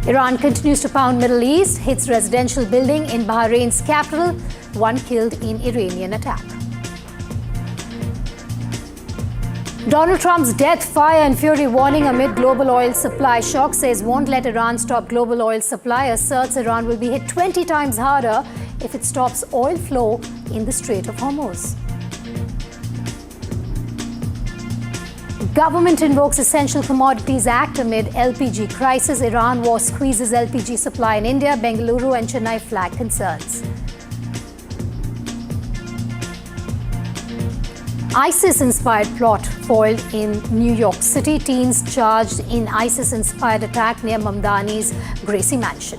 Iran continues to pound Middle East, hits residential building in Bahrain's capital, 1 killed in Iranian attack. Donald Trump's death, fire and fury warning amid global oil supply shock says won't let Iran stop global oil supply, asserts Iran will be hit 20 times harder if it stops oil flow in the Strait of Hormuz. Government invokes Essential Commodities Act amid LPG crisis. Iran war squeezes LPG supply in India. Bengaluru and Chennai flag concerns. ISIS-inspired plot foiled in New York City. Teens charged in ISIS-inspired attack near Mamdani's Gracie Mansion.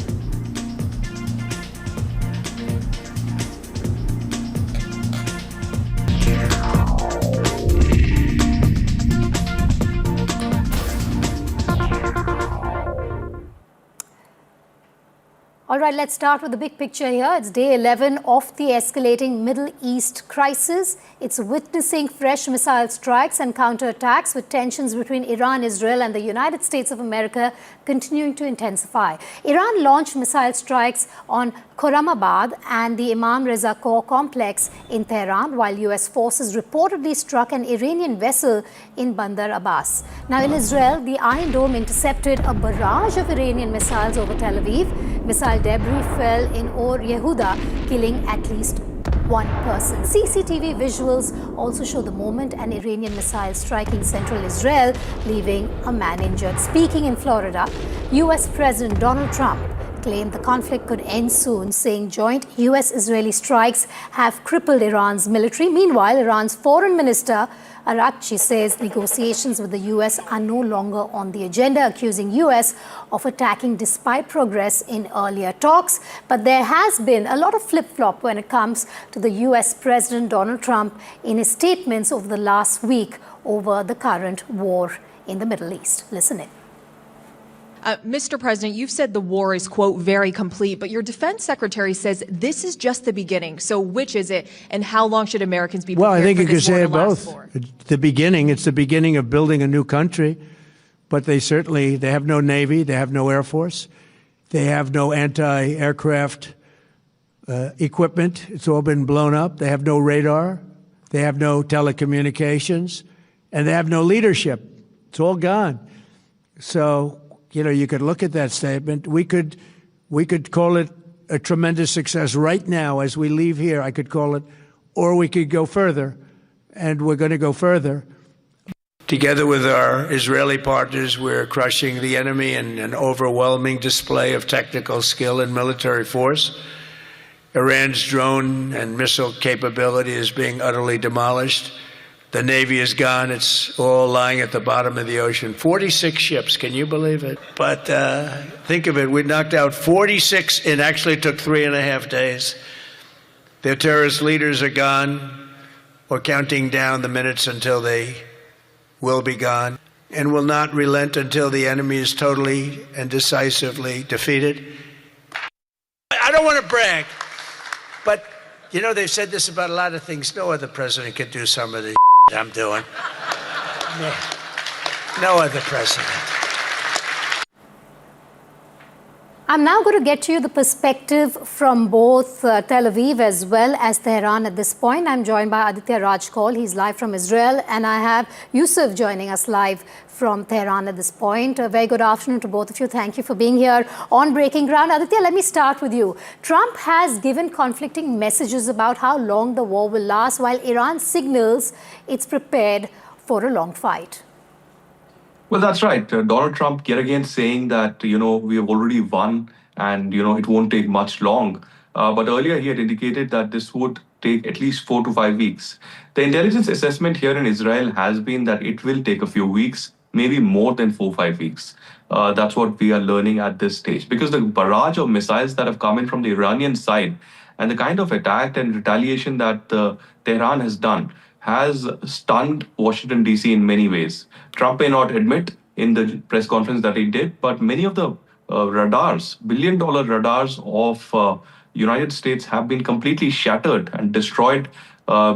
All right, let's start with the big picture here. It's day 11 of the escalating Middle East crisis. It's witnessing fresh missile strikes and counterattacks, with tensions between Iran, Israel and the United States of America continuing to intensify. Iran launched missile strikes on Khorramabad and the Imam Reza Corps complex in Tehran, while US forces reportedly struck an Iranian vessel in Bandar Abbas. Now in Israel, the Iron Dome intercepted a barrage of Iranian missiles over Tel Aviv. Missile debris fell in Or Yehuda, killing at least one person. CCTV visuals also show the moment an Iranian missile striking central Israel, leaving a man injured. Speaking in Florida, US President Donald Trump claimed the conflict could end soon, saying joint US-Israeli strikes have crippled Iran's military. Meanwhile, Iran's foreign minister IRGC says negotiations with the US are no longer on the agenda, accusing US of attacking despite progress in earlier talks. But there has been a lot of flip-flop when it comes to the US President Donald Trump in his statements over the last week over the current war in the Middle East. Listen in. Mr. President, you've said the war is, quote, very complete, but your defense secretary says this is just the beginning. So which is it, and how long should Americans be prepared for this war to last for? Well, I think you could say it both. It's the beginning of building a new country, but they have no Navy, they have no Air Force, they have no anti-aircraft equipment. It's all been blown up. They have no radar, they have no telecommunications, and they have no leadership. It's all gone. So, you could look at that statement. We could call it a tremendous success right now as we leave here. I could call it, or we could go further, and we're going to go further. Together with our Israeli partners, we're crushing the enemy in an overwhelming display of technical skill and military force. Iran's drone and missile capability is being utterly demolished. The Navy is gone. It's all lying at the bottom of the ocean. 46 ships. Can you believe it? But think of it. We knocked out 46. It actually took 3.5 days. Their terrorist leaders are gone. We're counting down the minutes until they will be gone, and will not relent until the enemy is totally and decisively defeated. I don't want to brag, but, they've said this about a lot of things. No other president could do some of the I'm doing. No other president. I'm now going to get to you the perspective from both Tel Aviv as well as Tehran at this point. I'm joined by Aditya Rajkol. He's live from Israel. And I have Yusuf joining us live from Tehran at this point. A very good afternoon to both of you. Thank you for being here on Breaking Ground. Aditya, let me start with you. Trump has given conflicting messages about how long the war will last, while Iran signals it's prepared for a long fight. Well, that's right. Donald Trump yet again saying that, we have already won and, it won't take much long. But earlier he had indicated that this would take at least 4 to 5 weeks. The intelligence assessment here in Israel has been that it will take a few weeks, maybe more than 4 or 5 weeks. That's what we are learning at this stage, because the barrage of missiles that have come in from the Iranian side and the kind of attack and retaliation that Tehran has done has stunned Washington, D.C. in many ways. Trump may not admit in the press conference that he did, but many of the radars, billion-dollar radars of United States have been completely shattered and destroyed,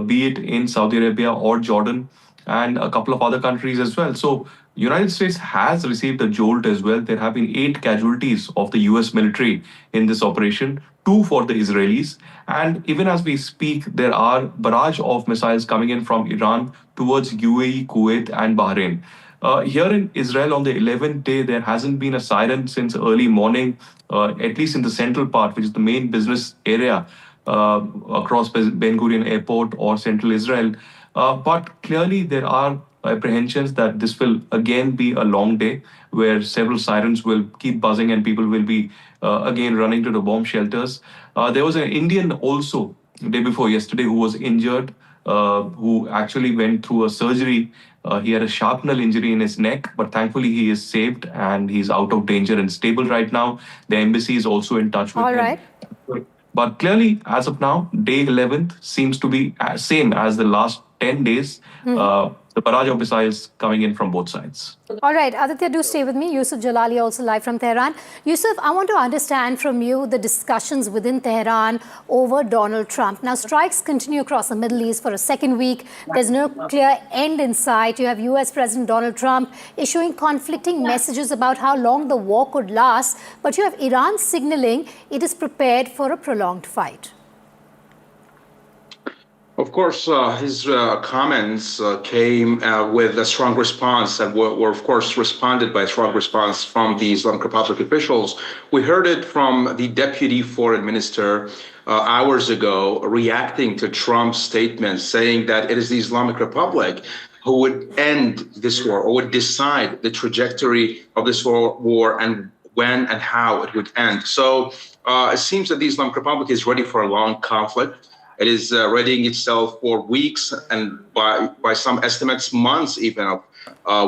be it in Saudi Arabia or Jordan and a couple of other countries as well. So United States has received a jolt as well. There have been 8 casualties of the US military in this operation, 2 for the Israelis. And even as we speak, there are barrage of missiles coming in from Iran towards UAE, Kuwait, and Bahrain. Here in Israel, on the 11th day, there hasn't been a siren since early morning, at least in the central part, which is the main business area across Ben Gurion Airport or central Israel. But clearly, there are apprehensions that this will again be a long day where several sirens will keep buzzing and people will be again running to the bomb shelters. There was an Indian also the day before yesterday who was injured, who actually went through a surgery. He had a shrapnel injury in his neck, but thankfully he is saved and he's out of danger and stable right now. The embassy is also in touch with All him. right. But clearly, as of now, day 11th seems to be same as the last 10 days. The barrage of missiles coming in from both sides. All right, Aditya, do stay with me. Yusuf Jalali also live from Tehran. Yusuf, I want to understand from you the discussions within Tehran over Donald Trump. Now, strikes continue across the Middle East for a second week. There's no clear end in sight. You have US President Donald Trump issuing conflicting messages about how long the war could last. But you have Iran signaling it is prepared for a prolonged fight. Of course, his comments came with a strong response and were, of course, responded by a strong response from the Islamic Republic officials. We heard it from the deputy foreign minister hours ago, reacting to Trump's statement, saying that it is the Islamic Republic who would end this war or would decide the trajectory of this war and when and how it would end. So it seems that the Islamic Republic is ready for a long conflict. It is readying itself for weeks and by some estimates, months even of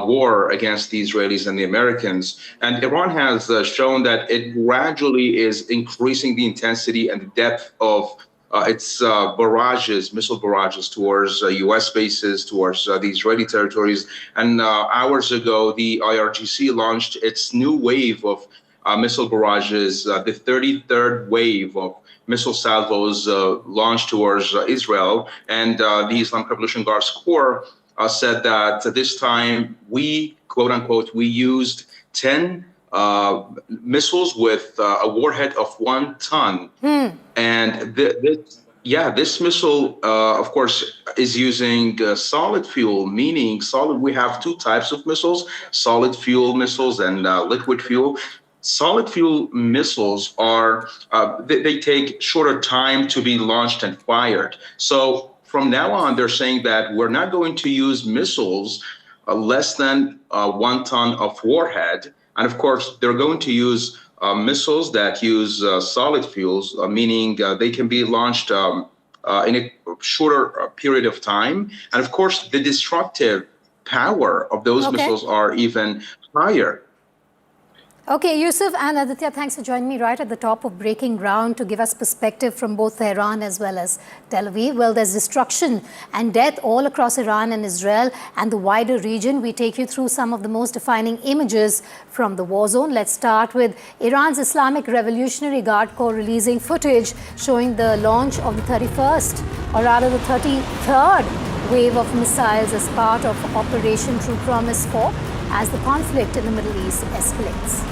war against the Israelis and the Americans. And Iran has shown that it gradually is increasing the intensity and the depth of its barrages, missile barrages towards U.S. bases, towards the Israeli territories. And hours ago, the IRGC launched its new wave of missile barrages, the 33rd wave of missile salvos launched towards Israel. And the Islamic Revolutionary Guard Corps said that this time we, quote unquote, we used 10 missiles with a warhead of 1 ton. And this missile, of course, is using solid fuel, meaning solid. We have 2 types of missiles, solid fuel missiles and liquid fuel. Solid fuel missiles are, they take shorter time to be launched and fired. So from now on, they're saying that we're not going to use missiles less than 1 ton of warhead. And of course, they're going to use missiles that use solid fuels, meaning they can be launched in a shorter period of time. And of course, the destructive power of those missiles are even higher. Okay, Yusuf and Aditya, thanks for joining me right at the top of Breaking Ground to give us perspective from both Tehran as well as Tel Aviv. Well, there's destruction and death all across Iran and Israel and the wider region. We take you through some of the most defining images from the war zone. Let's start with Iran's Islamic Revolutionary Guard Corps releasing footage showing the launch of the 31st, or rather the 33rd wave of missiles as part of Operation True Promise 4 as the conflict in the Middle East escalates.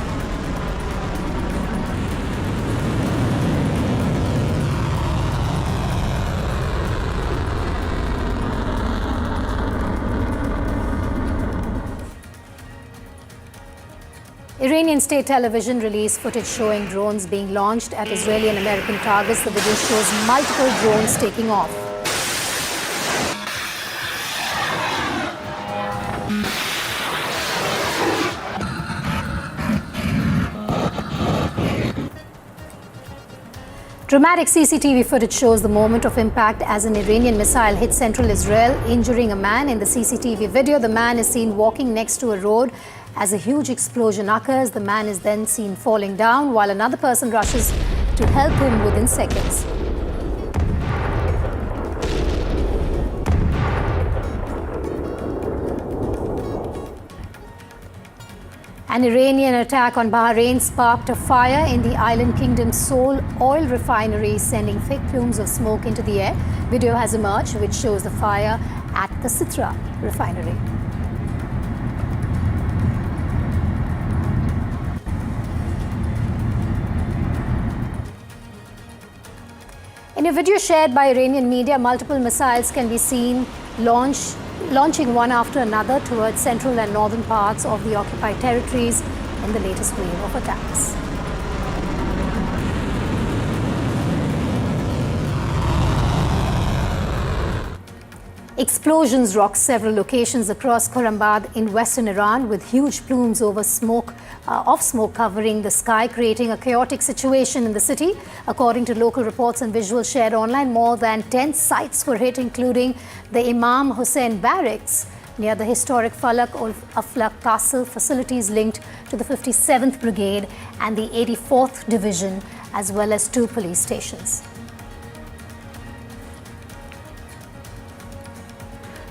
Iranian state television released footage showing drones being launched at Israeli and American targets. The video shows multiple drones taking off. Dramatic CCTV footage shows the moment of impact as an Iranian missile hit central Israel, injuring a man. In the CCTV video, the man is seen walking next to a road. As a huge explosion occurs, the man is then seen falling down while another person rushes to help him within seconds. An Iranian attack on Bahrain sparked a fire in the island kingdom's sole oil refinery, sending thick plumes of smoke into the air. Video has emerged which shows the fire at the Sitra refinery. In a video shared by Iranian media, multiple missiles can be seen launching one after another towards central and northern parts of the occupied territories in the latest wave of attacks. Explosions rocked several locations across Khorramabad in western Iran, with huge plumes of smoke covering the sky, creating a chaotic situation in the city. According to local reports and visuals shared online, more than 10 sites were hit, including the Imam Hussein Barracks near the historic Falak ul Aflaq Castle, facilities linked to the 57th Brigade and the 84th Division, as well as 2 police stations.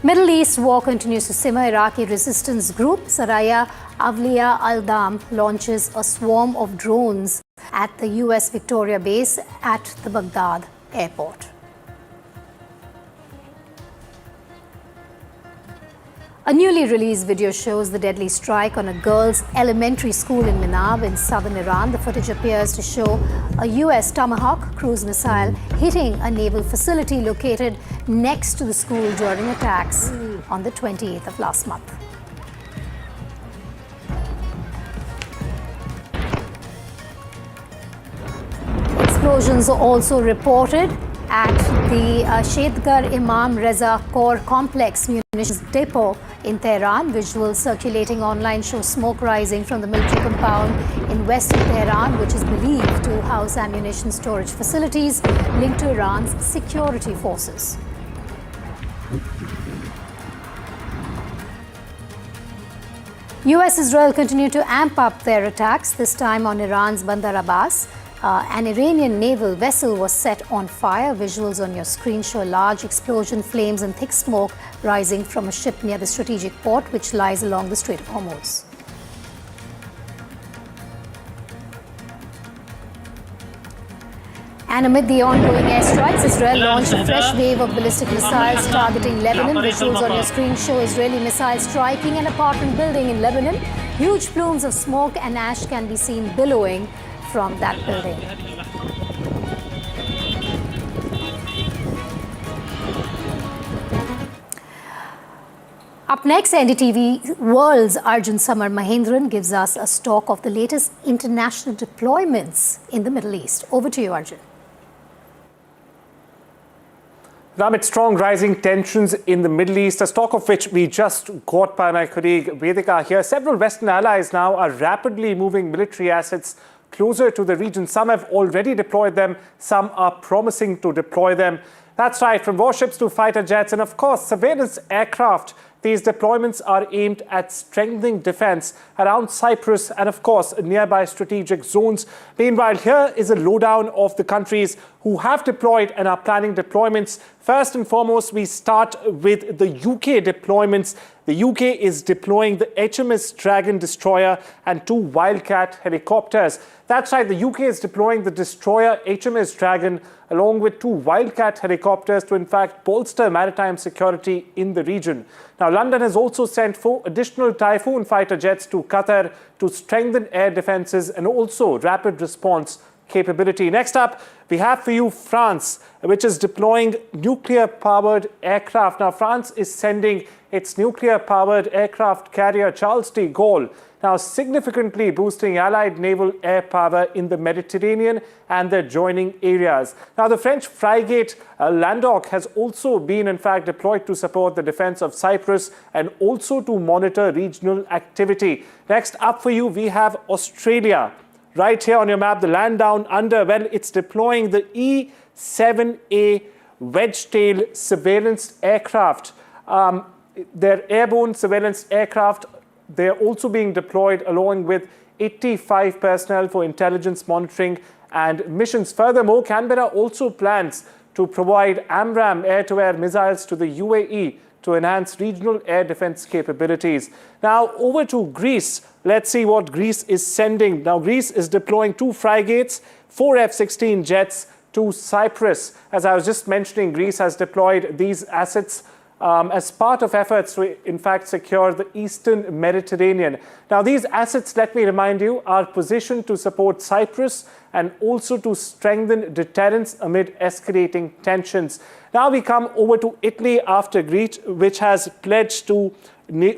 Middle East war continues to simmer. Iraqi resistance group Saraya Awliya al-Dam launches a swarm of drones at the US Victoria base at the Baghdad airport. A newly released video shows the deadly strike on a girls' elementary school in Minab in southern Iran. The footage appears to show a US Tomahawk cruise missile hitting a naval facility located next to the school during attacks on the 28th of last month. Explosions are also reported at the Shedgar Imam Reza Corps Complex munitions depot in Tehran. Visuals circulating online show smoke rising from the military compound in western Tehran, which is believed to house ammunition storage facilities linked to Iran's security forces. US-Israel continue to amp up their attacks, this time on Iran's Bandar Abbas. An Iranian naval vessel was set on fire. Visuals on your screen show large explosion, flames and thick smoke rising from a ship near the strategic port, which lies along the Strait of Hormuz. And amid the ongoing airstrikes, Israel launched a fresh wave of ballistic missiles targeting Lebanon. Visuals on your screen show Israeli missiles striking an apartment building in Lebanon. Huge plumes of smoke and ash can be seen billowing from that building. Up next, NDTV World's Arjun Samar Mahendran gives us a stalk of the latest international deployments in the Middle East. Over to you, Arjun. Amid strong rising tensions in the Middle East, a stock of which we just got by my colleague Vedika here, several Western allies now are rapidly moving military assets closer to the region. Some have already deployed them, some are promising to deploy them. That's right, from warships to fighter jets and of course surveillance aircraft. These deployments are aimed at strengthening defense around Cyprus and of course nearby strategic zones. Meanwhile, here is a lowdown of the countries who have deployed and are planning deployments. First and foremost, we start with the UK deployments. The UK is deploying the HMS Dragon destroyer and 2 Wildcat helicopters. That's right, the UK is deploying the destroyer HMS Dragon along with 2 Wildcat helicopters to in fact bolster maritime security in the region. Now, London has also sent 4 additional Typhoon fighter jets to Qatar to strengthen air defenses and also rapid response capability. Next up, we have for you France, which is deploying nuclear-powered aircraft. Now, France is sending its nuclear-powered aircraft carrier Charles de Gaulle, now significantly boosting Allied naval air power in the Mediterranean and the adjoining areas. Now, the French frigate Languedoc has also been, in fact, deployed to support the defense of Cyprus and also to monitor regional activity. Next up for you, we have Australia. Right here on your map, the land down under, well, it's deploying the E-7A wedge-tail surveillance aircraft. They're airborne surveillance aircraft. They're also being deployed along with 85 personnel for intelligence monitoring and missions. Furthermore, Canberra also plans to provide AMRAAM air-to-air missiles to the UAE to enhance regional air defense capabilities. Now, over to Greece. Let's see what Greece is sending. Now, Greece is deploying 2 frigates, 4 F-16 jets to Cyprus. As I was just mentioning, Greece has deployed these assets as part of efforts to, in fact, secure the Eastern Mediterranean. Now, these assets, let me remind you, are positioned to support Cyprus and also to strengthen deterrence amid escalating tensions. Now we come over to Italy after Greece, which has pledged to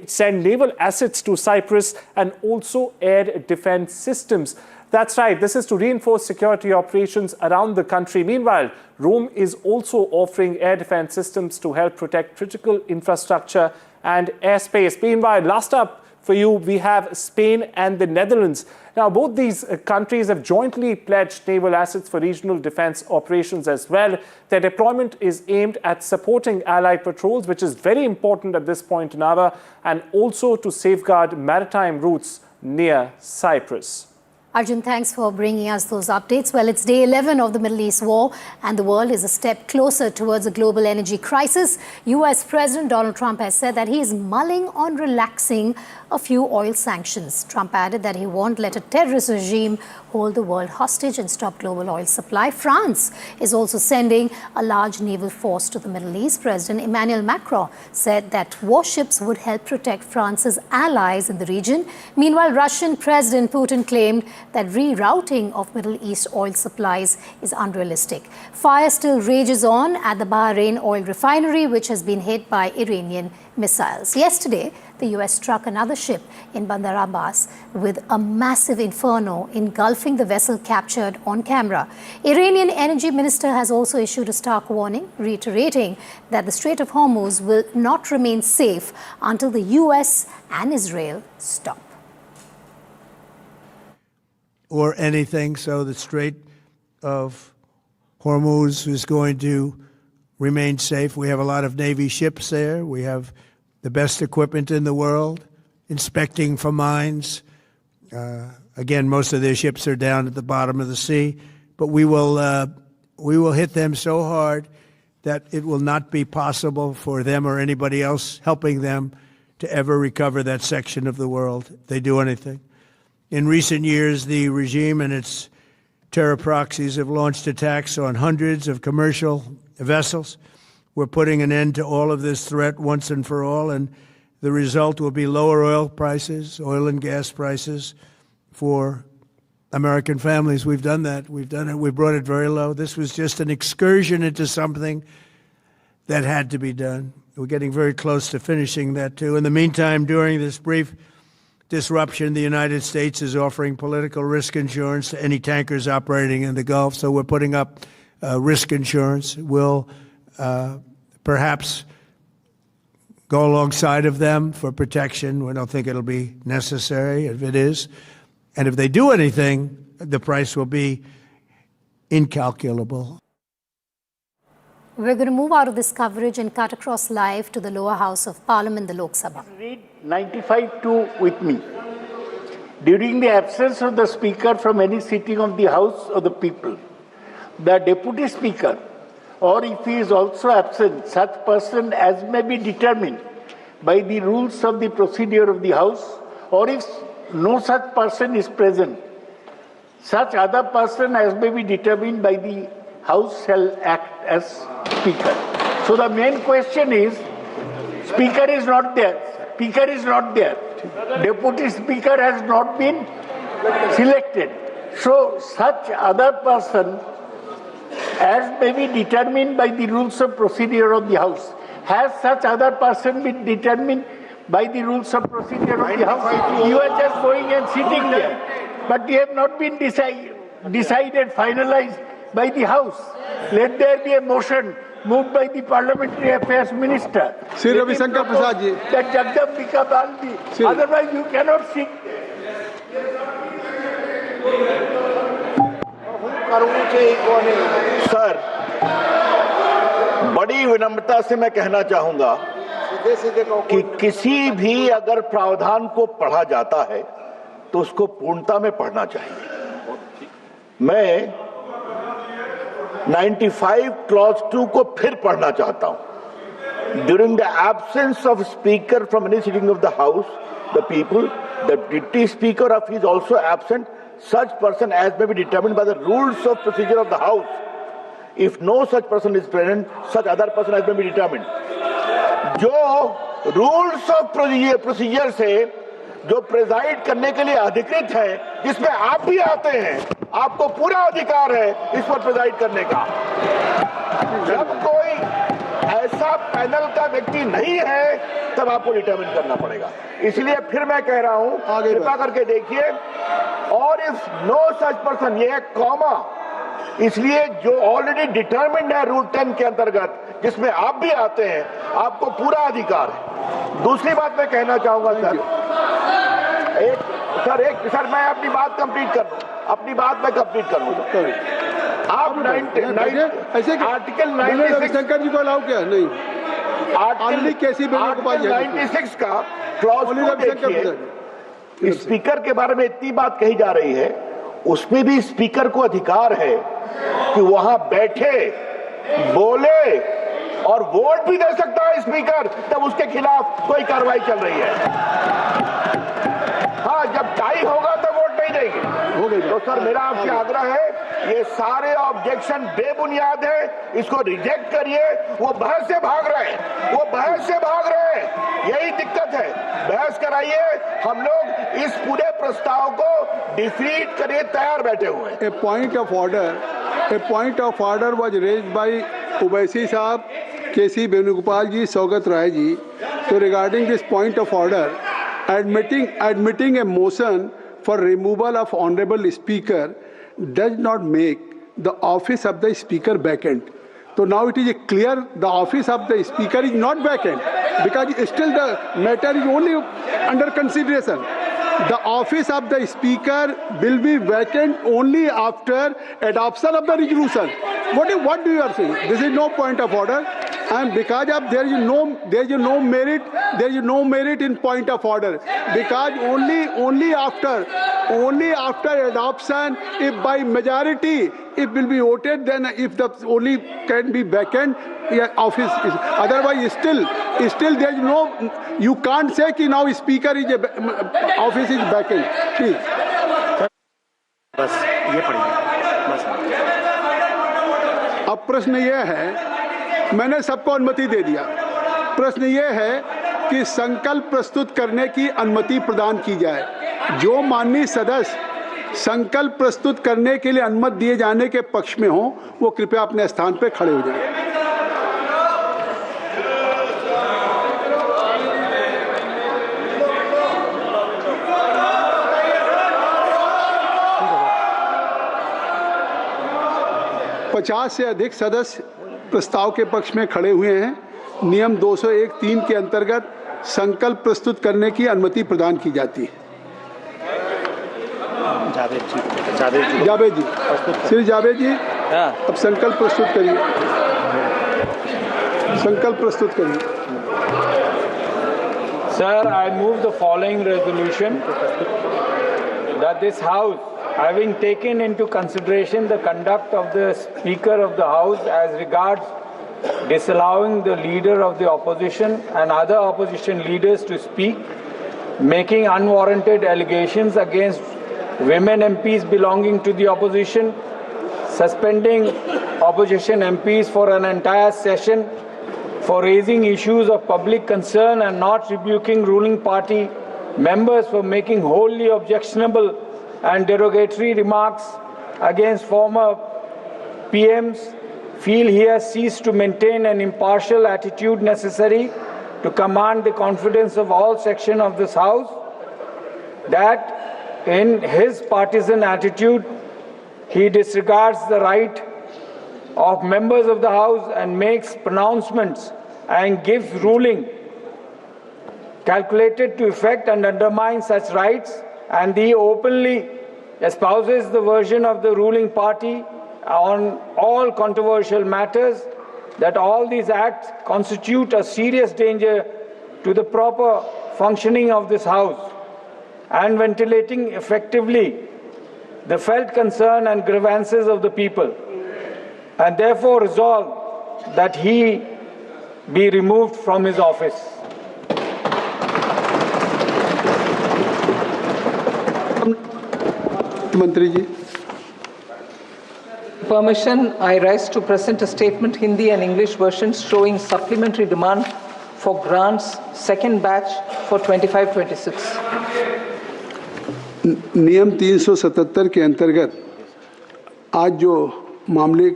send naval assets to Cyprus and also air defense systems. That's right, this is to reinforce security operations around the country. Meanwhile, Rome is also offering air defense systems to help protect critical infrastructure and airspace. Meanwhile, last up for you, we have Spain and the Netherlands. Now, both these countries have jointly pledged naval assets for regional defense operations as well. Their deployment is aimed at supporting allied patrols, which is very important at this point in our, and also to safeguard maritime routes near Cyprus. Arjun, thanks for bringing us those updates. Well, it's day 11 of the Middle East war, and the world is a step closer towards a global energy crisis. U.S. President Donald Trump has said that he is mulling on relaxing a few oil sanctions. Trump added that he won't let a terrorist regime hold the world hostage and stop global oil supply. France is also sending a large naval force to the Middle East. President Emmanuel Macron said that warships would help protect France's allies in the region. Meanwhile, Russian President Putin claimed that rerouting of Middle East oil supplies is unrealistic. Fire still rages on at the Bahrain oil refinery, which has been hit by Iranian missiles. Yesterday, the US struck another ship in Bandar Abbas with a massive inferno engulfing the vessel captured on camera. Iranian energy minister has also issued a stark warning, reiterating that the Strait of Hormuz will not remain safe until the US and Israel stop. Or anything, so the Strait of Hormuz is going to remain safe. We have a lot of Navy ships there. We have the best equipment in the world, inspecting for mines. Again, most of their ships are down at the bottom of the sea, but we will hit them so hard that it will not be possible for them or anybody else helping them to ever recover that section of the world if they do anything. In recent years, the regime and its terror proxies have launched attacks on hundreds of commercial vessels. We're putting an end to all of this threat once and for all, and the result will be lower oil prices, oil and gas prices for American families. We've done that. We've done it. We brought it very low. This was just an excursion into something that had to be done. We're getting very close to finishing that, too. In the meantime, during this brief disruption, the United States is offering political risk insurance to any tankers operating in the Gulf. So we're putting up risk insurance. We'll perhaps go alongside of them for protection. We don't think it'll be necessary if it is. And if they do anything, the price will be incalculable. We're going to move out of this coverage and cut across live to the lower house of Parliament, the Lok Sabha. Read 95-2 with me. During the absence of the Speaker from any sitting of the House of the People, the Deputy Speaker, or if he is also absent, such person as may be determined by the rules of the procedure of the House, or if no such person is present, such other person as may be determined by the House shall act as Speaker. So the main question is, Speaker is not there. Speaker is not there. Deputy Speaker has not been selected. So such other person as may be determined by the rules of procedure of the House. Has such other person been determined by the rules of procedure of the House? You are just going and sitting there. But you have not been decided, finalized by the House. Let there be a motion moved by the Parliamentary Affairs Minister. Sri Ravi Shankar Prasad ji. That Jagdambika Baldi. Otherwise you cannot sit. Sir, बड़ी विनम्रता से मैं कहना चाहूंगा कि किसी भी अगर प्रावधान को पढ़ा जाता है तो उसको पूर्णता में पढ़ना चाहिए। मैं 95 क्लॉज 2 को फिर पढ़ना चाहता हूं। During the absence of speaker from any sitting of the House, the people, the deputy speaker of is also absent, such person as may be determined by the rules of procedure of the House. If no such person is present, such other person as may be determined. जो rules of procedure से जो preside करने के लिए अधिकृत है, जिसमें आप भी आते हैं, आपको पूरा अधिकार है इस पर प्रेजाइड करने का। जब कोई ऐसा पैनल का व्यक्ति नहीं है तब आपको डिटरमिन करना पड़ेगा। इसलिए फिर मैं कह रहा हूं, कृपा करके देखिए, और इफ नो सच पर्सन, ये है कॉमा, इसलिए जो ऑलरेडी डिटरमिन्ड है रूल 10 के अंतर्गत, जिसमें आप भी आते हैं, आपको पूरा अधिकार है। दूसरी बात मैं कहना चाहूंगा सर, मैं अपनी बात कंप्लीट कर लूं, आप आर्टिकल 96 जी को अलाउ किया नहीं, आर्टिकल 96 का क्लॉज देखिए। स्पीकर के बारे में इतनी बात कही जा रही है, उसमें भी स्पीकर को अधिकार है कि वहां बैठे, बोले और वोट भी दे सकता है स्पीकर, तब उसके खिलाफ कोई कार्रवाई चल रही है। हाँ, जब टाई होगा तो वोट नहीं देंगे। तो सर, मेरा आपसे आग्रह है, ये सारे ऑब्जेक्शन बेबुनियाद है, इसको रिजेक्ट करिए। वो बहस से भाग रहे हैं, यही दिक्कत है। बहस कराइए, हम लोग इस पूरे प्रस्ताव को डिफीट करिए, तैयार बैठे हुए हैं। A point of order was raised by Ubaisi साहब, KC Venugopal ji, Saugat Rai ji. So regarding this point of order, admitting a motion for removal of honorable speaker does not make the office of the speaker vacant. So now it is clear the office of the speaker is not vacant, because still the matter is only under consideration. The office of the speaker will be vacant only after adoption of the resolution. What do you are saying? This is no point of order, and because of there is no merit in point of order, because only after adoption, if by majority it will be voted, then if the only can be vacant, office is, otherwise still there is no, you can't say कि now speaker is office is vacant. ठीक, बस ये पढ़िए, बस। अब प्रश्न ये है, मैंने सबको अनुमति दे दिया, प्रश्न ये है कि संकल्प प्रस्तुत करने की अनुमति प्रदान की जाए। जो माननीय सदस्य संकल्प प्रस्तुत करने के लिए अनुमति दिए जाने के पक्ष में हो, वो कृपया अपने स्थान पर खड़े हो जाएं। पचास से अधिक सदस्य प्रस्ताव के पक्ष में खड़े हुए हैं। नियम 201(3) के अंतर्गत संकल्प प्रस्तुत करने की अनुमति प्रदान की जाती है। जावेद जी, श्री जावेद जी, अब संकल्प प्रस्तुत करिए, संकल्प प्रस्तुत करिए। Sir, I move the following resolution that this House, having taken into consideration the conduct of the Speaker of the House as regards disallowing the leader of the opposition and other opposition leaders to speak, making unwarranted allegations against women MPs belonging to the opposition, suspending opposition MPs for an entire session for raising issues of public concern and not rebuking ruling party members for making wholly objectionable and derogatory remarks against former PMs, feel he has ceased to maintain an impartial attitude necessary to command the confidence of all sections of this House, that in his partisan attitude he disregards the right of members of the House and makes pronouncements and gives ruling calculated to effect and undermine such rights, and he openly espouses the version of the ruling party on all controversial matters, that all these acts constitute a serious danger to the proper functioning of this House and ventilating effectively the felt concern and grievances of the people, and therefore resolve that he be removed from his office. मंत्री जी, permission, I rise to present a statement, Hindi and English versions, showing supplementary demand for grants second batch for 25-26. नियम 377 के अंतर्गत आज जो मामले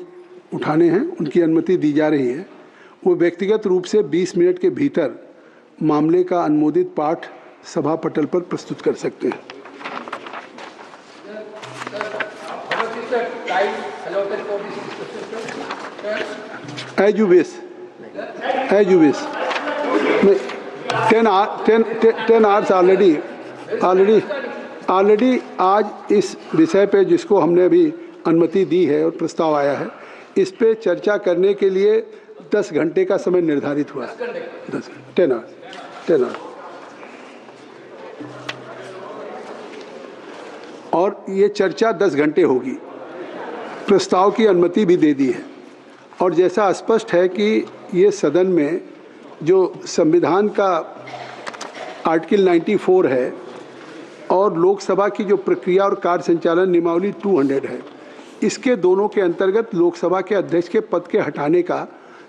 उठाने हैं उनकी अनुमति दी जा रही है। वो व्यक्तिगत रूप से 20 मिनट के भीतर मामले का अनुमोदित पाठ सभा पटल पर प्रस्तुत कर सकते हैं। As you wish. As you wish. 10 hours already आज इस विषय पे जिसको हमने अभी अनुमति दी है और प्रस्ताव आया है, इस पे चर्चा करने के लिए 10 घंटे का समय निर्धारित हुआ है। 10 आवर्स और ये चर्चा 10 घंटे होगी। प्रस्ताव की अनुमति भी दे दी है और जैसा स्पष्ट है कि ये सदन में जो संविधान का आर्टिकल 94 है और लोकसभा की जो प्रक्रिया और कार्य संचालन नियमावली 200 है, इसके दोनों के अंतर्गत लोकसभा के अध्यक्ष के पद के हटाने का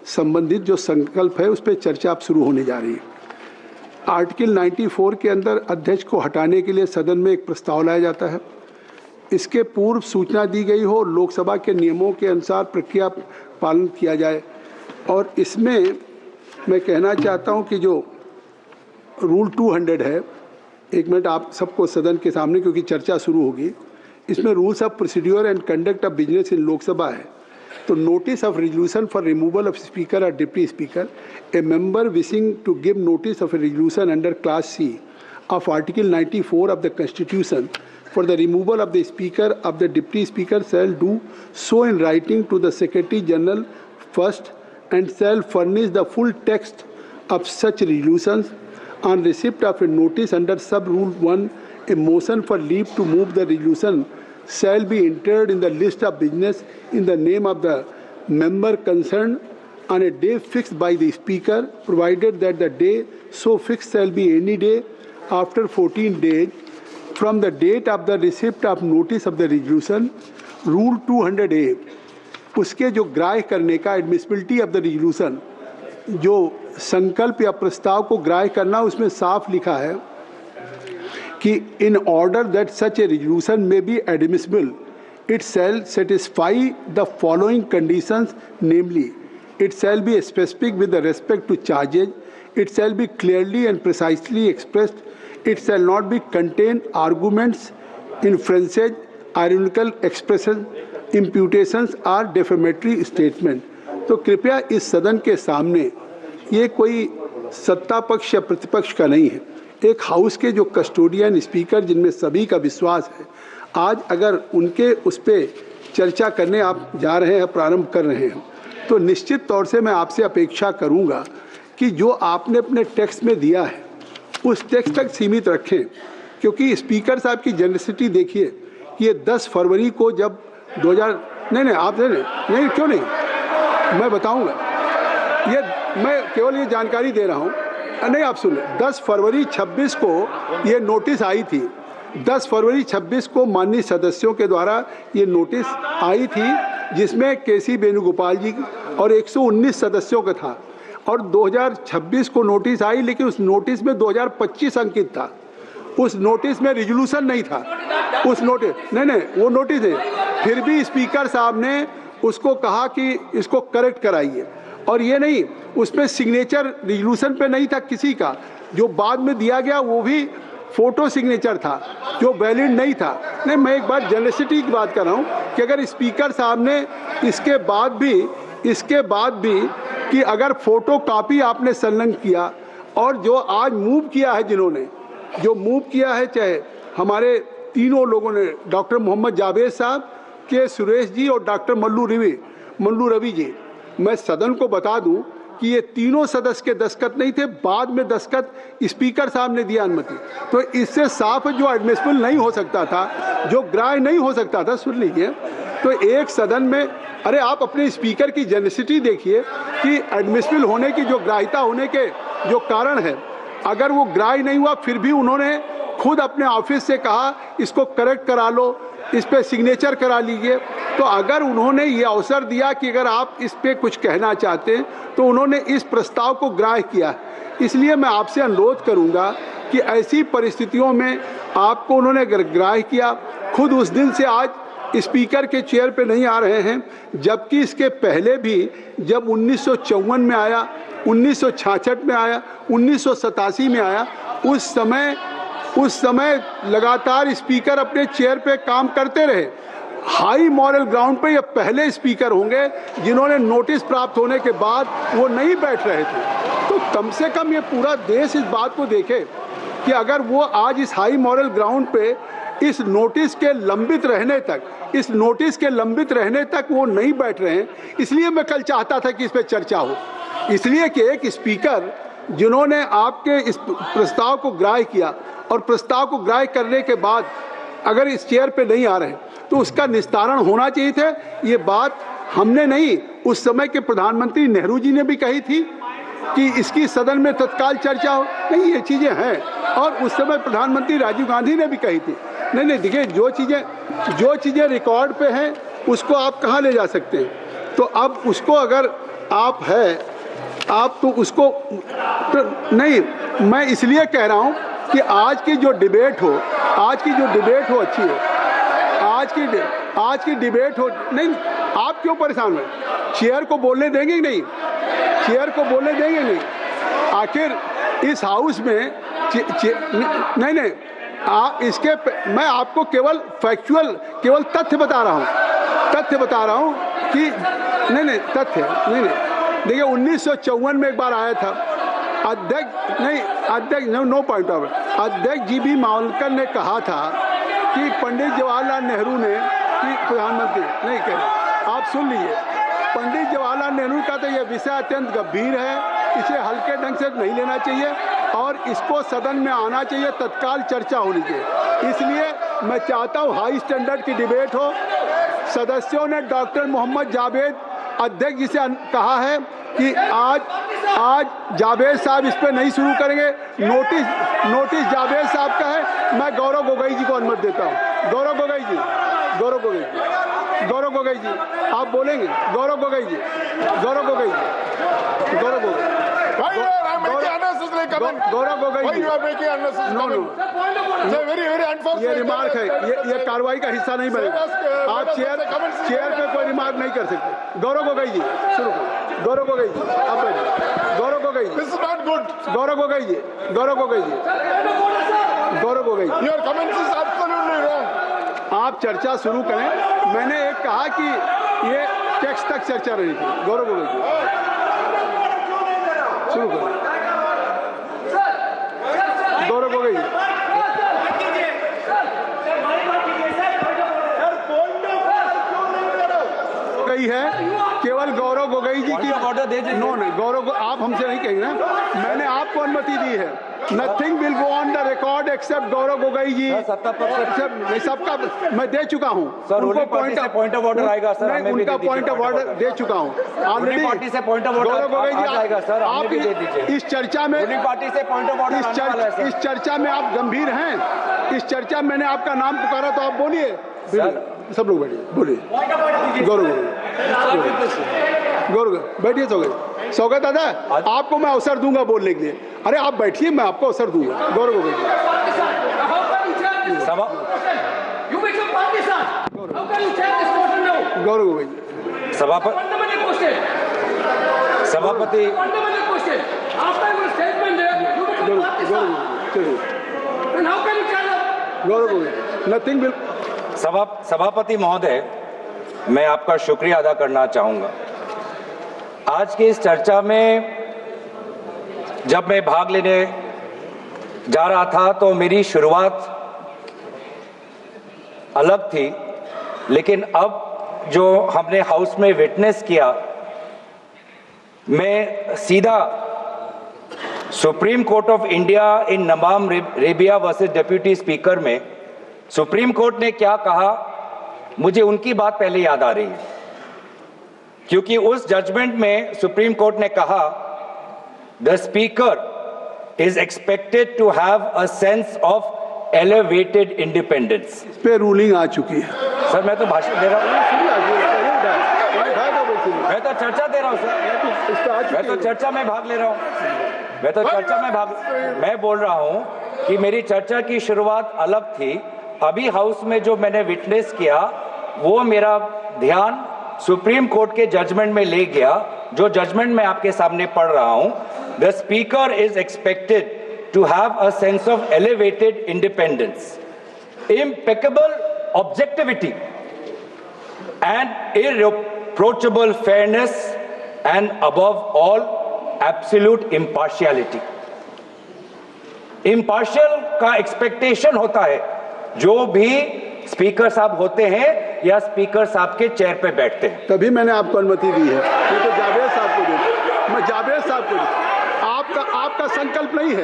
संबंधित जो संकल्प है उस पर चर्चा अब शुरू होने जा रही है। आर्टिकल 94 के अंदर अध्यक्ष को हटाने के लिए सदन में एक प्रस्ताव लाया जाता है। इसके पूर्व सूचना दी गई हो, लोकसभा के नियमों के अनुसार प्रक्रिया पालन किया जाए। और इसमें मैं कहना चाहता हूं कि जो रूल 200 है, एक मिनट आप सबको सदन के सामने, क्योंकि चर्चा शुरू होगी, इसमें rules of procedure and conduct of business in Lok Sabha है। तो notice of resolution for removal of speaker और deputy speaker, a member wishing to give notice of a resolution under clause C of Article 94 of the Constitution for the removal of the Speaker of the Deputy Speaker shall do so in writing to the Secretary General first and shall furnish the full text of such resolutions. On receipt of a notice under Sub-Rule 1, a motion for leave to move the resolution shall be entered in the list of business in the name of the member concerned on a day fixed by the Speaker, provided that the day so fixed shall be any day after 14 days from the date of the receipt of notice of the resolution. Rule 200A, उसके जो ग्राह्य करने का admissibility of the resolution, जो संकल्प या प्रस्ताव को ग्राह्य करना, उसमें साफ लिखा है कि in order that such a resolution may be admissible it shall satisfy the following conditions, namely it shall be specific with the respect to charges, it shall be clearly and precisely expressed, it shall not be contain arguments, inferences, ironical expressions, imputations or defamatory statement. तो कृपया इस सदन के सामने, ये कोई सत्ता पक्ष या प्रतिपक्ष का नहीं है, एक हाउस के जो कस्टोडियन स्पीकर जिनमें सभी का विश्वास है, आज अगर उनके उस पर चर्चा करने आप जा रहे हैं, प्रारंभ कर रहे हैं, तो निश्चित तौर से मैं आपसे अपेक्षा करूंगा कि जो आपने अपने टेक्स्ट में दिया है उस टेक्स्ट तक सीमित रखें, क्योंकि स्पीकर साहब की जेनरसिटी देखिए कि ये 10 फरवरी को जब 2000 नहीं आप नहीं क्यों नहीं, मैं बताऊंगा, ये मैं केवल ये जानकारी दे रहा हूँ, नहीं आप सुन, 10 फरवरी 26 को ये नोटिस आई थी, 10 फरवरी 26 को माननीय सदस्यों के द्वारा ये नोटिस आई थी, जिसमें केसी वेणुगोपाल जी और 119 सदस्यों का था, और 2026 को नोटिस आई, लेकिन उस नोटिस में 2025 अंकित था, उस नोटिस में रिजोल्यूशन नहीं था, उस नोटिस नहीं वो नोटिस है, फिर भी स्पीकर साहब ने उसको कहा कि इसको करेक्ट कराइए, और ये नहीं उसमें सिग्नेचर रिजोल्यूशन पे नहीं था किसी का, जो बाद में दिया गया वो भी फोटो सिग्नेचर था जो वैलिड नहीं था। नहीं, मैं एक बार जेनरसिटी की बात कर रहा हूँ कि अगर स्पीकर साहब ने इसके बाद भी कि अगर फोटो कॉपी आपने संलग्न किया, और जो आज मूव किया है, जिन्होंने जो मूव किया है, चाहे हमारे तीनों लोगों ने, डॉक्टर मोहम्मद जावेद साहब, के सुरेश जी और डॉक्टर मल्लू रवि जी, मैं सदन को बता दूं कि ये तीनों सदस्य के दस्तखत नहीं थे, बाद में दस्तखत स्पीकर साहब ने दिया अनुमति। तो इससे साफ जो एडमिसिबल नहीं हो सकता था, जो ग्राह्य नहीं हो सकता था, सुन लीजिए, तो एक सदन में, अरे आप अपने स्पीकर की जेनरसिटी देखिए कि एडमिसिबल होने की जो ग्राह्यता होने के जो कारण है, अगर वो ग्राह्य नहीं हुआ फिर भी उन्होंने खुद अपने ऑफिस से कहा इसको करेक्ट करा लो, इस पर सिग्नेचर करा लीजिए, तो अगर उन्होंने ये अवसर दिया कि अगर आप इस पे कुछ कहना चाहते हैं तो उन्होंने इस प्रस्ताव को ग्राह्य किया। इसलिए मैं आपसे अनुरोध करूंगा कि ऐसी परिस्थितियों में आपको उन्होंने ग्राह्य किया, खुद उस दिन से आज स्पीकर के चेयर पे नहीं आ रहे हैं, जबकि इसके पहले भी जब 1954 में आया, 1966 में आया, 1987 में आया, उस समय लगातार स्पीकर अपने चेयर पे काम करते रहे। हाई मॉरल ग्राउंड पे ये पहले स्पीकर होंगे जिन्होंने नोटिस प्राप्त होने के बाद वो नहीं बैठ रहे थे। तो कम से कम ये पूरा देश इस बात को देखे कि अगर वो आज इस हाई मॉरल ग्राउंड पे इस नोटिस के लंबित रहने तक वो नहीं बैठ रहे हैं। इसलिए मैं कल चाहता था कि इस पे चर्चा हो, इसलिए कि एक स्पीकर जिन्होंने आपके इस प्रस्ताव को ग्राह्य किया और प्रस्ताव को ग्राह्य करने के बाद अगर इस चेयर पे नहीं आ रहे तो उसका निस्तारण होना चाहिए था। ये बात हमने नहीं, उस समय के प्रधानमंत्री नेहरू जी ने भी कही थी कि इसकी सदन में तत्काल चर्चा हो। नहीं, ये चीज़ें हैं, और उस समय प्रधानमंत्री राजीव गांधी ने भी कही थी। नहीं, देखिए, जो चीज़ें रिकॉर्ड पे हैं उसको आप कहाँ ले जा सकते हैं। तो अब उसको अगर आप तो उसको तो नहीं, मैं इसलिए कह रहा हूँ कि आज की जो डिबेट हो अच्छी है। आज की डिबेट हो, नहीं, आप क्यों परेशान हुए? चेयर को बोलने देंगे कि नहीं? आखिर इस हाउस में नहीं, मैं आपको केवल तथ्य बता रहा हूँ कि तथ्य देखिए 1954 में एक बार आया था अध्यक्ष नो पॉइंट ऑफ अध्यक्ष जी बी मावलकर ने कहा था कि पंडित जवाहरलाल नेहरू ने कि प्रधानमंत्री नहीं कह रहे, आप सुन लीजिए, पंडित जवाहरलाल नेहरू का तो यह विषय अत्यंत गंभीर है, इसे हल्के ढंग से नहीं लेना चाहिए और इसको सदन में आना चाहिए, तत्काल चर्चा होनी चाहिए। इसलिए मैं चाहता हूँ हाई स्टैंडर्ड की डिबेट हो। सदस्यों ने डॉक्टर मोहम्मद जावेद अध्यक्ष जी से कहा है कि आज जावेद साहब इस पर नहीं शुरू करेंगे। नोटिस जावेद साहब का है। मैं गौरव गोगोई जी को अनुमति देता हूँ। गौरव गोगोई जी आप बोलेंगे। गौरव गोगोई जी ये रिमार्क है, ये कार्रवाई का हिस्सा नहीं बनेगा। आप चेयर पे कोई रिमार्क नहीं कर सकते। गौरव गोगोई जी शुरू करो। गौरव गोगोई जी आप बैठिए। Gaurav Gogoi ji, this is not good. Gaurav Gogoi ji your comments is absolutely wrong. आप चर्चा शुरू करें। मैंने एक कहा कि ये टेक्स्ट तक चर्चा रही थी। गौरव गोगोई जी शुरू करें। गौरव गोगोई जी गई है, केवल गौरव गोगोई जी की ऑर्डर दे दीजिए। नो नहीं, गौरव आप हमसे नहीं कहेंगे ना, मैंने आपको अनुमति दी है। Nothing will go on the record except Gaurav Gogoi ji. सबका मैं दे चुका हूँ। उनको पॉइंट ऑफ ऑर्डर आएगा सर, उनका पॉइंट ऑफ ऑर्डर दे चुका हूँ ऑलरेडी। पार्टी से point of order Gaurav Gogoi ji आएगा सर, आप इस चर्चा में पार्टी से पॉइंट ऑफ ऑर्डर इस चर्चा में आप गंभीर हैं। इस चर्चा में मैंने आपका नाम पुकारा तो आप बोलिए। सब लोग बैठिए, बोलिए। गौरव बैठिए। सौगत दादा आपको मैं अवसर दूंगा बोलने के लिए। अरे आप बैठिए, मैं आपको अवसर दूंगा। गौरव गोगोई नथिंग। सभापति महोदय, मैं आपका शुक्रिया अदा करना चाहूँगा। आज की इस चर्चा में जब मैं भाग लेने जा रहा था तो मेरी शुरुआत अलग थी, लेकिन अब जो हमने हाउस में विटनेस किया, मैं सीधा Supreme Court of India in नमाम रेबिया वर्सेस डिप्टी स्पीकर में सुप्रीम कोर्ट ने क्या कहा, मुझे उनकी बात पहले याद आ रही है, क्योंकि उस जजमेंट में सुप्रीम कोर्ट ने कहा the speaker is expected to have a sense of elevated independence. इस पे रूलिंग आ चुकी है सर, मैं तो भाषण दे रहा हूँ। मैं तो चर्चा दे रहा हूँ सर, मैं तो चर्चा में भाग ले रहा हूँ, मैं तो चर्चा में मैं बोल रहा हूँ कि मेरी चर्चा की शुरुआत अलग थी। अभी हाउस में जो मैंने विटनेस किया वो मेरा ध्यान सुप्रीम कोर्ट के जजमेंट में ले गया, जो जजमेंट मैं आपके सामने पढ़ रहा हूँ। The speaker is expected to have a sense of elevated independence, impeccable objectivity, and irreproachable fairness, and above all, absolute impartiality. Impartial का expectation होता है जो भी स्पीकर साहब होते हैं या स्पीकर साहब के चेयर पे बैठते हैं। तभी मैंने आपको अनुमति दी है, ये तो जावेद साहब को देता, मैं जावेद साहब को देता। आपका संकल्प नहीं है,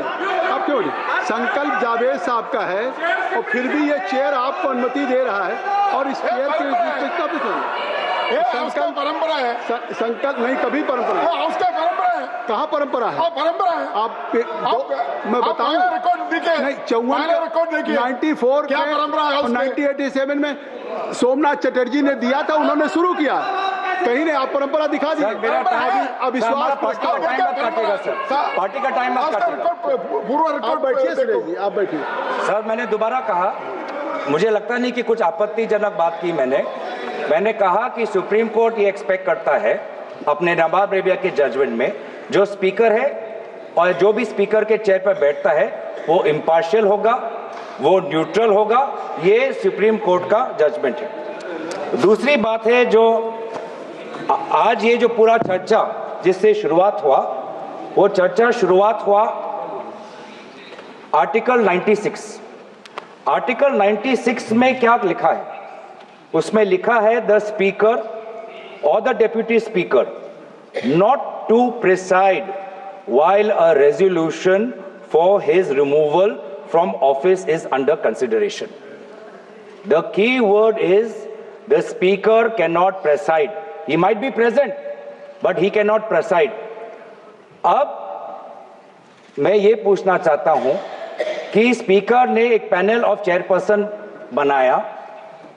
आप क्यों नहीं? संकल्प जावेद साहब का है और फिर भी ये चेयर आपको अनुमति दे रहा है और इस चेयर के संकल्प परंपरा है। संकल्प नहीं, कभी परंपरा है, उसका परंपरा है। कहाँ परंपरा है? परंपरा है। आप मैं बताऊं नहीं, 94 क्या परंपरा है? 1987 में सोमनाथ चटर्जी ने दिया था, उन्होंने शुरू किया, कहीं ने आप परंपरा दिखा दी। मेरा अविश्वास पार्टी का टाइम आप बैठिए, आप बैठिए सर। मैंने दोबारा कहा, मुझे लगता नहीं कि कुछ आपत्तिजनक बात की मैंने कहा कि सुप्रीम कोर्ट ये एक्सपेक्ट करता है अपने नवाब रेबिया के जजमेंट में, जो स्पीकर है और जो भी स्पीकर के चेयर पर बैठता है वो इम्पार्शियल होगा, वो न्यूट्रल होगा। ये सुप्रीम कोर्ट का जजमेंट है। दूसरी बात है, जो आज ये जो पूरा चर्चा जिससे शुरुआत हुआ, वो चर्चा शुरुआत हुआ आर्टिकल 96। आर्टिकल 96 में क्या लिखा है? उसमें लिखा है द स्पीकर और the deputy speaker not to preside while a resolution for his removal from office is under consideration. The key word is the speaker cannot preside. He might be present, but he cannot preside. अब मैं ये पूछना चाहता हूं कि speaker ने एक panel of chairperson बनाया,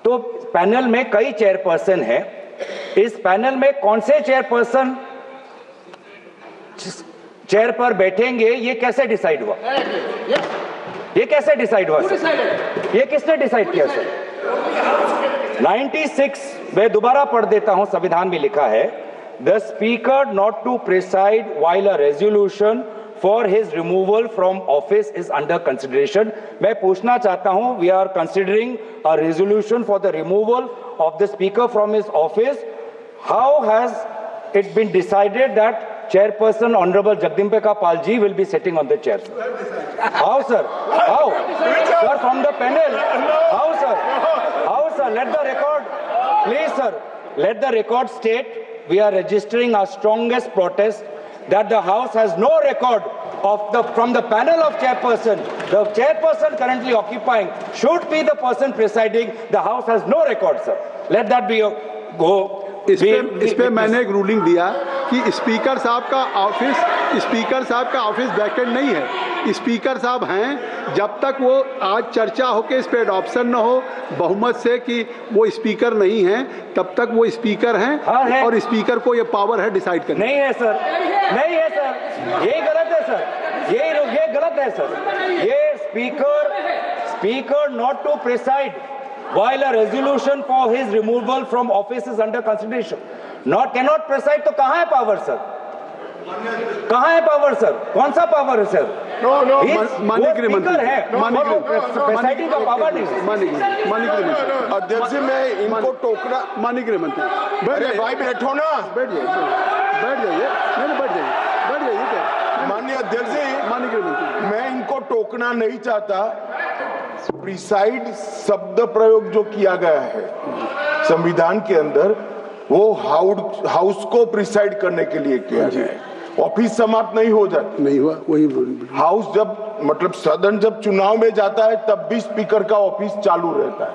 तो पैनल में कई चेयरपर्सन हैं। इस पैनल में कौन से चेयरपर्सन चेयर पर बैठेंगे, ये कैसे डिसाइड हुआ? ये कैसे डिसाइड हुआ सर? ये किसने डिसाइड किया सर? 96 मैं दोबारा पढ़ देता हूं, संविधान में लिखा है the speaker not to preside while a resolution for his removal from office is under consideration. मैं पूछना चाहता हूं, we are considering a resolution for the removal of the speaker from his office. How has it been decided that Chairperson Honorable Jagdimbeka Pal ji will be sitting on the chair, sir? How, sir? How? Sir, from the panel. How, sir? How, sir? Let the record, please, sir. Let the record state we are registering our strongest protest that the House has no record of from the panel of chairperson. The chairperson currently occupying should be the person presiding. The House has no record, sir. Let that be a go. इस पे मैंने एक ruling दिया कि speaker साहब का office vacant नहीं है। स्पीकर साहब हैं, जब तक वो आज चर्चा हो के इस पे अडॉप्शन न हो बहुमत से कि वो स्पीकर नहीं हैं, तब तक वो स्पीकर हैं और स्पीकर को ये पावर है डिसाइड करने। नहीं है सर, नहीं है सर, यही गलत है सर, ये गलत है सर। ये speaker not to preside while a resolution for his removal from office is under consideration, cannot preside, तो कहाँ है पावर सर? कहाँ है पावर सर? कौन सा पावर है सर? माननीय गृहमंत्री है, प्रेसाइडिंग का पावर नहीं है। माननीय गृहमंत्री अध्यक्ष जी, मैं इनको टोकना। माननीय गृहमंत्री अरे भाई बैठो ना, बैठ जाइए, माननीय अध्यक्ष जी, माननीय गृहमंत्री मैं इनको टोकना नहीं चाहता। प्रिसाइड शब्द प्रयोग जो किया गया है संविधान के अंदर, वो हाउस को प्रिसाइड करने के लिए किया गया है। ऑफिस समाप्त नहीं हो जाती, नहीं हुआ वही हाउस जब मतलब सदन जब चुनाव में जाता है तब भी स्पीकर का ऑफिस चालू रहता है,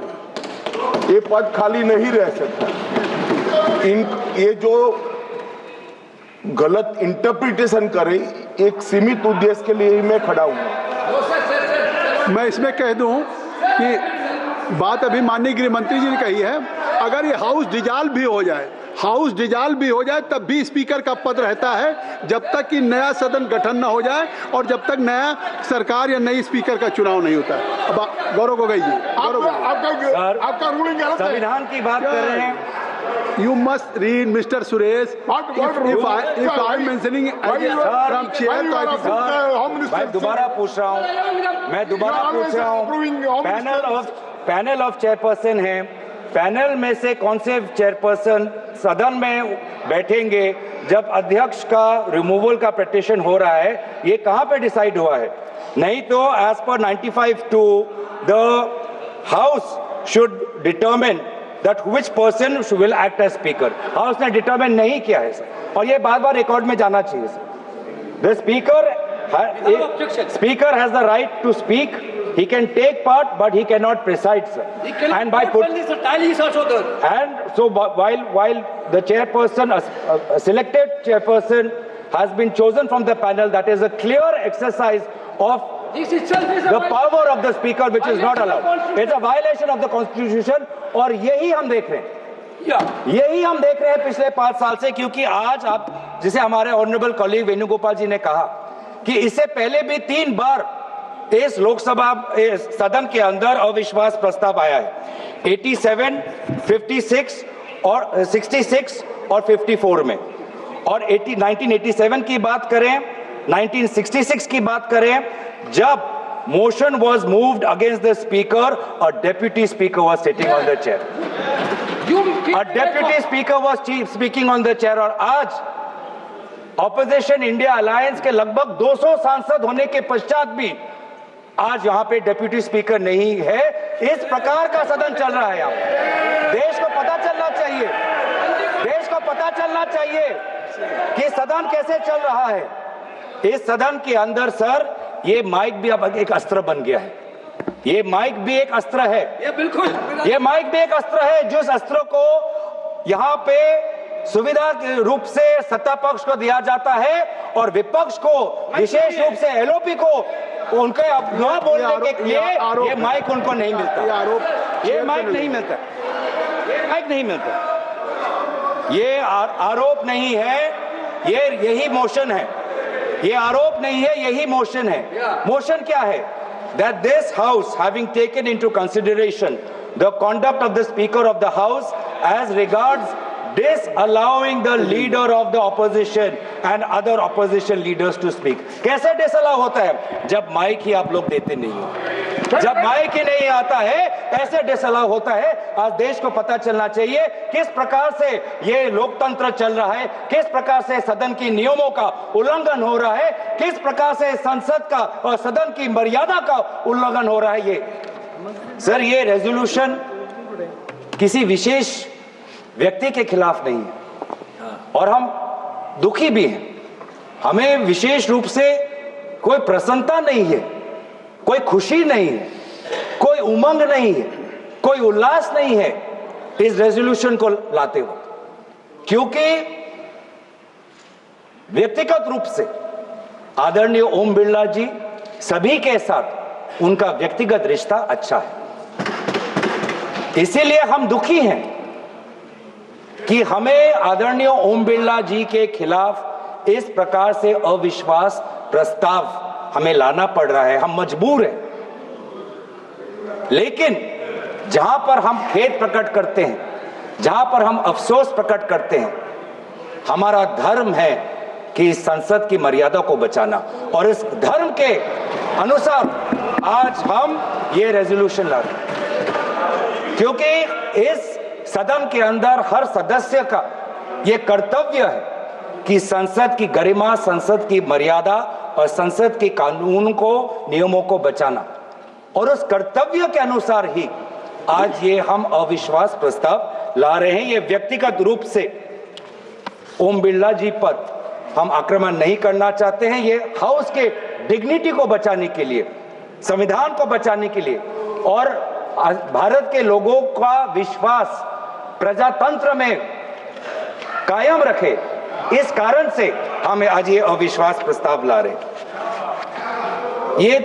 ये पद खाली नहीं रह सकता। ये जो गलत इंटरप्रिटेशन करे, एक सीमित उद्देश्य के लिए ही मैं खड़ा हूँ। मैं इसमें कह दूं कि बात अभी माननीय गृह मंत्री जी ने कही है, अगर ये हाउस डिजॉल्व भी हो जाए तब भी स्पीकर का पद रहता है जब तक कि नया सदन गठन न हो जाए और जब तक नया सरकार या नई स्पीकर का चुनाव नहीं होता है। अब गौरव गोगोई जी, आपका रूलिंग गलत है। संविधान की बात कर रहे हैं। You must read, Mr. Suresh. If I am mentioning from chair, मैं दोबारा पूछ रहा हूँ, पैनल ऑफ चेयरपर्सन है, पैनल में से कौन से चेयरपर्सन सदन में बैठेंगे जब अध्यक्ष का रिमूवल का पिटीशन हो रहा है, ये कहाँ पे डिसाइड हुआ है? नहीं तो as per 95(2) the house should determine that which person will act as speaker. House ने डिटरमिन नहीं किया है सर, और ये बार बार रिकॉर्ड में जाना चाहिए sir. The speaker has the right to speak. He can take part, but he cannot preside, sir. And by and so while the chairperson, a selected chairperson, has been chosen from the panel, that is a clear exercise of the power of the speaker, which is not allowed. It's a violation of the constitution. और यही हम देख रहे हैं पिछले 5 साल से, क्योंकि आज आप, जिसे हमारे ऑनरेबल कॉलीग वेणुगोपाल जी ने कहा कि इससे पहले भी 3 बार इस लोकसभा सदन के अंदर अविश्वास प्रस्ताव आया है, 87, 56 और 66 और 54 में, और 1987 की बात करें, 1966 की बात करें, जब motion was moved against the speaker, a deputy speaker was sitting on the chair. A deputy speaker was speaking on the chair. और आज ऑपोजिशन इंडिया अलायंस के लगभग 200 सांसद होने के पश्चात भी आज यहाँ पे डेप्यूटी स्पीकर नहीं है। इस प्रकार का सदन चल रहा है यहाँ। देश को पता चलना चाहिए, देश को पता चलना चाहिए कि सदन कैसे चल रहा है। इस सदन के अंदर सर ये माइक भी अब एक अस्त्र बन गया है। ये माइक भी एक अस्त्र है, ये बिल्कुल, ये माइक भी एक अस्त्र है, जिस अस्त्र को यहाँ पे सुविधा के रूप से सत्ता पक्ष को दिया जाता है और विपक्ष को, विशेष रूप से एलओपी को, उनके अपना बोलने के लिए ये माइक उनको नहीं मिलता। ये माइक नहीं मिलता, ये माइक नहीं मिलता। ये आरोप नहीं है, ये यही मोशन है। ये आरोप नहीं है, यही मोशन है। मोशन क्या है? That this house, having taken into consideration the conduct of the Speaker of the House as regards disallowing the leader of the opposition and other opposition leaders to speak. कैसे disallow होता है? जब mic ही आप लोग देते नहीं हो, जब माइक ही नहीं आता है, ऐसे disallow होता है। आज देश को पता चलना चाहिए किस प्रकार से ये लोकतंत्र चल रहा है, किस प्रकार से सदन की नियमों का उल्लंघन हो रहा है, किस प्रकार से संसद का और सदन की मर्यादा का उल्लंघन हो रहा है। ये सर, ये रेजोल्यूशन किसी विशेष व्यक्ति के खिलाफ नहीं है और हम दुखी भी हैं। हमें विशेष रूप से कोई प्रसन्नता नहीं है, कोई खुशी नहीं है, कोई उमंग नहीं है, कोई उल्लास नहीं है इस रेजोल्यूशन को लाते हुए, क्योंकि व्यक्तिगत रूप से आदरणीय ओम बिरला जी सभी के साथ उनका व्यक्तिगत रिश्ता अच्छा है। इसीलिए हम दुखी हैं कि हमें आदरणीय ओम बिरला जी के खिलाफ इस प्रकार से अविश्वास प्रस्ताव हमें लाना पड़ रहा है। हम मजबूर हैं, लेकिन जहां पर हम खेद प्रकट करते हैं, जहां पर हम अफसोस प्रकट करते हैं, हमारा धर्म है कि इस संसद की मर्यादा को बचाना, और इस धर्म के अनुसार आज हम ये रेजोल्यूशन ला रहे हैं, क्योंकि इस सदन के अंदर हर सदस्य का यह कर्तव्य है कि संसद की गरिमा, संसद की मर्यादा और संसद के कानून को, नियमों को बचाना, और उस कर्तव्य के अनुसार ही आज ये हम अविश्वास प्रस्ताव ला रहे हैं। ये व्यक्तिगत रूप से ओम बिरला जी पर हम आक्रमण नहीं करना चाहते हैं। ये हाउस के डिग्निटी को बचाने के लिए, संविधान को बचाने के लिए और भारत के लोगों का विश्वास प्रजातंत्र में कायम रखे, इस कारण से हमें आज ये अविश्वास प्रस्ताव ला रहे। ये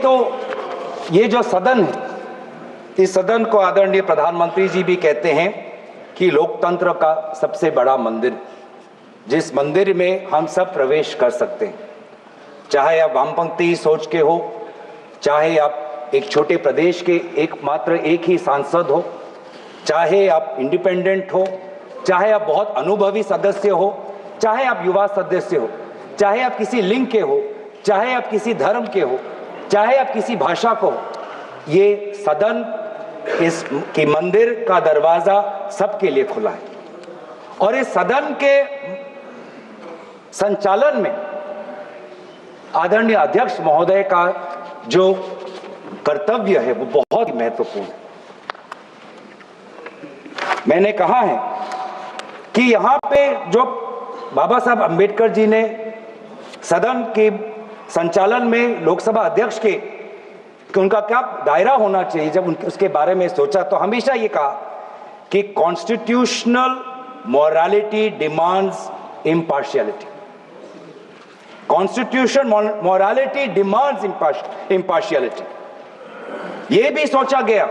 जो सदन है, इस सदन को आदरणीय प्रधानमंत्री जी भी कहते हैं कि लोकतंत्र का सबसे बड़ा मंदिर, जिस मंदिर में हम सब प्रवेश कर सकते हैं, चाहे आप वामपंथी सोच के हो, चाहे आप एक छोटे प्रदेश के एकमात्र एक ही सांसद हो, चाहे आप इंडिपेंडेंट हो, चाहे आप बहुत अनुभवी सदस्य हो, चाहे आप युवा सदस्य हो, चाहे आप किसी लिंग के हो, चाहे आप किसी धर्म के हो, चाहे आप किसी भाषा को हो, ये सदन इस की मंदिर का दरवाजा सबके लिए खुला है। और इस सदन के संचालन में आदरणीय अध्यक्ष महोदय का जो कर्तव्य है वो बहुत ही महत्वपूर्ण है। मैंने कहा है कि यहां पे जो बाबा साहब अंबेडकर जी ने सदन के संचालन में लोकसभा अध्यक्ष के उनका क्या दायरा होना चाहिए, जब उसके बारे में सोचा तो हमेशा ये कहा कि constitutional morality demands impartiality. Constitution morality demands impartiality. यह भी सोचा गया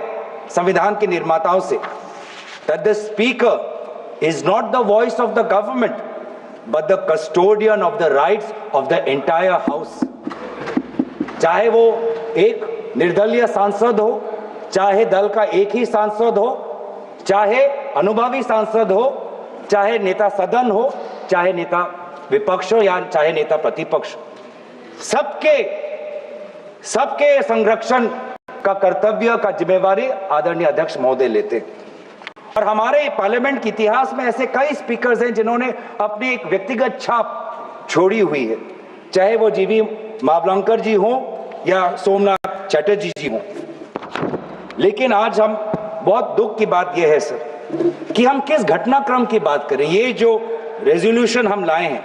संविधान के निर्माताओं से that the speaker is not the voice of the government but the custodian of the rights of the entire house। चाहे वो एक निर्दलीय सांसद हो, चाहे दल का एक ही सांसद हो, चाहे अनुभवी सांसद हो, चाहे नेता सदन हो, चाहे नेता विपक्ष हो या चाहे नेता प्रतिपक्ष, सबके संरक्षण का कर्तव्य का जिम्मेवारी आदरणीय अध्यक्ष महोदय लेते। और हमारे पार्लियामेंट के इतिहास में ऐसे कई स्पीकर्स हैं जिन्होंने अपनी एक व्यक्तिगत छाप छोड़ी हुई है, चाहे वो जीवी मावलंकर जी हो या सोमनाथ चटर्जी जी हो। लेकिन आज हम बहुत दुख की बात यह है सर कि हम किस घटनाक्रम की बात करें। ये जो रेजोल्यूशन हम लाए हैं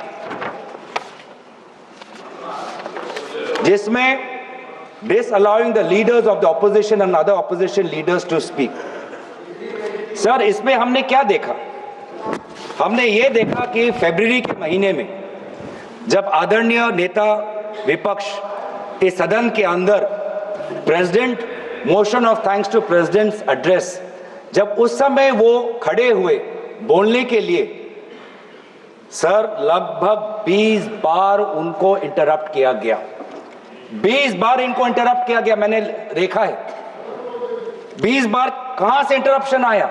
जिसमें disallowing the leaders of the opposition and other opposition leaders to speak, sir इसमें हमने क्या देखा? हमने ये देखा कि फरवरी के महीने में जब आदरणीय नेता विपक्ष इस सदन के अंदर president motion of thanks to president's address, जब उस समय वो खड़े हुए बोलने के लिए, सर लगभग 20 बार उनको इंटरप्ट किया गया। 20 बार इनको इंटरप्ट किया गया, मैंने देखा है। 20 बार कहां से इंटरप्शन आया?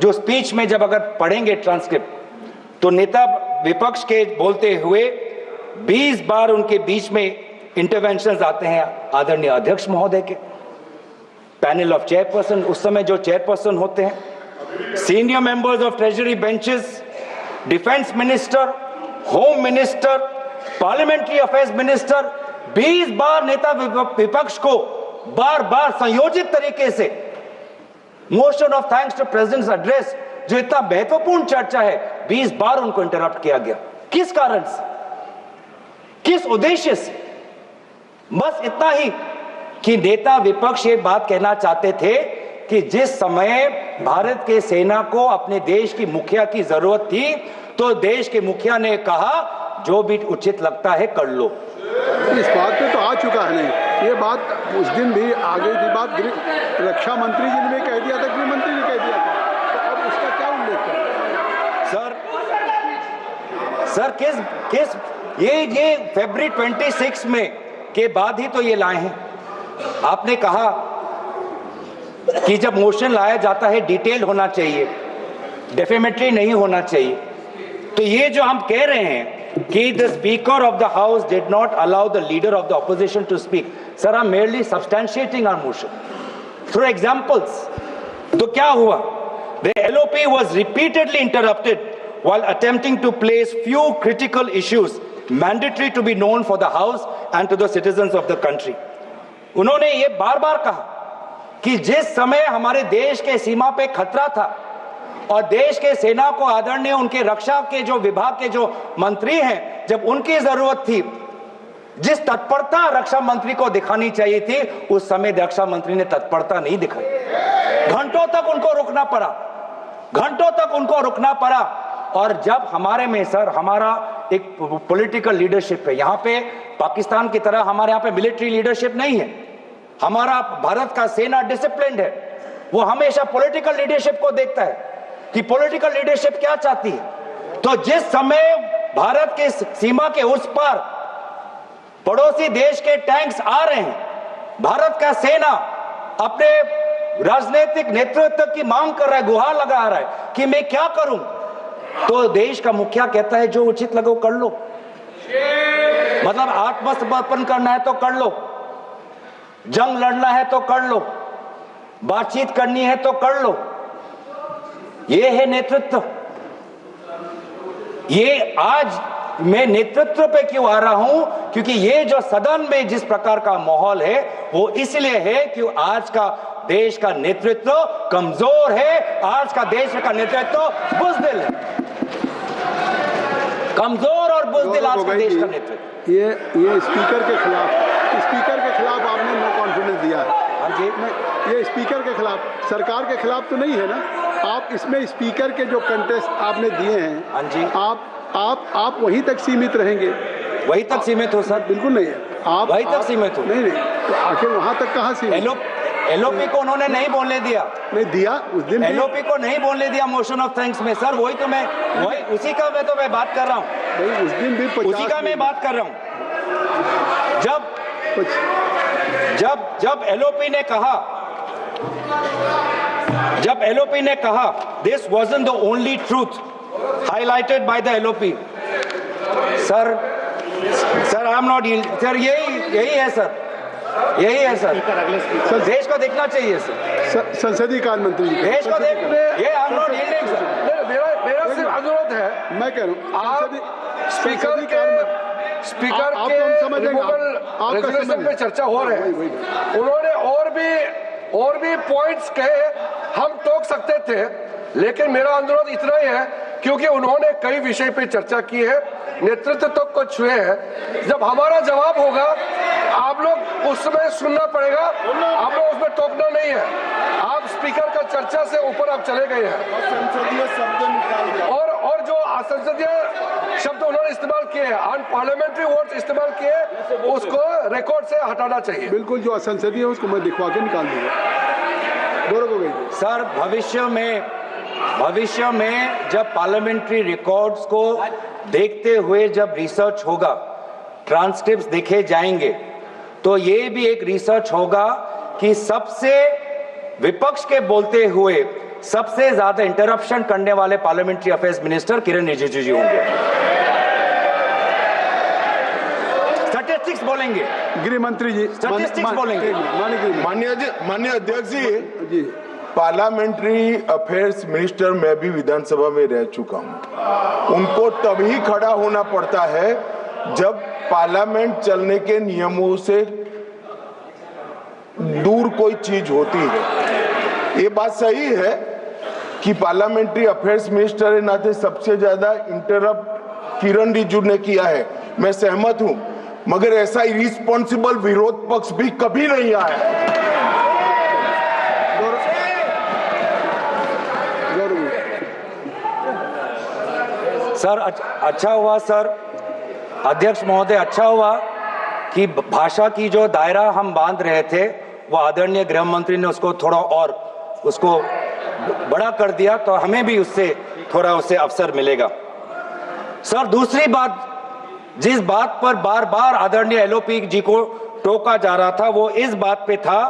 जो स्पीच में जब अगर पढ़ेंगे ट्रांसक्रिप्ट तो नेता विपक्ष के बोलते हुए 20 बार उनके बीच में इंटरवेंशंस आते हैं आदरणीय अध्यक्ष महोदय के। पैनल ऑफ चेयरपर्सन, उस समय जो चेयरपर्सन होते हैं, senior members of treasury benches, defence minister, home minister, parliamentary affairs minister, 20 बार नेता विपक्ष को बार बार संयोजित तरीके से motion of thanks to president's address, जो इतना महत्वपूर्ण चर्चा है, 20 बार उनको इंटरप्ट किया गया। किस कारण से, किस उद्देश्य से? बस इतना ही कि नेता विपक्ष ये बात कहना चाहते थे कि जिस समय भारत के सेना को अपने देश की मुखिया की जरूरत थी तो देश के मुखिया ने कहा जो भी उचित लगता है कर लो। इस बात पे तो आ चुका है नहीं, ये बात उस दिन भी आगे की बात रक्षा मंत्री जी ने भी कह दिया था, गृह मंत्री ने कह दिया था, तो अब उसका क्या उल्लेख है? सर किस ये फरवरी 26 में के बाद ही तो ये लाए हैं। आपने कहा कि जब मोशन लाया जाता है डिटेल होना चाहिए, डेफेमेटरी नहीं होना चाहिए। तो ये जो हम कह रहे हैं कि the speaker of the house did not allow the leader of the opposition to speak, sir, I'm merely substantiating our motion through examples। तो क्या हुआ? The LOP was repeatedly interrupted while attempting to place few critical issues mandatory to be known for the house and to the citizens of the country। उन्होंने ये बार बार कहा कि जिस समय हमारे देश के सीमा पे खतरा था और देश के सेना को आदरणीय उनके रक्षा के जो विभाग के जो मंत्री हैं, जब उनकी जरूरत थी, जिस तत्परता रक्षा मंत्री को दिखानी चाहिए थी, उस समय रक्षा मंत्री ने तत्परता नहीं दिखाई। घंटों तक उनको रुकना पड़ा। और जब हमारे में सर हमारा एक पॉलिटिकल लीडरशिप है, यहाँ पे पाकिस्तान की तरह हमारे यहाँ पे मिलिट्री लीडरशिप नहीं है। हमारा भारत का सेना डिसिप्लिन्ड है, वो हमेशा पॉलिटिकल लीडरशिप को देखता है। कि पॉलिटिकल लीडरशिप क्या चाहती है। तो जिस समय भारत के सीमा के उस पार पड़ोसी देश के टैंक्स आ रहे हैं, भारत का सेना अपने राजनीतिक नेतृत्व की मांग कर रहा है, गुहार लगा रहा है कि मैं क्या करूं, तो देश का मुखिया कहता है जो उचित लगे कर लो। मतलब आत्मसमर्पण करना है तो कर लो, जंग लड़ना है तो कर लो, बातचीत करनी है तो कर लो। ये है नेतृत्व। ये आज मैं नेतृत्व पे क्यों आ रहा हूं, क्योंकि ये जो सदन में जिस प्रकार का माहौल है वो इसलिए है कि आज का देश का नेतृत्व कमजोर है, आज का देश का नेतृत्व बुज़दिल है, कमजोर और बुज़दिल आज का देश का नेतृत्व। ये स्पीकर के खिलाफ आपने नो कॉन्फिडेंस दिया है। हाँ जी, ये स्पीकर के खिलाफ, सरकार के खिलाफ तो नहीं है ना। आप इसमें स्पीकर के जो कंटेस्ट आपने दिए हैं, हाँ जी, आप वहीं तक सीमित रहेंगे। वहीं तक सीमित हो सर? बिल्कुल नहीं है, आप वहीं तक सीमित हो। नहीं, तो आखिर वहां तक कहाँ सीमित? एलओपी को उन्होंने नहीं बोलने दिया, नहीं दिया उस दिन। एलओपी को नहीं बोलने दिया मोशन ऑफ थैंक्स में सर। वही तो मैं उसी का मैं बात कर रहा हूँ। उस दिन भी उसी का मैं बात कर रहा हूँ। जब एलओपी ने कहा this wasn't the only truth highlighted by the LOP, sir I am not, sir यही है सर, यही है सर। देश को देखना चाहिए सर, संसदीय कार्य मंत्री जी देश को देख, ये I am not yielding sir. मेरा सिर्फ अनुरोध है, मैं कह रहा हूँ आप स्पीकर के रेजोल्यूशन पे चर्चा हो रहे हैं, उन्होंने और भी पॉइंट्स कहे, हम टोक सकते थे, लेकिन मेरा अनुरोध इतना ही है क्योंकि उन्होंने कई विषय पे चर्चा की है, नेतृत्व तक को छुए हैं। जब हमारा जवाब होगा आप लोग उस समय सुनना पड़ेगा, आप लोग उसमें टोकना नहीं है। आप स्पीकर का चर्चा से ऊपर आप चले गए हैं संसदीय शब्द निकाल और जो असंसदीय शब्द उन्होंने इस्तेमाल किए हैं, अनपार्लियामेंट्री वर्ड्स इस्तेमाल किए, उसको रिकॉर्ड से हटाना चाहिए। बिल्कुल, जो असंसदीय है उसको मैं दिखवा के निकाल दूंगा। बोलो हो गई सर। भविष्य में जब पार्लियामेंट्री रिकॉर्ड्स को देखते हुए जब रिसर्च होगा, ट्रांसक्रिप्ट्स देखे जाएंगे, तो ये भी एक रिसर्च होगा कि सबसे विपक्ष के बोलते हुए सबसे ज्यादा इंटरप्शन करने वाले पार्लियामेंट्री अफेयर्स मिनिस्टर किरण रिजिजू जी होंगे। स्टैटिस्टिक्स बोलेंगे, गृह मंत्री जी स्टैटिस्टिक्स बोलेंगे। माननीय अध्यक्ष जी, पार्लियामेंट्री अफेयर्स मिनिस्टर मैं भी विधानसभा में रह चुका हूं। उनको तभी खड़ा होना पड़ता है जब पार्लियामेंट चलने के नियमों से दूर कोई चीज होती है। ये बात सही है कि पार्लियामेंट्री अफेयर्स मिनिस्टर के नाते सबसे ज्यादा इंटरप्ट किरण रिजिजू ने किया है, मैं सहमत हूं, मगर ऐसा इरिस्पॉन्सिबल विरोध पक्ष भी कभी नहीं आया। सर अच्छा हुआ सर, अध्यक्ष महोदय, अच्छा हुआ कि भाषा की जो दायरा हम बांध रहे थे वो आदरणीय गृह मंत्री ने उसको थोड़ा और उसको बड़ा कर दिया, तो हमें भी उससे थोड़ा उससे अवसर मिलेगा। सर दूसरी बात, जिस बात पर बार बार आदरणीय एलओपी जी को टोका जा रहा था वो इस बात पे था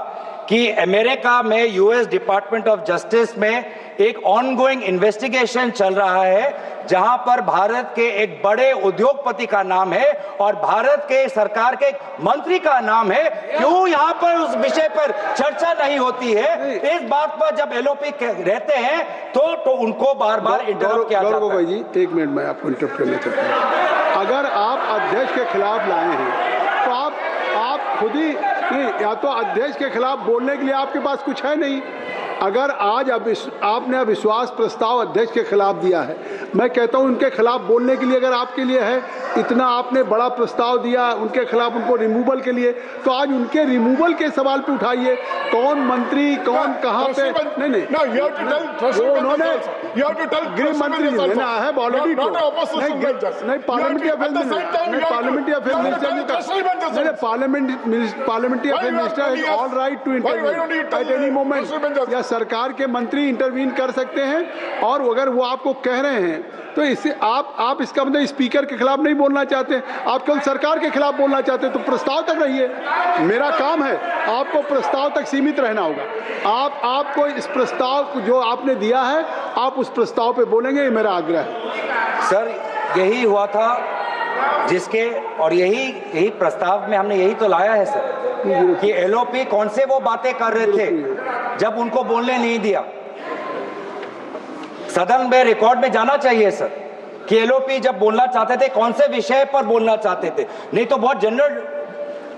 कि अमेरिका में यूएस डिपार्टमेंट ऑफ जस्टिस में एक ऑनगोइंग इन्वेस्टिगेशन चल रहा है जहां पर भारत के एक बड़े उद्योगपति का नाम है और भारत के सरकार के मंत्री का नाम है। क्यों यहां पर उस विषय पर चर्चा नहीं होती है? इस बात पर जब एलओपी रहते हैं तो उनको बार बार इंटरप्ट किया जाता है। भाई जी, एक मिनट मैं आपको इंटरप्ट करना चाहता हूं। अगर आप अध्यक्ष के खिलाफ लाए हैं तो आप खुद ही नहीं, या तो अध्यक्ष के खिलाफ बोलने के लिए आपके पास कुछ है नहीं। अगर आज आपने अविश्वास प्रस्ताव अध्यक्ष के खिलाफ दिया है, मैं कहता हूं उनके खिलाफ बोलने के लिए अगर आपके लिए है, इतना आपने बड़ा प्रस्ताव दिया उनके खिलाफ, उनको रिमूवल के लिए, तो आज उनके रिमूवल के सवाल पे उठाइए। कौन मंत्री कौन कहां पे, नहीं उन्होंने गृह मंत्री जी ने आई हैव ऑलरेडी नहीं parliamentary affairs minister is all right to interview at any moment. सरकार के मंत्री इंटरवीन कर सकते हैं, और अगर वो आपको कह रहे हैं तो इससे आप इसका मतलब स्पीकर के खिलाफ नहीं बोलना चाहते, आप केवल सरकार के खिलाफ बोलना चाहते हैं, तो प्रस्ताव तक रहिए। मेरा काम है, आपको प्रस्ताव तक सीमित रहना होगा। आपको इस प्रस्ताव जो आपने दिया है, आप उस प्रस्ताव पे बोलेंगे, ये मेरा आग्रह है। सर, यही हुआ था जिसके, और यही प्रस्ताव में हमने यही तो लाया है सर, कि एलओपी कौन से वो बातें कर रहे थे जब उनको बोलने नहीं दिया। सदन में रिकॉर्ड में जाना चाहिए सर कि एलओपी जब बोलना चाहते थे कौन से विषय पर बोलना चाहते थे, नहीं तो बहुत जनरल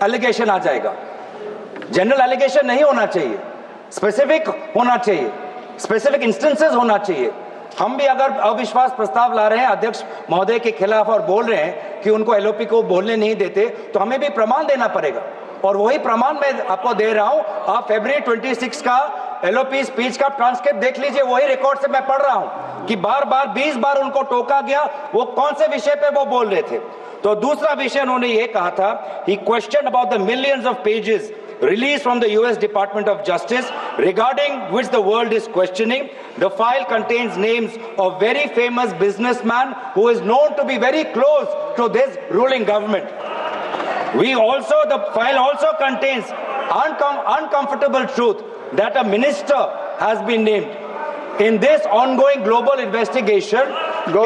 एलिगेशन आ जाएगा। जनरल एलिगेशन नहीं होना चाहिए, स्पेसिफिक होना चाहिए, स्पेसिफिक इंस्टेंसेस होना चाहिए। हम भी अगर अविश्वास प्रस्ताव ला रहे हैं अध्यक्ष महोदय के खिलाफ और बोल रहे हैं कि उनको एलओपी को बोलने नहीं देते, तो हमें भी प्रमाण देना पड़ेगा, और वही प्रमाण मैं आपको दे रहा हूं। आप फरवरी 26 का एलओपी स्पीच का ट्रांसक्रिप्ट देख लीजिए, वही रिकॉर्ड से मैं पढ़ रहा हूं कि बार बार 20 बार उनको टोका गया, वो कौन से विषय पे वो बोल रहे थे। तो दूसरा विषय उन्होंने ये कहा था, he question about the millions of pages released from the US Department of Justice, regarding which the world is questioning. The file contains names of very famous businessman who is known to be very close to this ruling government. The file also contains uncomfortable truth that a minister has been named in this ongoing global investigation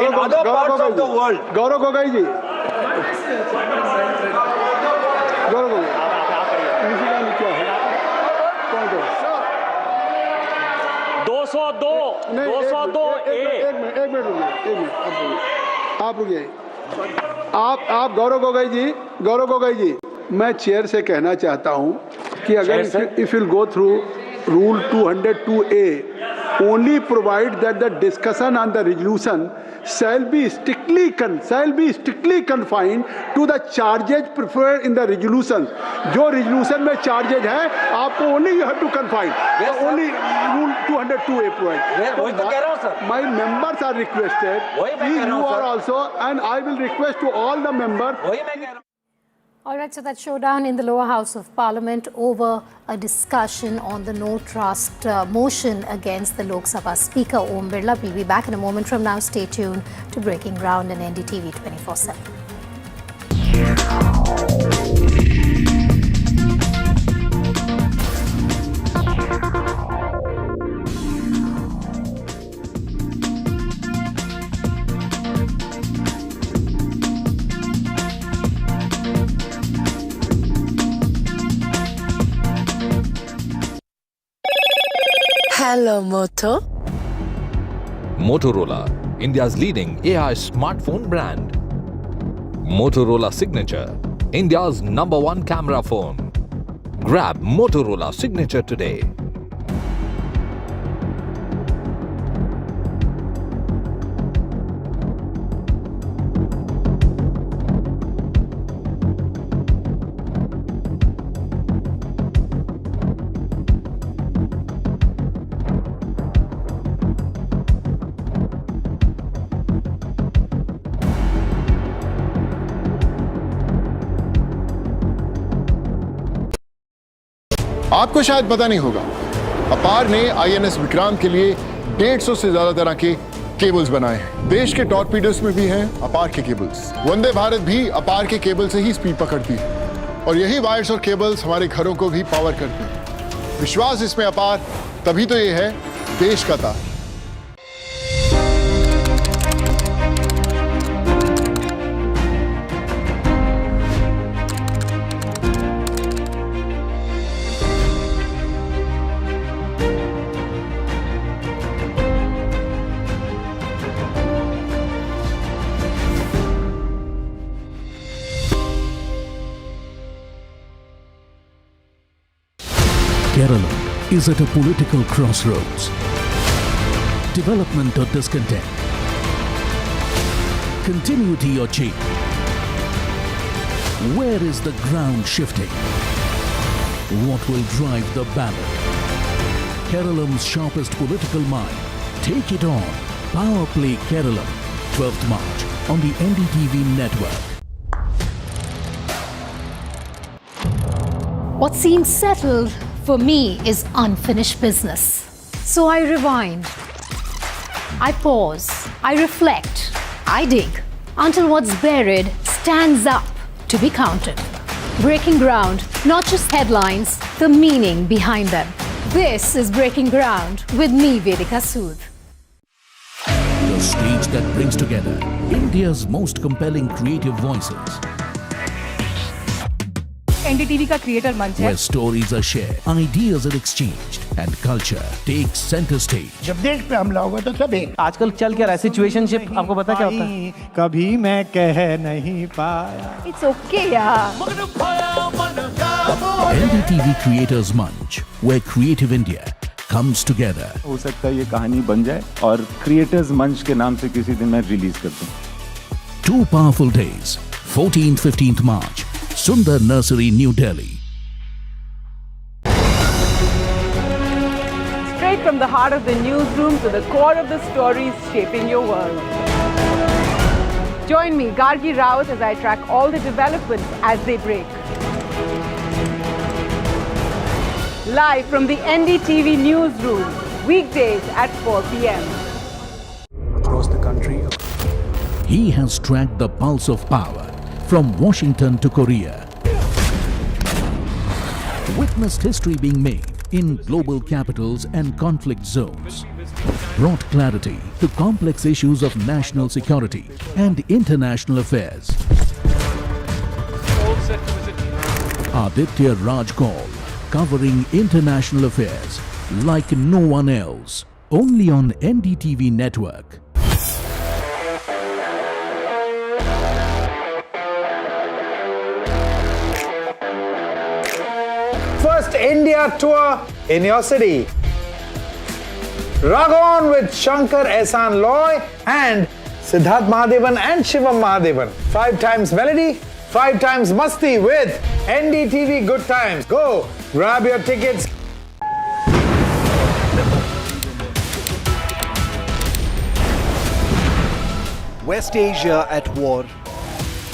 in other parts of the world. गौरव गोगोई जी, गौरव गोगोई, एक minute आप रुकिए। आप गौरव गोगोई जी, मैं chair से कहना चाहता हूं कि अगर if will go through rule 202A, only provide that the discussion on the resolution shall be strictly confined to the charges preferred in the resolution. जो resolution में charges है, आपको only you have to confine. Only rule 202A provide. वही तो कह रहा हूं sir. My members are requested. You are also, and I will request to all the members. वही मैं कह रहा हूं। All right, so that showdown in the lower house of Parliament over a discussion on the no trust motion against the Lok Sabha Speaker Om Birla. We'll be back in a moment from now. Stay tuned to Breaking Ground and NDTV 24/7. Hello, Moto. Motorola, India's leading AI smartphone brand. Motorola Signature, India's #1 camera phone. Grab Motorola Signature today. आपको शायद पता नहीं होगा, अपार ने INS Vikrant के लिए 150 से ज्यादा तरह के केबल्स बनाए हैं। देश के टॉर्पीडोस में भी हैं अपार के केबल्स। वंदे भारत भी अपार के केबल से ही स्पीड पकड़ती है, और यही वायर्स और केबल्स हमारे घरों को भी पावर करते हैं। विश्वास इसमें अपार, तभी तो ये है देश का तार। Kerala is at a political crossroads. Development or discontent? Continuity or change? Where is the ground shifting? What will drive the ballot? Keralam's sharpest political mind. Take it on. Power Play Keralam, 12th March on the NDTV network. What seems settled for me is unfinished business. So I rewind, I pause, I reflect, I dig, until what's buried stands up to be counted. Breaking ground, not just headlines, the meaning behind them. This is Breaking Ground with me, Vedika Sood. The stage that brings together India's most compelling creative voices. NDTV का creator मंच है Where stories are shared, ideas are exchanged, and culture takes center stage. जब देश पे हमला होगा तो सब एक। आजकल चल क्या रहा है सिचुएशनशिप, आपको पता क्या होता है? कभी मैं कह नहीं पाया। It's okay यार। NDTV Creators Munch, where creative India comes together. हो सकता है ये कहानी बन जाए और क्रिएटर्स मंच के नाम से किसी दिन मैं रिलीज कर दूं। 2 powerful days, 14th-15th March, Sundar Nursery, New Delhi. Straight from the heart of the newsroom to the core of the stories shaping your world. Join me, Gargi Rawat, as I track all the developments as they break. Live from the NDTV newsroom, weekdays at 4 p.m. Across the country, he has tracked the pulse of power from Washington to Korea. Witnessed history being made in global capitals and conflict zones. Brought clarity to complex issues of national security and international affairs. Aditya Raj Kaul, covering international affairs like no one else. Only on NDTV network. First India tour in your city. Rock on with Shankar Ehsan Loy and Siddharth Mahadevan and Shivam Mahadevan. 5 times melody, 5 times masti with NDTV Good Times. Go, grab your tickets. West Asia at war.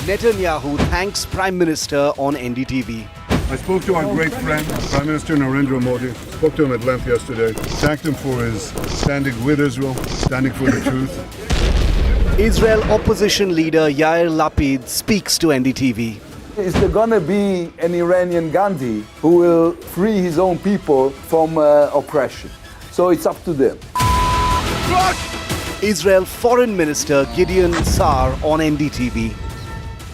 Netanyahu thanks Prime Minister on NDTV. I spoke to our great friend, Prime Minister Narendra Modi. Spoke to him at length yesterday. Thanked him for his standing with Israel, standing for the truth. Israel opposition leader Yair Lapid speaks to NDTV. Is there gonna be an Iranian Gandhi who will free his own people from oppression? So it's up to them. Israel Foreign Minister Gideon Sa'ar on NDTV.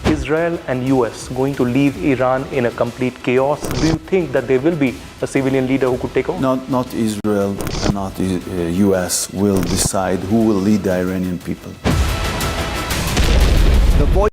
Israel and US going to leave Iran in a complete chaos? Do you think that there will be a civilian leader who could take over? Not Israel and not US will decide who will lead the Iranian people. The voice.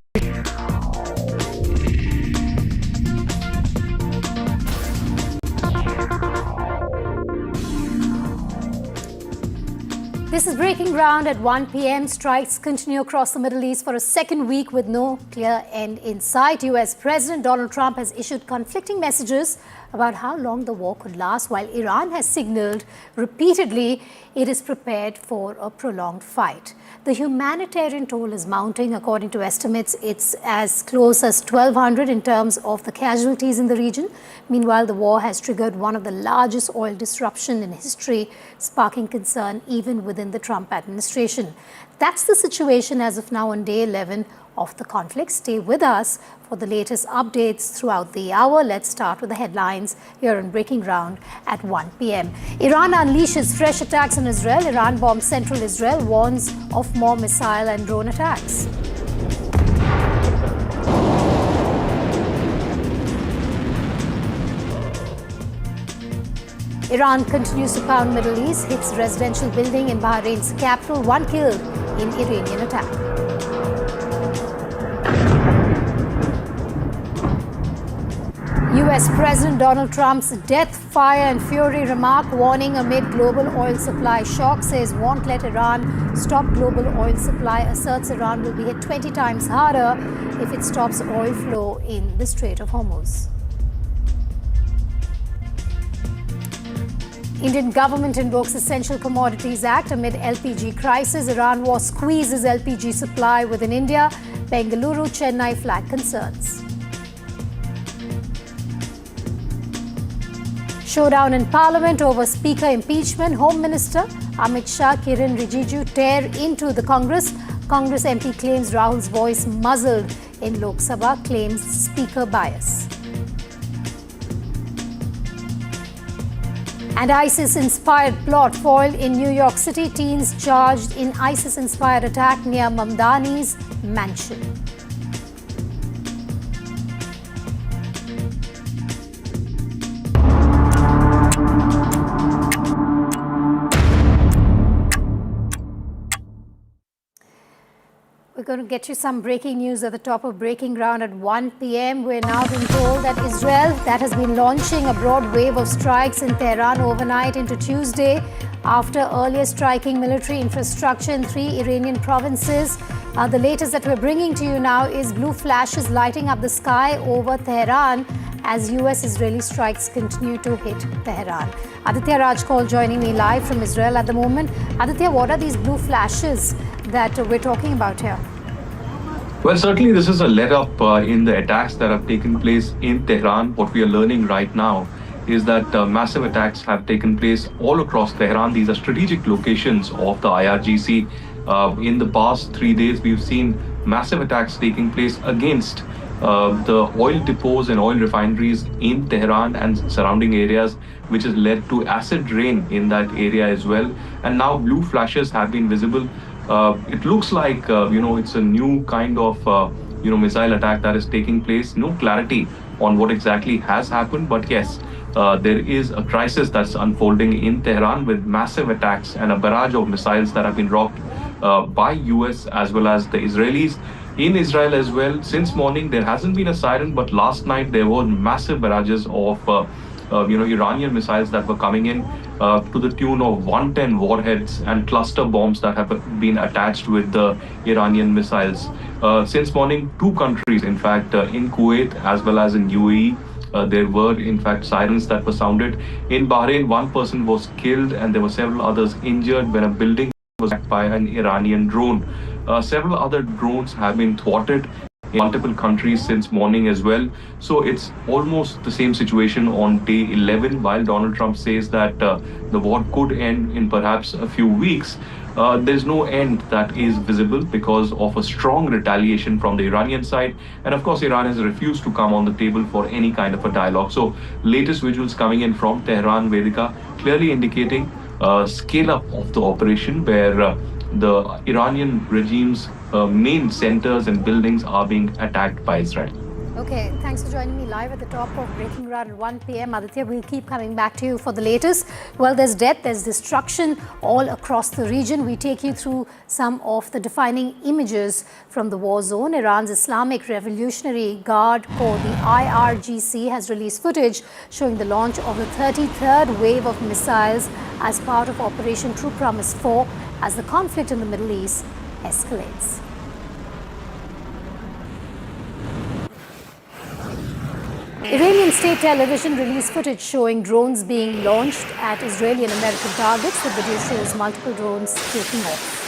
This is Breaking Ground at 1 p.m. Strikes continue across the Middle East for a second week with no clear end in sight. US President Donald Trump has issued conflicting messages about how long the war could last, while Iran has signaled repeatedly it is prepared for a prolonged fight. The humanitarian toll is mounting. According to estimates, it's as close as 1,200 in terms of the casualties in the region. Meanwhile, the war has triggered one of the largest oil disruptions in history, sparking concern even within the Trump administration. That's the situation as of now on day 11 of the conflict. Stay with us for the latest updates throughout the hour. Let's start with the headlines here on Breaking Ground at 1 p.m. Iran unleashes fresh attacks on Israel. Iran bombs central Israel, warns of more missile and drone attacks. Iran continues to pound Middle East, hits residential building in Bahrain's capital, 1 killed in Iranian attack. US President Donald Trump's death, fire and fury remark, warning amid global oil supply shock, says won't let Iran stop global oil supply, asserts Iran will be hit 20 times harder if it stops oil flow in the Strait of Hormuz. Indian government invokes Essential Commodities Act amid LPG crisis. Iran war squeezes LPG supply within India. Bengaluru, Chennai flag concerns. Showdown in Parliament over Speaker impeachment. Home Minister Amit Shah, Kiran Rijiju tear into the Congress. Congress MP claims Rahul's voice muzzled in Lok Sabha, claims Speaker bias. And ISIS-inspired plot foiled in New York City. Teens charged in ISIS-inspired attack near Mamdani's mansion. We're going to get you some breaking news at the top of Breaking Ground at 1 p.m. We're now being told that Israel, that has been launching a broad wave of strikes in Tehran overnight into Tuesday after earlier striking military infrastructure in 3 Iranian provinces. The latest that we're bringing to you now is blue flashes lighting up the sky over Tehran as US-Israeli strikes continue to hit Tehran. Aditya Rajkol joining me live from Israel at the moment. Aditya, what are these blue flashes that we're talking about here? Well, certainly this is a let-up in the attacks that have taken place in Tehran. What we are learning right now is that massive attacks have taken place all across Tehran. These are strategic locations of the IRGC. In the past 3 days, we've seen massive attacks taking place against the oil depots and oil refineries in Tehran and surrounding areas, which has led to acid rain in that area as well. And now blue flashes have been visible. It looks like, it's a new kind of, missile attack that is taking place. No clarity on what exactly has happened. But yes, there is a crisis that's unfolding in Tehran with massive attacks and a barrage of missiles that have been dropped by US as well as the Israelis. In Israel as well, since morning, there hasn't been a siren, but last night there were massive barrages of Iranian missiles that were coming in to the tune of 110 warheads and cluster bombs that have been attached with the Iranian missiles. Since morning, 2 countries, in fact, in Kuwait as well as in UAE, there were, in fact, sirens that were sounded. In Bahrain, 1 person was killed and there were several others injured when a building was attacked by an Iranian drone. Several other drones have been thwarted in multiple countries since morning as well. So it's almost the same situation on day 11. While Donald Trump says that the war could end in perhaps a few weeks, there's no end that is visible because of a strong retaliation from the Iranian side. And of course, Iran has refused to come on the table for any kind of a dialogue. So latest visuals coming in from Tehran, Vedika, clearly indicating a scale up of the operation where the Iranian regime's main centers and buildings are being attacked by Israel. Okay, thanks for joining me live at the top of Breaking Ground at 1 p.m. Aditya, we'll keep coming back to you for the latest. Well, there's death, there's destruction all across the region. We take you through some of the defining images from the war zone. Iran's Islamic Revolutionary Guard Corps, the IRGC, has released footage showing the launch of the 33rd wave of missiles as part of Operation True Promise 4 as the conflict in the Middle East escalates. Iranian state television released footage showing drones being launched at Israeli and American targets. The video shows multiple drones taking off.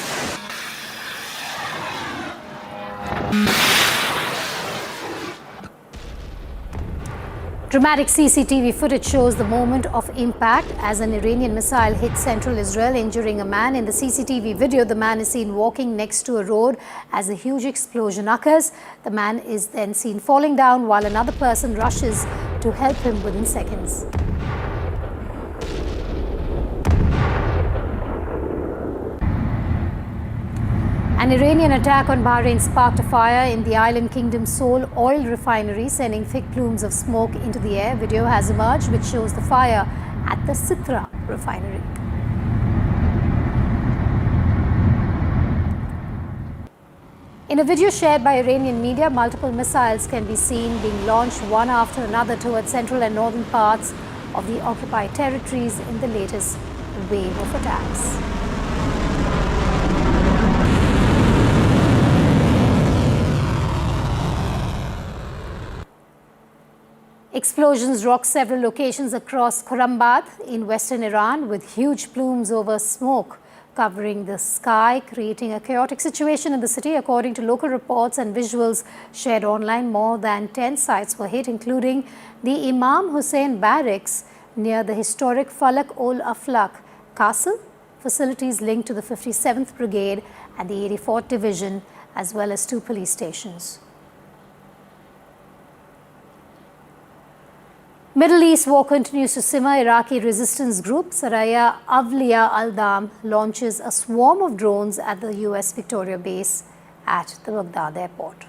Dramatic CCTV footage shows the moment of impact as an Iranian missile hit central Israel, injuring a man. In the CCTV video, the man is seen walking next to a road as a huge explosion occurs. The man is then seen falling down while another person rushes to help him within seconds. An Iranian attack on Bahrain sparked a fire in the island kingdom's sole oil refinery, sending thick plumes of smoke into the air. Video has emerged which shows the fire at the Sitra refinery. In a video shared by Iranian media, multiple missiles can be seen being launched one after another towards central and northern parts of the occupied territories in the latest wave of attacks. Explosions rocked several locations across Khurramabad in western Iran, with huge plumes of smoke covering the sky, creating a chaotic situation in the city. According to local reports and visuals shared online, more than 10 sites were hit, including the Imam Hussein Barracks, near the historic Falak ol Aflaq Castle. Facilities linked to the 57th Brigade and the 84th Division, as well as 2 police stations. Middle East war continues to simmer. Iraqi resistance group Saraya Awliya al-Dam launches a swarm of drones at the US Victoria base at the Baghdad airport.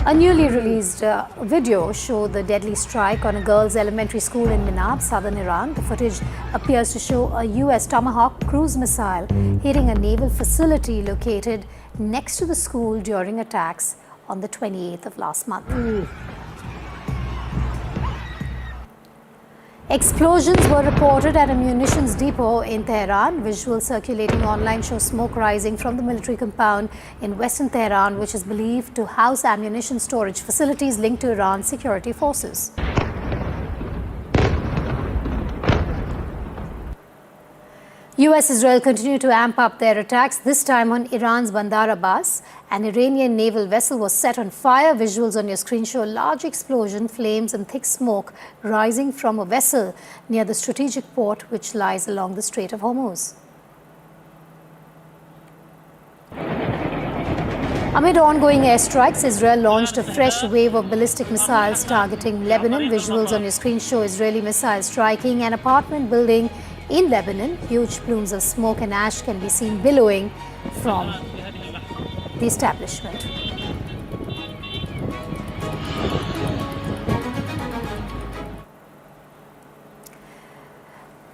A newly released video showed the deadly strike on a girls' elementary school in Minab, southern Iran. The footage appears to show a US Tomahawk cruise missile hitting a naval facility located next to the school during attacks on the 28th of last month. Explosions were reported at a munitions depot in Tehran. Visuals circulating online show smoke rising from the military compound in western Tehran, which is believed to house ammunition storage facilities linked to Iran's security forces. US-Israel continue to amp up their attacks, this time on Iran's Bandar Abbas. An Iranian naval vessel was set on fire. Visuals on your screen show a large explosion, flames and thick smoke rising from a vessel near the strategic port which lies along the Strait of Hormuz. Amid ongoing airstrikes, Israel launched a fresh wave of ballistic missiles targeting Lebanon. Visuals on your screen show Israeli missiles striking an apartment building in Lebanon. Huge plumes of smoke and ash can be seen billowing from the establishment.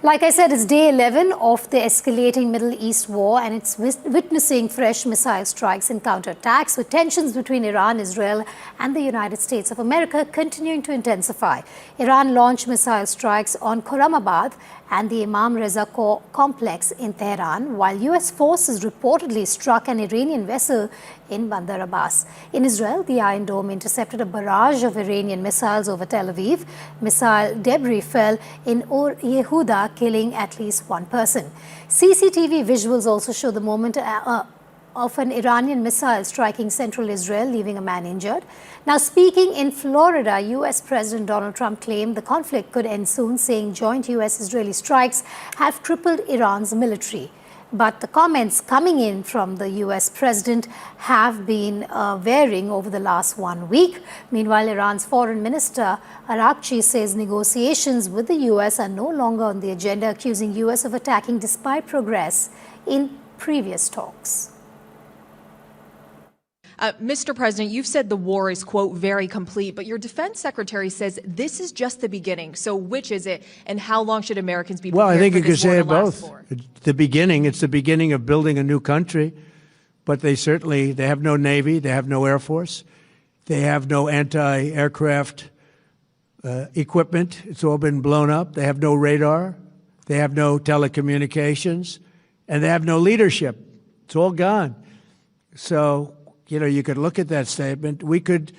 Like I said, it's day 11 of the escalating Middle East war, and it's witnessing fresh missile strikes and counterattacks, with tensions between Iran, Israel and the United States of America continuing to intensify. Iran launched missile strikes on Khurramabad and the Imam Reza complex in Tehran, while US forces reportedly struck an Iranian vessel in Bandar Abbas. In Israel, the Iron Dome intercepted a barrage of Iranian missiles over Tel Aviv. Missile debris fell in Or Yehuda, killing at least one person. CCTV visuals also show the moment of an Iranian missile striking central Israel, leaving a man injured. Now, speaking in Florida, US President Donald Trump claimed the conflict could end soon, saying joint US-Israeli strikes have crippled Iran's military. But the comments coming in from the US president have been varying over the last 1 week. Meanwhile, Iran's foreign minister IRGC says negotiations with the US are no longer on the agenda, accusing US of attacking despite progress in previous talks. Mr. President, you've said the war is, quote, very complete, but your defense secretary says this is just the beginning. So which is it, and how long should Americans be prepared Well, I think for you could this war say to it last both. for? It's the beginning of building a new country, but they have no Navy, they have no Air Force, they have no anti-aircraft equipment. It's all been blown up. They have no radar, they have no telecommunications, and they have no leadership. It's all gone. So, you could look at that statement. We could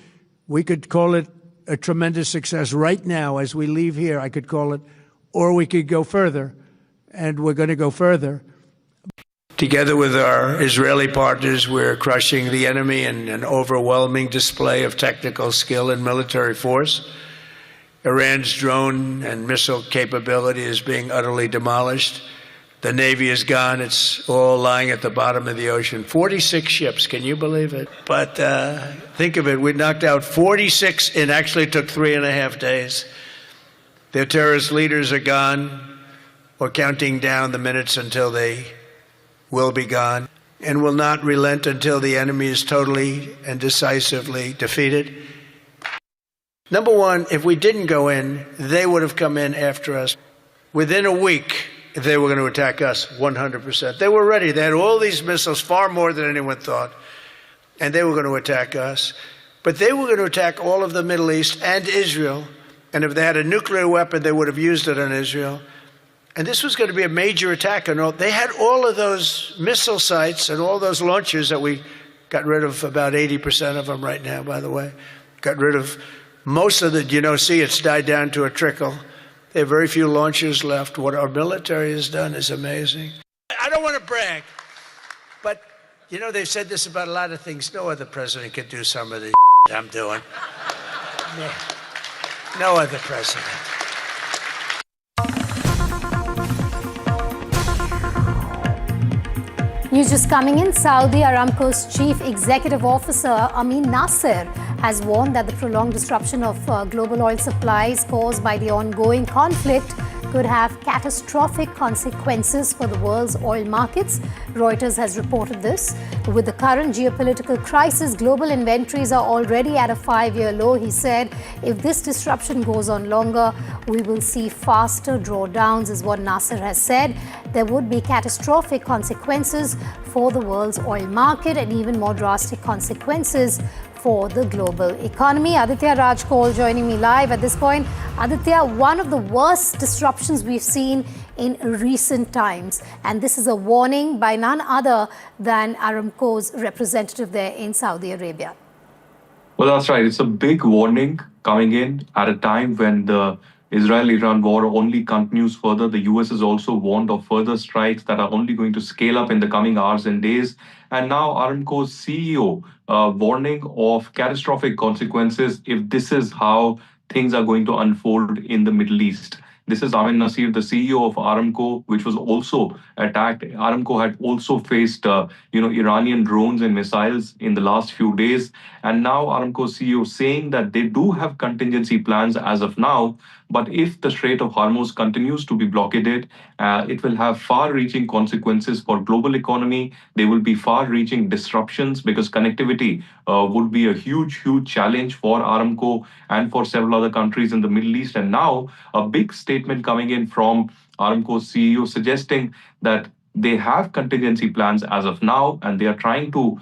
call it a tremendous success right now as we leave here. I could call it, or we could go further, and we're going to go further. Together with our Israeli partners, we're crushing the enemy in an overwhelming display of technical skill and military force. Iran's drone and missile capability is being utterly demolished. The Navy is gone. It's all lying at the bottom of the ocean. 46 ships. Can you believe it? But think of it. We knocked out 46. It actually took 3.5 days. Their terrorist leaders are gone. We're counting down the minutes until they will be gone, and will not relent until the enemy is totally and decisively defeated. Number one, if we didn't go in, they would have come in after us. Within a week, if they were going to attack us, 100%. They were ready. They had all these missiles, far more than anyone thought, and they were going to attack us. But they were going to attack all of the Middle East and Israel, and if they had a nuclear weapon, they would have used it on Israel. And this was going to be a major attack. And they had all of those missile sites and all those launchers that we got rid of, about 80% of them right now, by the way. Got rid of most of the, see, it's died down to a trickle. There are very few launchers left. What our military has done is amazing. I don't want to brag, but, they've said this about a lot of things. No other president could do some of the I'm doing. No other precedent. News just coming in. Saudi Aramco's chief executive officer, Amin Nasser, has warned that the prolonged disruption of global oil supplies caused by the ongoing conflict could have catastrophic consequences for the world's oil markets. Reuters has reported this. With the current geopolitical crisis, global inventories are already at a 5-year low. He said, if this disruption goes on longer, we will see faster drawdowns, is what Nasser has said. There would be catastrophic consequences for the world's oil market and even more drastic consequences for the global economy. Aditya Rajkol joining me live at this point. Aditya, one of the worst disruptions we've seen in recent times, and this is a warning by none other than Aramco's representative there in Saudi Arabia. Well, that's right. It's a big warning coming in at a time when the Israel-Iran war only continues further. The US has also warned of further strikes that are only going to scale up in the coming hours and days. And now Aramco's CEO warning of catastrophic consequences if this is how things are going to unfold in the Middle East. This is Amin Nasser, the CEO of Aramco, which was also attacked. Aramco had also faced, Iranian drones and missiles in the last few days. And now Aramco CEO saying that they do have contingency plans as of now. But if the Strait of Hormuz continues to be blockaded, it will have far-reaching consequences for global economy. There will be far-reaching disruptions because connectivity would be a huge, huge challenge for Aramco and for several other countries in the Middle East. And now a big statement coming in from Aramco's CEO suggesting that they have contingency plans as of now, and they are trying to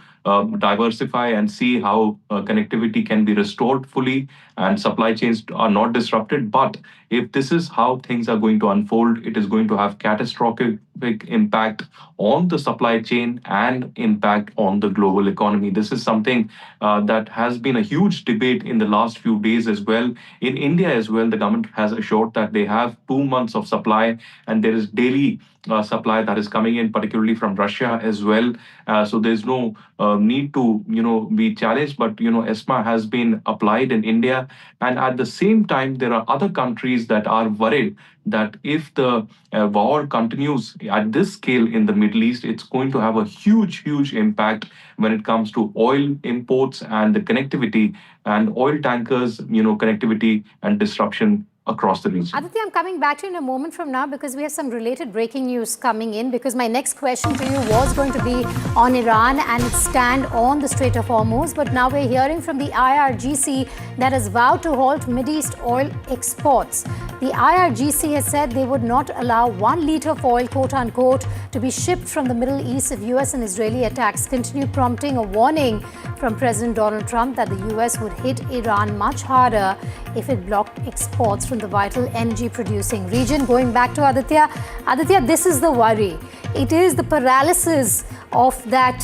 diversify and see how connectivity can be restored fully and supply chains are not disrupted. But if this is how things are going to unfold, it is going to have catastrophic impact on the supply chain and impact on the global economy. This is something that has been a huge debate in the last few days as well. In India as well, the government has assured that they have 2 months of supply, and there is daily supply that is coming in, particularly from Russia as well. So there's no need to, be challenged. But, ESMA has been applied in India. And at the same time, there are other countries that are worried that if the war continues at this scale in the Middle East, it's going to have a huge, huge impact when it comes to oil imports and the connectivity and oil tankers, connectivity and disruption across the region. Aditya, I'm coming back to you in a moment from now because we have some related breaking news coming in, because my next question to you was going to be on Iran and its stand on the Strait of Hormuz. But now we're hearing from the IRGC that has vowed to halt Mideast oil exports. The IRGC has said they would not allow 1 litre of oil, quote unquote, to be shipped from the Middle East if US and Israeli attacks continue, prompting a warning from President Donald Trump that the US would hit Iran much harder if it blocked exports from the vital energy producing region. Going back to Aditya. Aditya, this is the worry. It is the paralysis of that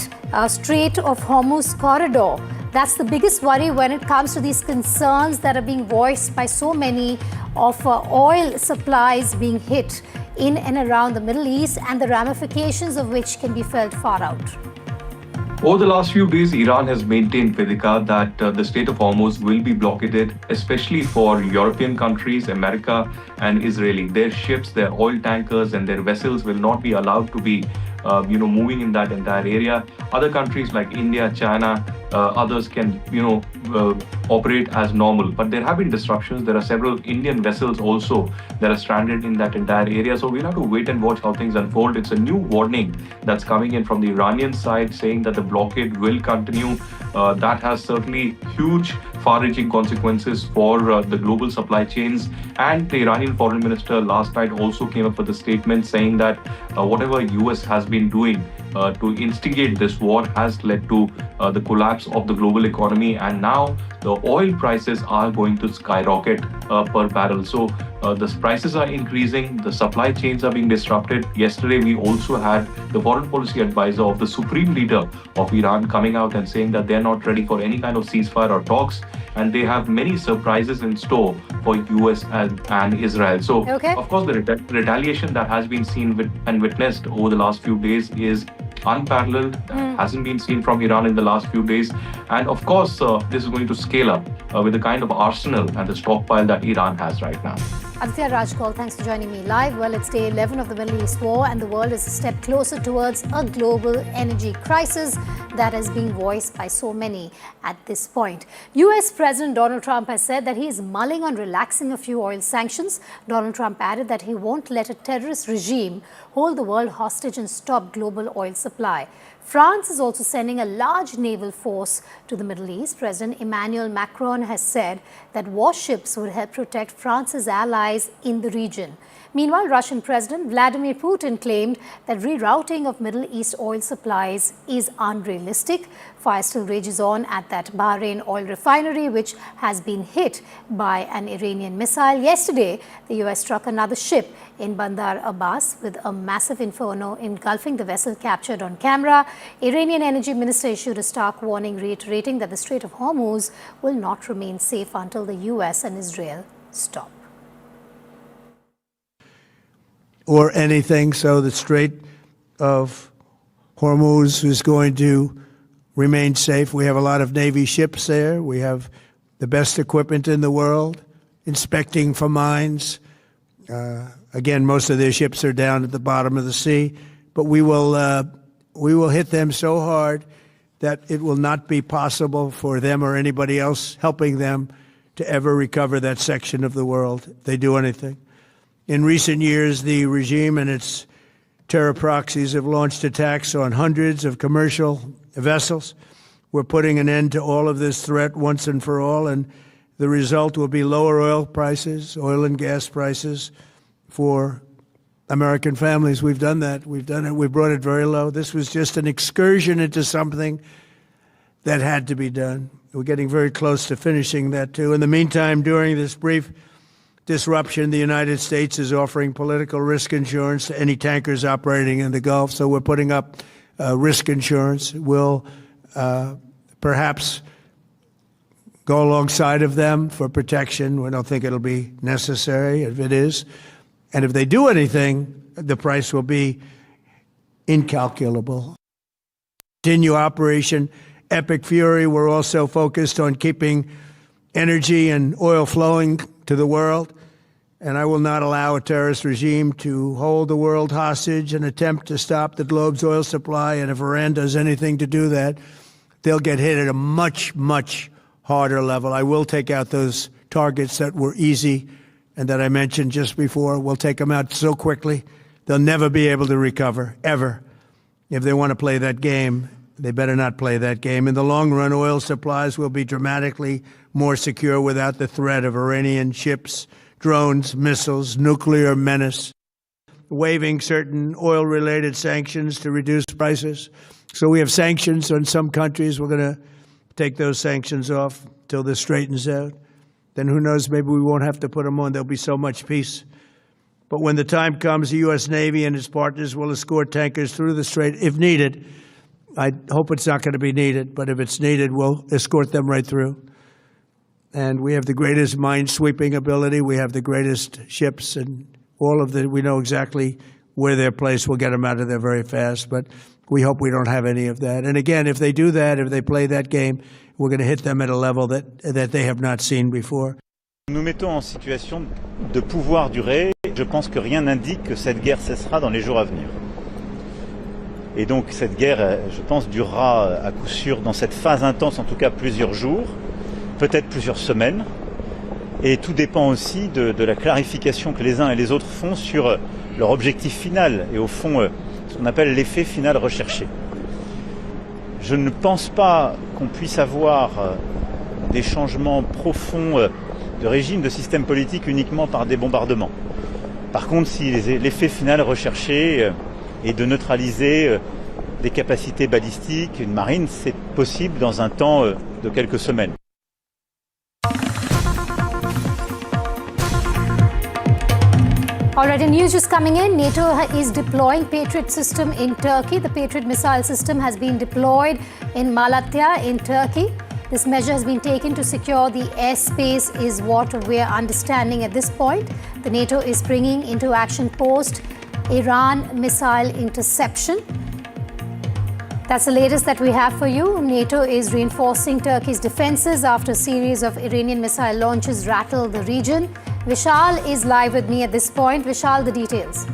Strait of Hormuz corridor. That's the biggest worry when it comes to these concerns that are being voiced by so many of oil supplies being hit in and around the Middle East, and the ramifications of which can be felt far out. Over the last few days, Iran has maintained, Vedika, that the Strait of Hormuz will be blockaded, especially for European countries, America and Israeli. Their ships, their oil tankers and their vessels will not be allowed to be moving in that entire area. Other countries like India, China, others can, operate as normal. But there have been disruptions. There are several Indian vessels also that are stranded in that entire area. So we'll have to wait and watch how things unfold. It's a new warning that's coming in from the Iranian side saying that the blockade will continue. That has certainly huge far-reaching consequences for the global supply chains. And the Iranian foreign minister last night also came up with a statement saying that whatever US has been doing to instigate this war has led to the collapse of the global economy. And now the oil prices are going to skyrocket per barrel. So the prices are increasing, the supply chains are being disrupted. Yesterday, we also had the foreign policy advisor of the supreme leader of Iran coming out and saying that they're not ready for any kind of ceasefire or talks, and they have many surprises in store for US and Israel. So, Of course, the retaliation that has been seen and witnessed over the last few days is unparalleled, hasn't been seen from Iran in the last few days. And of course, this is going to scale up with the kind of arsenal and the stockpile that Iran has right now. Aditya Rajkol, thanks for joining me live. Well, it's day 11 of the Middle East war and the world is a step closer towards a global energy crisis that is being voiced by so many at this point. US President Donald Trump has said that he is mulling on relaxing a few oil sanctions. Donald Trump added that he won't let a terrorist regime hold the world hostage and stop global oil supply. France is also sending a large naval force to the Middle East. President Emmanuel Macron has said that warships would help protect France's allies in the region. Meanwhile, Russian President Vladimir Putin claimed that rerouting of Middle East oil supplies is unrealistic. Fire still rages on at that Bahrain oil refinery, which has been hit by an Iranian missile. Yesterday, the US struck another ship in Bandar Abbas with a massive inferno engulfing the vessel captured on camera. Iranian Energy Minister issued a stark warning reiterating that the Strait of Hormuz will not remain safe until the US and Israel stop. Or anything, so the Strait of Hormuz is going to remain safe. We have a lot of Navy ships there. We have the best equipment in the world, inspecting for mines. Again, most of their ships are down at the bottom of the sea, but we will hit them so hard that it will not be possible for them or anybody else helping them to ever recover that section of the world if they do anything. In recent years, the regime and its terror proxies have launched attacks on hundreds of commercial vessels. We're putting an end to all of this threat once and for all, and the result will be lower oil prices, oil and gas prices for American families. We've done that. We've done it. We brought it very low. This was just an excursion into something that had to be done. We're getting very close to finishing that, too. In the meantime, during this brief disruption, the United States is offering political risk insurance to any tankers operating in the Gulf. So we're putting up risk insurance. We'll perhaps go alongside of them for protection. We don't think it'll be necessary if it is. And if they do anything, the price will be incalculable. Continue Operation Epic Fury. We're also focused on keeping energy and oil flowing to the world, and I will not allow a terrorist regime to hold the world hostage and attempt to stop the globe's oil supply. And if Iran does anything to do that, they'll get hit at a much, much harder level. I will take out those targets that were easy and that I mentioned just before. We'll take them out so quickly, they'll never be able to recover, ever. If they want to play that game, they better not play that game. In the long run, oil supplies will be dramatically more secure without the threat of Iranian ships, drones, missiles, nuclear menace, waiving certain oil-related sanctions to reduce prices. So we have sanctions on some countries. We're going to take those sanctions off till this straightens out. Then who knows, maybe we won't have to put them on. There'll be so much peace. But when the time comes, the U.S. Navy and its partners will escort tankers through the strait if needed. I hope it's not going to be needed, but if it's needed, we'll escort them right through. And we have the greatest mine-sweeping ability. We have the greatest ships, and all of the, we know exactly where they're placed. We'll get them out of there very fast, but we hope we don't have any of that. And again, if they do that, if they play that game, we're going to hit them at a level that they have not seen before. Nous mettons en situation de pouvoir durer. Je pense que rien n'indique que cette guerre cessera dans les jours à venir. Et donc cette guerre, je pense, durera à coup sûr dans cette phase intense, en tout cas plusieurs jours, peut-être plusieurs semaines. Et tout dépend aussi de la clarification que les uns et les autres font sur leur objectif final et au fond ce qu'on appelle l'effet final recherché. Je ne pense pas qu'on puisse avoir des changements profonds de régime, de système politique uniquement par des bombardements. Par contre, si l'effet final recherché est de neutraliser des capacités balistiques, une marine, c'est possible dans un temps de quelques semaines. All right, and news just coming in. NATO is deploying Patriot system in Turkey. The Patriot missile system has been deployed in Malatya in Turkey. This measure has been taken to secure the airspace is what we're understanding at this point. The NATO is bringing into action post-Iran missile interception. That's the latest that we have for you. NATO is reinforcing Turkey's defenses after a series of Iranian missile launches rattled the region. Vishal is live with me at this point. Vishal, the details.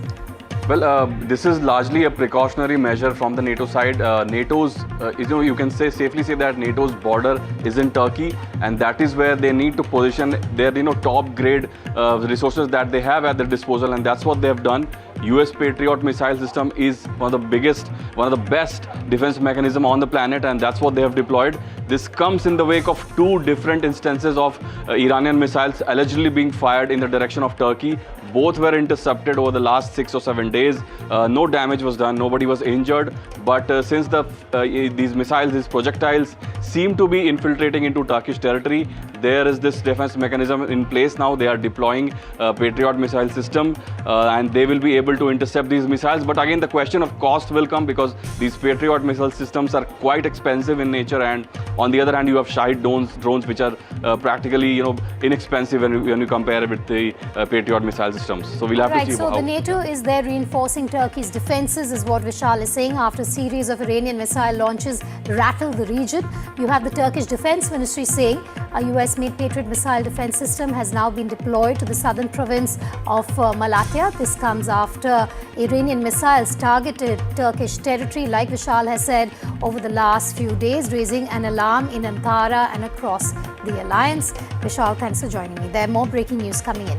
Well, this is largely a precautionary measure from the NATO side. You can safely say that NATO's border is in Turkey, and that is where they need to position their, top grade resources that they have at their disposal, and that's what they have done. US Patriot missile system is one of the best defense mechanism on the planet, and that's what they have deployed. This comes in the wake of two different instances of Iranian missiles allegedly being fired in the direction of Turkey. Both were intercepted over the last 6 or 7 days. No damage was done, nobody was injured. But since these projectiles seem to be infiltrating into Turkish territory, there is this defense mechanism in place now. They are deploying Patriot missile system and they will be able to intercept these missiles. But again, the question of cost will come because these Patriot missile systems are quite expensive in nature, and on the other hand, you have Shahid drones which are practically inexpensive when you compare it with the Patriot missile systems. So we'll have to see so the NATO is there reinforcing Turkey's defenses, is what Vishal is saying, after a series of Iranian missile launches rattled the region. You have the Turkish Defense Ministry saying a US-made Patriot missile defense system has now been deployed to the southern province of Malatya. This comes after Iranian missiles targeted Turkish territory, like Vishal has said, over the last few days, raising an alarm in Ankara and across the alliance. Vishal, thanks for joining me. There are more breaking news coming in.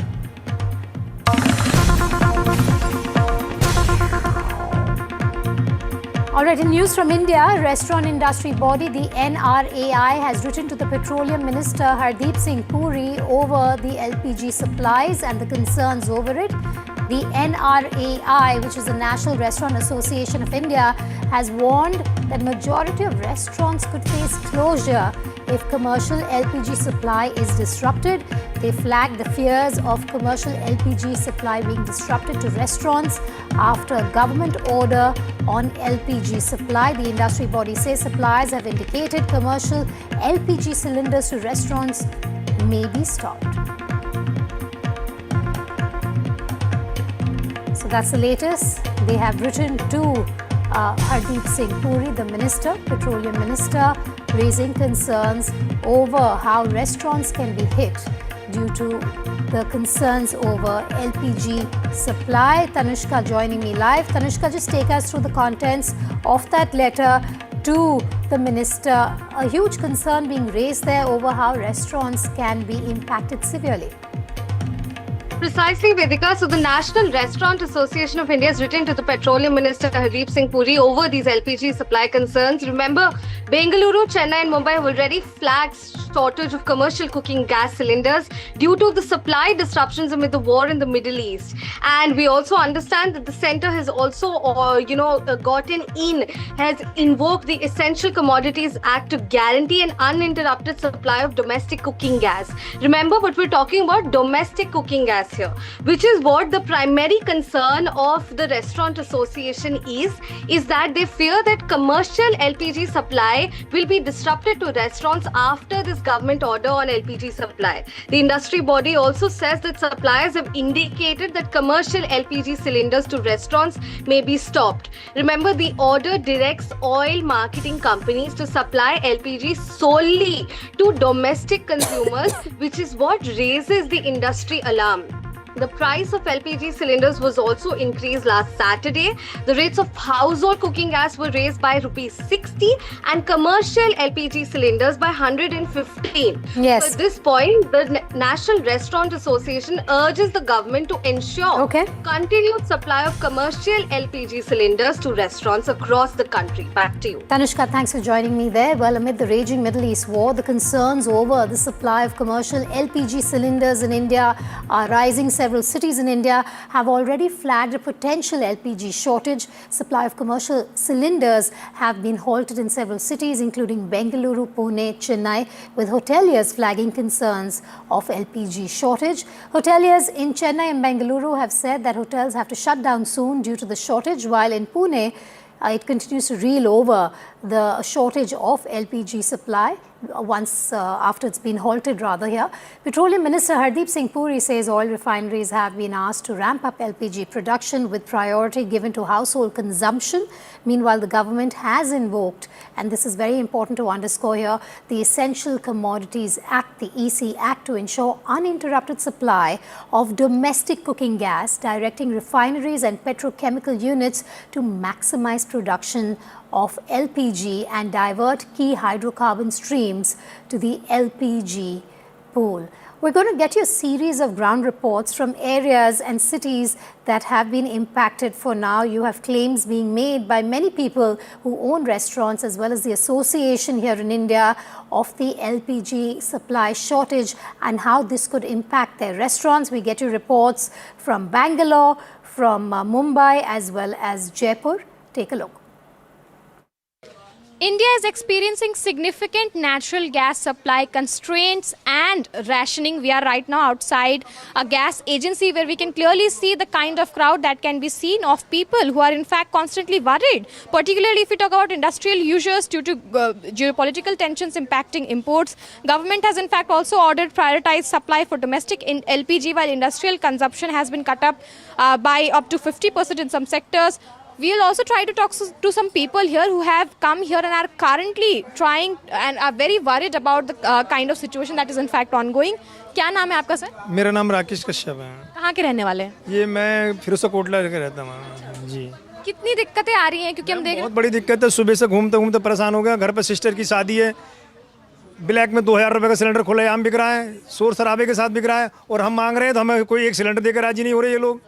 All right, in news from India, restaurant industry body, the NRAI, has written to the Petroleum Minister Hardeep Singh Puri over the LPG supplies and the concerns over it. The NRAI, which is the National Restaurant Association of India, has warned that majority of restaurants could face closure if commercial LPG supply is disrupted. They flagged the fears of commercial LPG supply being disrupted to restaurants after a government order on LPG supply. The industry body says suppliers have indicated commercial LPG cylinders to restaurants may be stopped. So that's the latest. They have written to Hardeep Singh Puri, the minister, petroleum minister, raising concerns over how restaurants can be hit due to the concerns over LPG supply. Tanushka joining me live. Tanushka, just take us through the contents of that letter to the minister. A huge concern being raised there over how restaurants can be impacted severely. Precisely, Vedika. So the National Restaurant Association of India has written to the Petroleum Minister Hardeep Singh Puri over these LPG supply concerns. Remember, Bengaluru, Chennai and Mumbai have already flagged shortage of commercial cooking gas cylinders due to the supply disruptions amid the war in the Middle East. And we also understand that the centre has also, has invoked the Essential Commodities Act to guarantee an uninterrupted supply of domestic cooking gas. Remember, what we're talking about, domestic cooking gas here, which is what the primary concern of the Restaurant Association is that they fear that commercial LPG supply will be disrupted to restaurants after this government order on LPG supply. The industry body also says that suppliers have indicated that commercial LPG cylinders to restaurants may be stopped. Remember, the order directs oil marketing companies to supply LPG solely to domestic consumers, which is what raises the industry alarm. The price of LPG cylinders was also increased last Saturday. The rates of household cooking gas were raised by ₹60 and commercial LPG cylinders by 115. Yes. So at this point, the National Restaurant Association urges the government to ensure continued supply of commercial LPG cylinders to restaurants across the country. Back to you. Tanushka, thanks for joining me there. Well, amid the raging Middle East war, the concerns over the supply of commercial LPG cylinders in India are rising. Several cities in India have already flagged a potential LPG shortage. Supply of commercial cylinders have been halted in several cities, including Bengaluru, Pune, Chennai, with hoteliers flagging concerns of LPG shortage. Hoteliers in Chennai and Bengaluru have said that hotels have to shut down soon due to the shortage, while in Pune, it continues to reel over the shortage of LPG supply once after it's been halted rather here. Petroleum Minister Hardeep Singh Puri says oil refineries have been asked to ramp up LPG production with priority given to household consumption. Meanwhile, the government has invoked, and this is very important to underscore here, the Essential Commodities Act, the EC Act, to ensure uninterrupted supply of domestic cooking gas, directing refineries and petrochemical units to maximize production of LPG and divert key hydrocarbon streams to the LPG pool. We're going to get you a series of ground reports from areas and cities that have been impacted for now. You have claims being made by many people who own restaurants as well as the association here in India of the LPG supply shortage and how this could impact their restaurants. We get you reports from Bangalore, from Mumbai as well as Jaipur. Take a look. India is experiencing significant natural gas supply constraints and rationing. We are right now outside a gas agency where we can clearly see the kind of crowd that can be seen of people who are in fact constantly worried, particularly if we talk about industrial users due to geopolitical tensions impacting imports. Government has in fact also ordered prioritized supply for domestic LPG, while industrial consumption has been cut up by up to 50% in some sectors. We will also try to talk to some people here who have come here and are currently trying and are very worried about the kind of situation that is in fact ongoing. क्या नाम है आपका sir? मेरा नाम राकेश कश्यप है। कहाँ के रहने वाले हैं? ये मैं फिरोजा कोटला के रहता हूँ जी। कितनी दिक्कतें आ रही हैं क्योंकि हम देख रहे हैं बहुत बड़ी दिक्कत है। सुबह से घूमते घूमते परेशान हो गया। घर पर सिस्टर की शादी है, ब्लैक में 2000 रुपये का सिलेंडर खुलेआम बिक रहा है, शोर शराबे के साथ बिक रहा है और हम मांग रहे हैं तो हमें कोई एक सिलेंडर देकर राजी नहीं हो रहे। ये लोग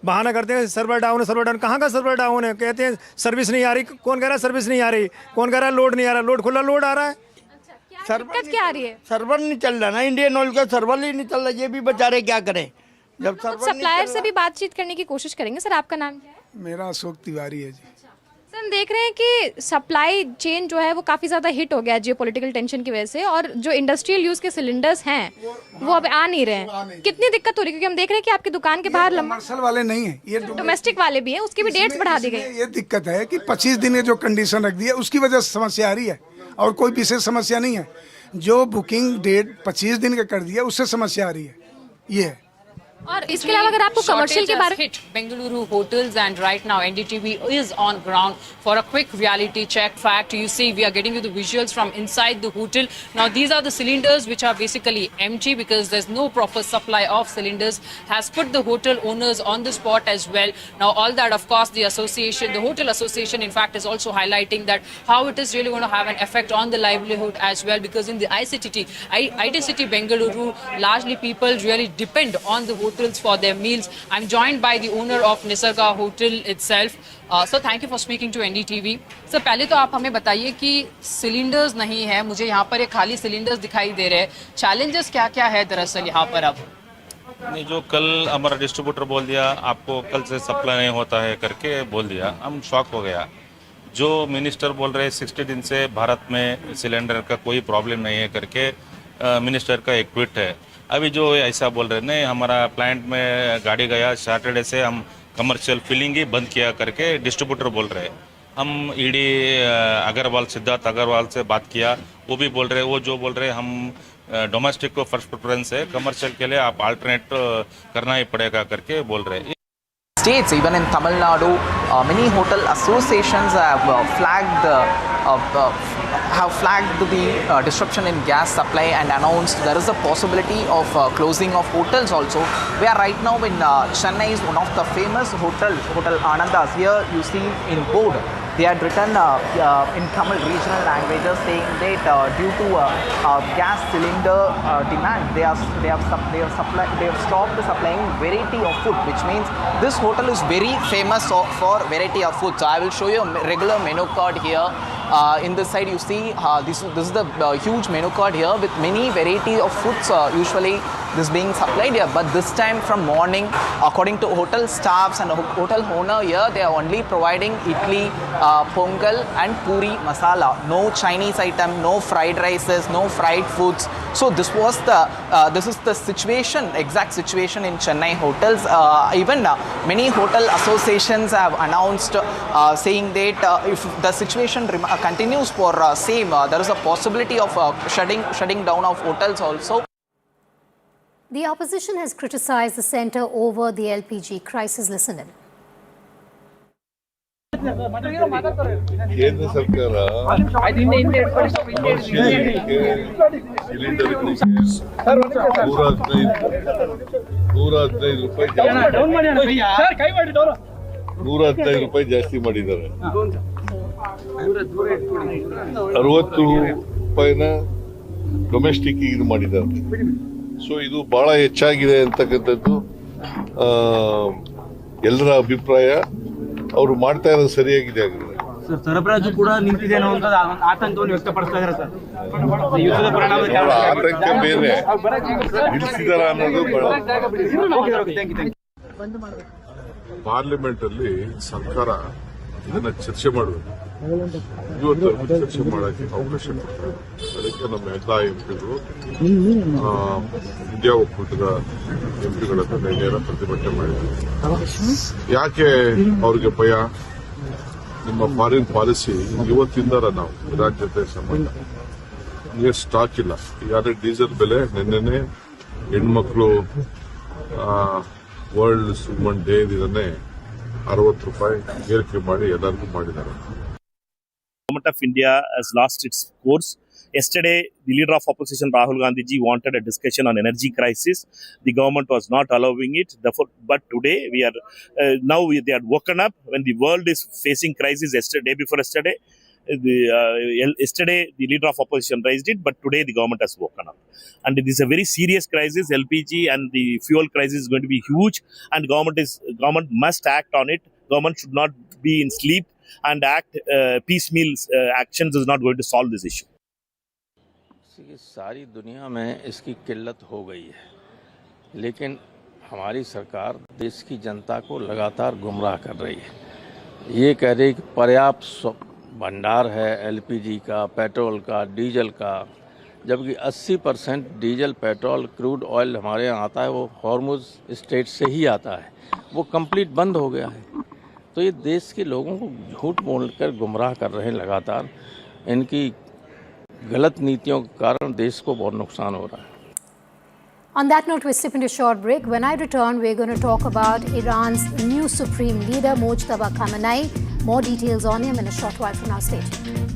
बहाना करते हैं सर्वर डाउन है, सर्वर डाउन। कहाँ का सर्वर डाउन है? कहते हैं सर्विस नहीं आ रही। कौन कह रहा है सर्विस नहीं आ रही? कौन कह रहा है लोड नहीं आ रहा? लोड खुला लोड आ रहा है। दिक्कत क्या आ रही है? सर्वर नहीं चल रहा ना, इंडियन ऑयल का सर्वर ही नहीं चल रहा। ये भी बेचारे क्या करें जब सर्वर सप्लायर से भी बातचीत करने की कोशिश करेंगे। सर आपका नाम क्या है? मेरा अशोक तिवारी है जी। सर हम देख रहे हैं कि सप्लाई चेन जो है वो काफ़ी ज़्यादा हिट हो गया है जियोपॉलिटिकल टेंशन की वजह से, और जो इंडस्ट्रियल यूज़ के सिलेंडर्स हैं वो अब आ नहीं रहे हैं। कितनी दिक्कत हो रही है? क्योंकि हम देख रहे हैं कि आपकी दुकान के बाहर कमर्शियल वाले नहीं है, ये डोमेस्टिक वाले भी हैं, उसकी भी डेट्स बढ़ा दी गई। ये दिक्कत है कि 25 दिन की जो कंडीशन रख दी है उसकी वजह से समस्या आ रही है और कोई विशेष समस्या नहीं है। जो बुकिंग डेट 25 दिन का कर दिया उससे समस्या आ रही है ये है। और इसके अलावा अगर आपको कमर्शियल के बारे में Bengaluru hotels, and right now NDTV is on ground for a quick reality check. Fact, you see we are getting you the visuals from inside the hotel. Now these are the cylinders which are basically empty because there's no proper supply of cylinders. Has put the hotel owners on the spot as well. Now all that, of course, the association, the hotel association in fact is also highlighting that how it is really going to have an effect on the livelihood as well, because in the IT city Bengaluru, largely people really depend on the hotels for their meals. I'm joined by the owner of Nisarga Hotel itself. So thank you for speaking to NDTV. So पहले तो आप हमें बताइए कि cylinders नहीं है, मुझे यहाँ पर एक खाली सिलेंडर्स दिखाई दे रहे हैं। चैलेंजेस क्या क्या है दरअसल यहाँ पर अब? नहीं, जो कल हमारा डिस्ट्रीब्यूटर बोल दिया आपको कल से सप्लाई नहीं होता है करके बोल दिया, हम शॉक हो गया। जो मिनिस्टर बोल रहे 60 दिन से भारत में सिलेंडर का कोई प्रॉब्लम नहीं है करके मिनिस्टर का एक ट्वीट है। अभी जो ऐसा बोल रहे नहीं, हमारा प्लांट में गाड़ी गया सैटरडे से हम कमर्शियल फिलिंग ही बंद किया करके डिस्ट्रीब्यूटर बोल रहे। हम ईडी अग्रवाल, सिद्धार्थ अग्रवाल से बात किया, वो भी बोल रहे, वो जो बोल रहे हम डोमेस्टिक को फर्स्ट प्रेफरेंस है, कमर्शियल के लिए आप अल्टरनेट करना ही पड़ेगा करके बोल रहे। States, even in Tamil Nadu, many hotel associations have flagged the disruption in gas supply and announced there is a possibility of closing of hotels also. We are right now in Chennai, is one of the famous Hotel Anandas. Here you see in board, they had written in Tamil regional languages saying that due to gas cylinder demand, they have stopped supplying variety of food, which means this hotel is very famous for variety of food. So I will show you a regular menu card here. In this side you see this is the huge menu card here with many variety of foods usually this being supplied here. But this time from morning, according to hotel staffs and hotel owner here, they are only providing idli, pongal and puri masala. No Chinese item, no fried rices, no fried foods. So this is the situation, exact situation in Chennai hotels. Even many hotel associations have announced saying that if the situation continues for same, there is a possibility of shutting down of hotels also. The opposition has criticized the centre over the LPG crisis. Listen in. ಕೇಂದ್ರ ಸರ್ಕಾರ cylinder ₹115 ಜಾಸ್ತಿ ಮಾಡಿದ್ದಾರೆ. 60 ರೂಪಾಯಿನ domestic ಇದು ಮಾಡಿದ್ದಾರೆ. So ಇದು ಬಹಳ ಹೆಚ್ಚಾಗಿದೆ ಅಂತಕ್ಕಂಥದ್ದು ಎಲ್ಲರ ಅಭಿಪ್ರಾಯ. ಅವರು ಮಾಡ್ತಾ ಇರೋದು ಸರಿಯಾಗಿದೆ ಆಗಿದೆ. ಸರಬರಾಜು ಕೂಡ ನಿಂತಿದೆ ಅನ್ನೋ ಆತಂಕವನ್ನು ವ್ಯಕ್ತಪಡಿಸ್ತಾ ಇದ್ದಾರೆ ಸರ್. ಯುದ್ಧದ ಪರಿಣಾಮ ಆತಂಕ ಬೇರೆ, ನಿಲ್ಲಿಸಿದಾರ ಅನ್ನೋದು ಪಾರ್ಲಿಮೆಂಟ್ ಅಲ್ಲಿ ಸರ್ಕಾರ ಇದನ್ನ ಚರ್ಚೆ ಮಾಡಬೇಕು. ಇವತ್ತು ಚರ್ಚೆ ಮಾಡಕ್ಕೆ ಅವಕಾಶ ಕೊಡ್ತಾರೆ. ಅದಕ್ಕೆ ನಮ್ಮ ಎಲ್ಲ ಎಂಪಿಗಳು ಇಂಡಿಯಾ ಒಕ್ಕೂಟದ ಎಂಪಿಗಳ ಹತ್ರ ನೇರ ಪ್ರತಿಭಟನೆ ಮಾಡಿದ್ದಾರೆ. ಯಾಕೆ ಅವ್ರಿಗೆ ಭಯ? ನಿಮ್ಮ ಫಾರಿನ್ ಪಾಲಿಸಿ ಇವತ್ತಿಂದಾರ ನಾವು ಇರಾನ್ ಜೊತೆ ಸಂಬಂಧ ಸ್ಟಾಕ್ ಇಲ್ಲ. ಈಗಾಗಲೇ ಡೀಸೆಲ್ ಬೆಲೆ ನಿನ್ನೆನೆ ಹೆಣ್ಮಕ್ಳು ವರ್ಲ್ಡ್ ವುಮನ್ ಡೇ ಇದನ್ನೇ ₹60 ಏರಿಕೆ ಮಾಡಿ ಎಲ್ಲರಿಗೂ ಮಾಡಿದ್ದಾರೆ. Government of India has lost its course. Yesterday, the leader of opposition Rahul Gandhi ji wanted a discussion on energy crisis. The government was not allowing it. Therefore, but today we are they are woken up when the world is facing crisis. Yesterday, before yesterday, yesterday the leader of opposition raised it, but today the government has woken up. And it is a very serious crisis. LPG and the fuel crisis is going to be huge, and government must act on it. Government should not be in sleep and act. Piecemeal actions is not going to solve this issue. सारी दुनिया में इसकी किल्लत हो गई है, लेकिन हमारी सरकार देश की जनता को लगातार गुमराह कर रही है. ये कह रही कि पर्याप्त भंडार है एलपीजी का, पेट्रोल का, डीजल का, जबकि 80% डीजल, पेट्रोल, क्रूड ऑयल हमारे यहाँ आता है वो हॉर्मुज़ स्ट्रेट से ही आता है. वो कंप्लीट बंद हो गया है. तो ये देश के लोगों को झूठ बोलकर गुमराह कर रहे हैं लगातार. इनकी गलत नीतियों के कारण देश को बहुत नुकसान हो रहा है. On that note, we slip into a short break. When I return, we're going to talk about Iran's new supreme leader, Mojtaba Khamenei. More details on him in a short while from now. Stay tuned.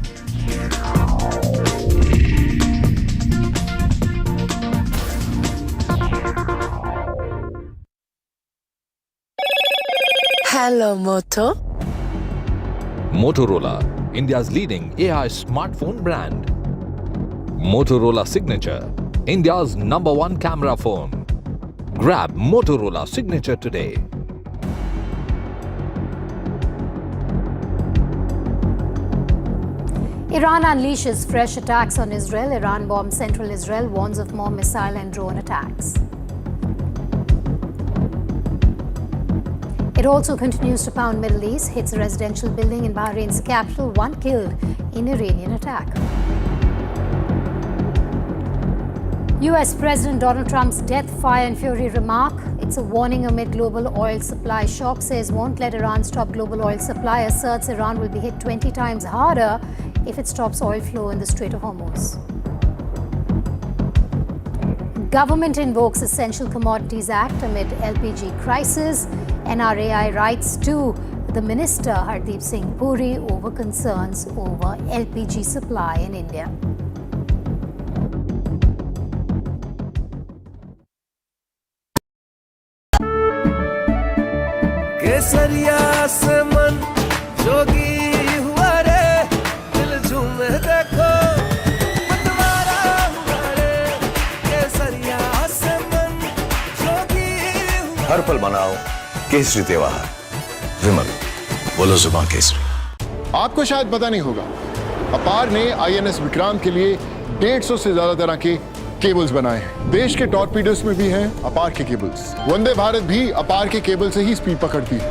Hello, Moto. Motorola, India's leading AI smartphone brand. Motorola Signature, India's #1 camera phone. Grab Motorola Signature today. Iran unleashes fresh attacks on Israel. Iran bombs central Israel, warns of more missile and drone attacks. It also continues to pound Middle East, hits a residential building in Bahrain's capital, 1 killed in Iranian attack. US President Donald Trump's death, fire and fury remark. It's a warning amid global oil supply shock. Says won't let Iran stop global oil supply. Asserts Iran will be hit 20 times harder if it stops oil flow in the Strait of Hormuz. Government invokes Essential Commodities Act amid LPG crisis. NRAI writes to the Minister Hardeep Singh Puri over concerns over LPG supply in India. केसरिया से मन जोगी हुआ रे, दिल झूमे देखो मतवारा हुआ रे. केसरिया से मन जोगी हुआ. हर पल मनाओ केसरी त्योहार. विमल, बोलो जुबान केसरी. आपको शायद पता नहीं होगा, अपार ने INS विक्रांत के लिए 150 से ज्यादा तरह के केबल्स बनाए हैं। देश के टॉर्पीडोस में भी हैं अपार के केबल्स। वंदे भारत भी अपार के केबल से ही स्पीड पकड़ती है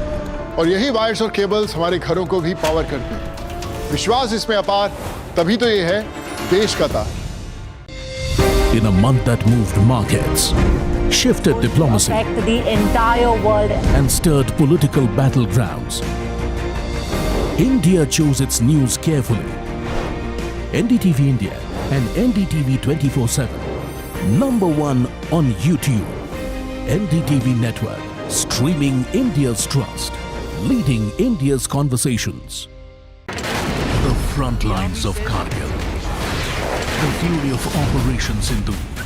और यही वायर्स और केबल्स हमारे घरों को भी पावर करते हैं। विश्वास इसमें अपार, तभी तो ये है देश का तार। In a month that moved markets, shifted diplomacy, affect the entire world, and stirred political battlegrounds, India chose its news carefully. NDTV India and NDTV 24/7, #1 on YouTube. NDTV Network, streaming India's trust, leading India's conversations. The front lines of Kargil. The fury of Operation Sindoor.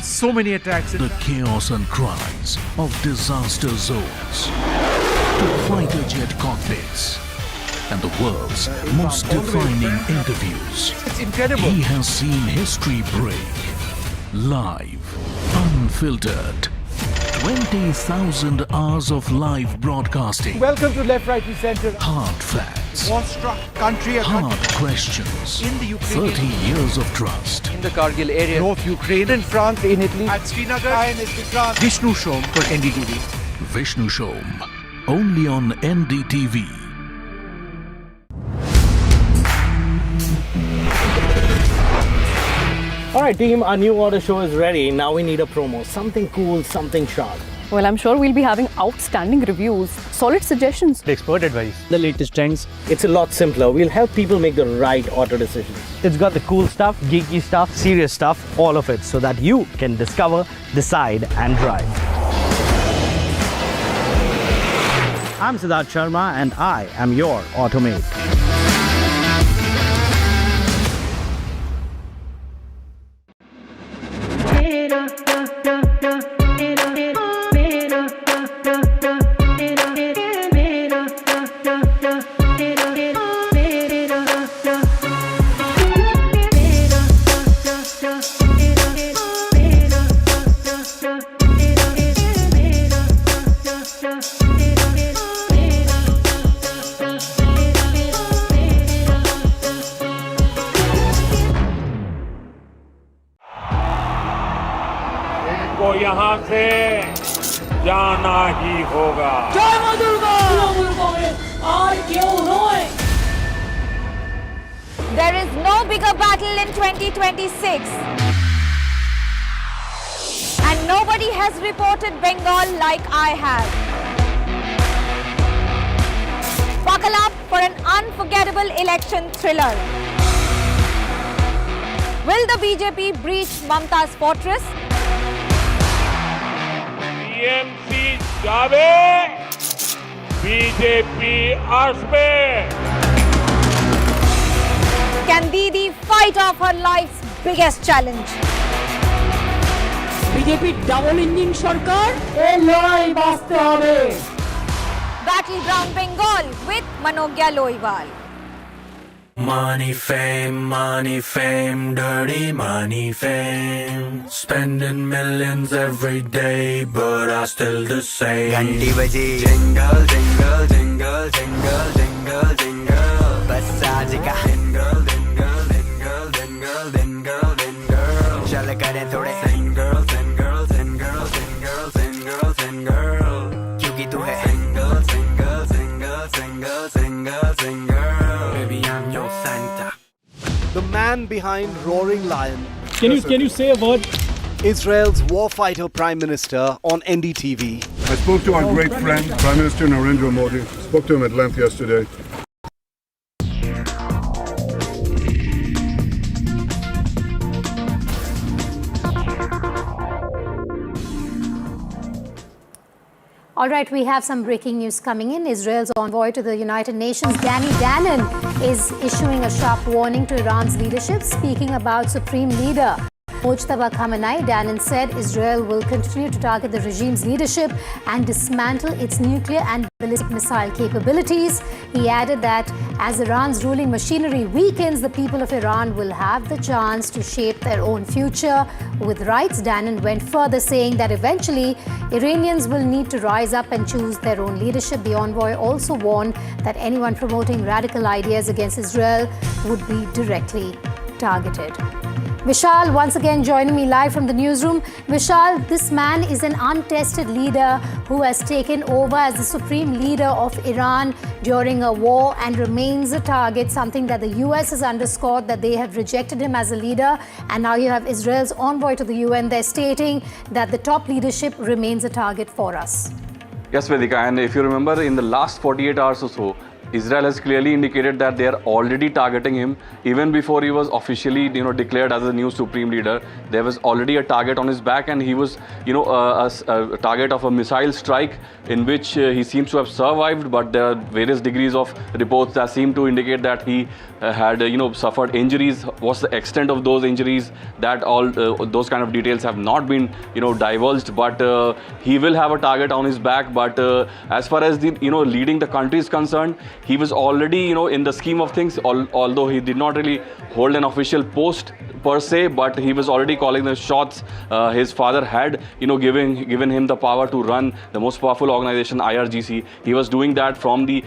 So many attacks. The chaos and cries of disaster zones. To fighter jet cockpits. And the world's most defining interviews. It's incredible. He has seen history break. Live. Unfiltered. 20,000 hours of live broadcasting. Welcome to Left, Right and Center. Hard facts. War-struck country. Hard questions. In the Ukraine. 30 years of trust. In the Kargil area. North Ukraine. In France. In Italy. At Srinagar. France. Vishnu Shom for NDTV. Vishnu Shom. Only on NDTV. Alright team, our new order show is ready. Now we need a promo. Something cool, something sharp. Well, I'm sure we'll be having outstanding reviews, solid suggestions, expert advice, the latest trends. It's a lot simpler. We'll help people make the right auto decisions. It's got the cool stuff, geeky stuff, serious stuff, all of it, so that you can discover, decide and drive. I'm Siddharth Sharma and I am your automate. को यहाँ से जाना ही होगा। जय मां Durga! There is no bigger battle in 2026. And nobody has reported Bengal like I have. Buckle up for an unforgettable election thriller. Will the BJP breach Mamta's fortress? TMC जावे, BJP आसमे। Can Didi fight off her life's biggest challenge? BJP double engine সরকার এই লড়াই বাঁচতে হবে। Battleground Bengal with Manogya Loiwal. Money, fame, dirty money, fame. Spending millions every day, but I still the same. घंटी बजी, jingle, jingle, jingle, jingle, jingle, jingle. बस आज का jingle, jingle, jingle, jingle, jingle, jingle. चल करें थोड़े single, single, single, single, single, single. क्योंकि तू है single, single, single, single, single, single. Baby, I'm your Santa. The man behind Roaring Lion. Can you say a word? Israel's warfighter Prime Minister on NDTV. I spoke to our great friend, Prime Minister Narendra Modi. Spoke to him at length yesterday. All right, we have some breaking news coming in. Israel's envoy to the United Nations, Danny Danon, is issuing a sharp warning to Iran's leadership, speaking about Supreme Leader Mojtaba Khamenei. Danon said Israel will continue to target the regime's leadership and dismantle its nuclear and ballistic missile capabilities. He added that as Iran's ruling machinery weakens, the people of Iran will have the chance to shape their own future with rights. Danon went further, saying that eventually Iranians will need to rise up and choose their own leadership. The envoy also warned that anyone promoting radical ideas against Israel would be directly targeted. Vishal once again joining me live from the newsroom. Vishal, this man is an untested leader who has taken over as the supreme leader of Iran during a war and remains a target, something that the US has underscored that they have rejected him as a leader. And now you have Israel's envoy to the UN. They're stating that the top leadership remains a target for us. Yes, Vedika, and if you remember, in the last 48 hours or so, Israel has clearly indicated that they are already targeting him. Even before he was officially, declared as the new supreme leader, there was already a target on his back, and he was, a target of a missile strike in which he seems to have survived. But there are various degrees of reports that seem to indicate that he had, suffered injuries. What's the extent of those injuries? That all those kind of details have not been, divulged. But he will have a target on his back. But as far as the, leading the country is concerned, he was already, in the scheme of things, although he did not really hold an official post per se, but he was already calling the shots. His father had, given him the power to run the most powerful organization, IRGC. He was doing that from the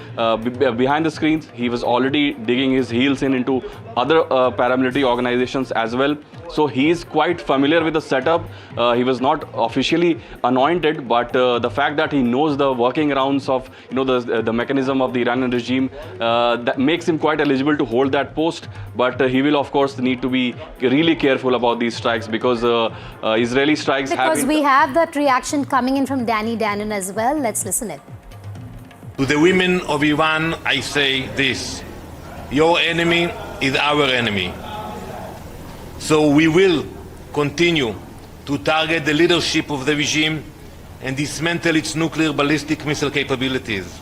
behind the screens. He was already digging his heels into other paramilitary organizations as well. So he is quite familiar with the setup. He was not officially anointed, but the fact that he knows the working rounds of, the mechanism of the Iranian regime, that makes him quite eligible to hold that post. But he will, of course, need to be really careful about these strikes, because Israeli strikes have... Because we have that reaction coming in from Danny Dannon as well. Let's listen it. To the women of Iran, I say this: your enemy is our enemy. So we will continue to target the leadership of the regime and dismantle its nuclear ballistic missile capabilities.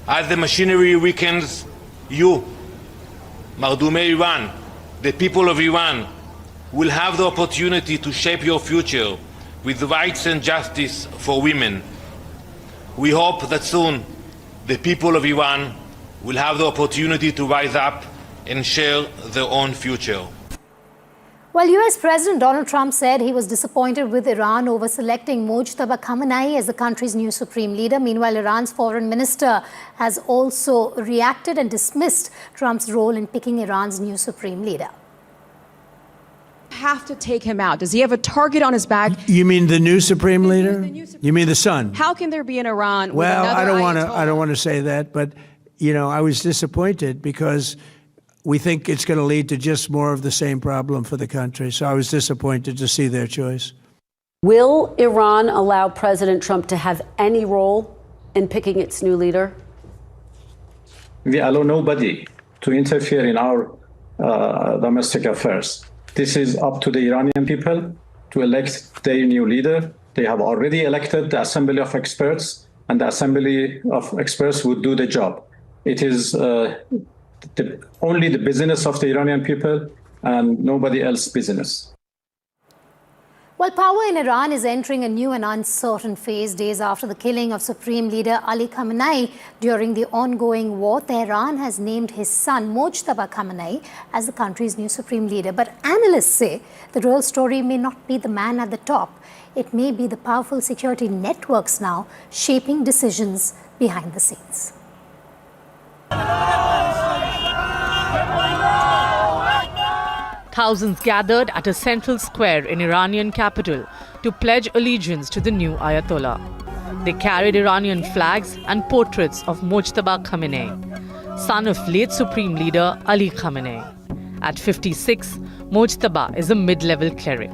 As the machinery weakens, you, Mardume Iran, the people of Iran, will have the opportunity to shape your future with rights and justice for women. We hope that soon the people of Iran will have the opportunity to rise up and share their own future. Well, US President Donald Trump said he was disappointed with Iran over selecting Mojtaba Khamenei as the country's new supreme leader. Meanwhile, Iran's foreign minister has also reacted and dismissed Trump's role in picking Iran's new supreme leader. Have to take him out. Does he have a target on his back? You mean the new supreme leader? You mean the son? How can there be an Iran with well, another I don't want to say that, but I was disappointed because we think it's going to lead to just more of the same problem for the country. So I was disappointed to see their choice. Will Iran allow President Trump to have any role in picking its new leader? We allow nobody to interfere in our domestic affairs. This is up to the Iranian people to elect their new leader. They have already elected the Assembly of Experts, and the Assembly of Experts would do the job. It is only the business of the Iranian people and nobody else's business. Well, power in Iran is entering a new and uncertain phase days after the killing of Supreme Leader Ali Khamenei during the ongoing war. Tehran has named his son Mojtaba Khamenei as the country's new Supreme Leader. But analysts say the real story may not be the man at the top. It may be the powerful security networks now shaping decisions behind the scenes. Thousands gathered at a central square in Iranian capital to pledge allegiance to the new Ayatollah. They carried Iranian flags and portraits of Mojtaba Khamenei, son of late Supreme Leader Ali Khamenei. At 56, Mojtaba is a mid-level cleric.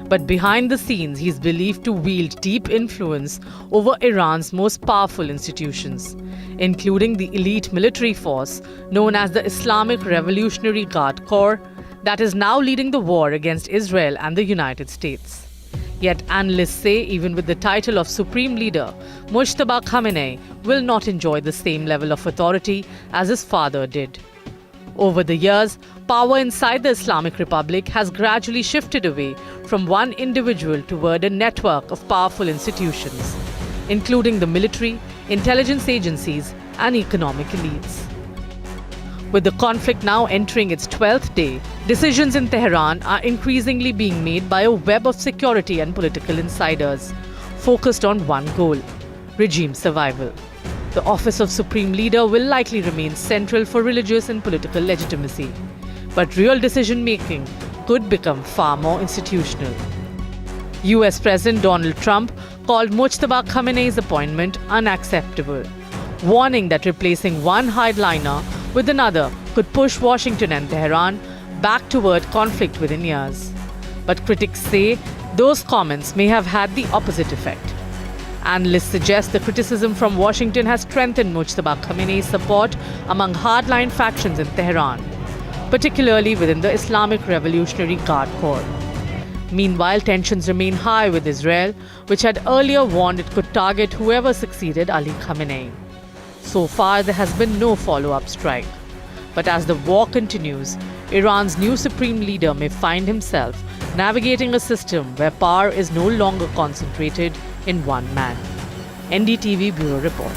But behind the scenes, he is believed to wield deep influence over Iran's most powerful institutions, including the elite military force known as the Islamic Revolutionary Guard Corps, that is now leading the war against Israel and the United States. Yet analysts say even with the title of Supreme Leader, Mojtaba Khamenei will not enjoy the same level of authority as his father did. Over the years, power inside the Islamic Republic has gradually shifted away from one individual toward a network of powerful institutions, including the military, intelligence agencies, and economic elites. With the conflict now entering its 12th day, decisions in Tehran are increasingly being made by a web of security and political insiders, focused on one goal: regime survival. The office of Supreme Leader will likely remain central for religious and political legitimacy. But real decision-making could become far more institutional. US President Donald Trump called Mujtaba Khamenei's appointment unacceptable, warning that replacing one hardliner with another could push Washington and Tehran back toward conflict within years. But critics say those comments may have had the opposite effect. Analysts suggest the criticism from Washington has strengthened Mujtaba Khamenei's support among hardline factions in Tehran, particularly within the Islamic Revolutionary Guard Corps. Meanwhile, tensions remain high with Israel, which had earlier warned it could target whoever succeeded Ali Khamenei. So far, there has been no follow-up strike. But as the war continues, Iran's new supreme leader may find himself navigating a system where power is no longer concentrated in one man. NDTV Bureau Report.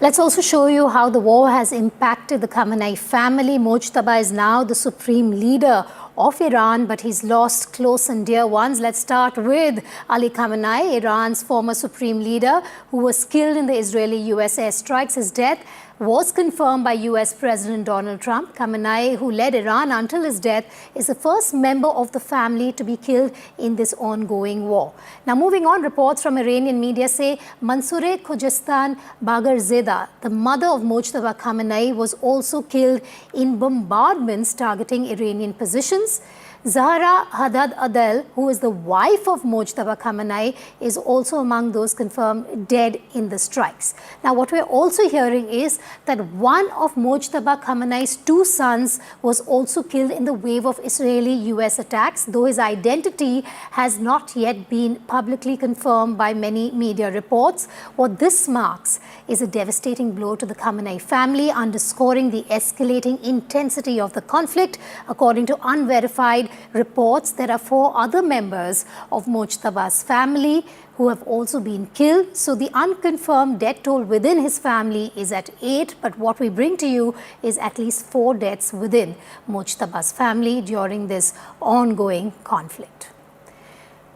Let's also show you how the war has impacted the Khamenei family. Mujtaba is now the supreme leader of Iran, but he's lost close and dear ones. Let's start with Ali Khamenei, Iran's former supreme leader, who was killed in the Israeli-US airstrikes. His death was confirmed by US President Donald Trump. Khamenei, who led Iran until his death, is the first member of the family to be killed in this ongoing war. Now, moving on, reports from Iranian media say Mansoureh Khojistan Bagharzadeh, the mother of Mujtaba Khamenei, was also killed in bombardments targeting Iranian positions. Zahra Haddad Adel, who is the wife of Mujtaba Khamenei, is also among those confirmed dead in the strikes. Now, what we're also hearing is that one of Mujtaba Khamenei's two sons was also killed in the wave of Israeli-US attacks, though his identity has not yet been publicly confirmed by many media reports. What this marks is a devastating blow to the Khamenei family, underscoring the escalating intensity of the conflict. According to unverified reports, there are 4 other members of Mujtaba's family who have also been killed. So the unconfirmed death toll within his family is at 8, but what we bring to you is at least 4 deaths within Mujtaba's family during this ongoing conflict.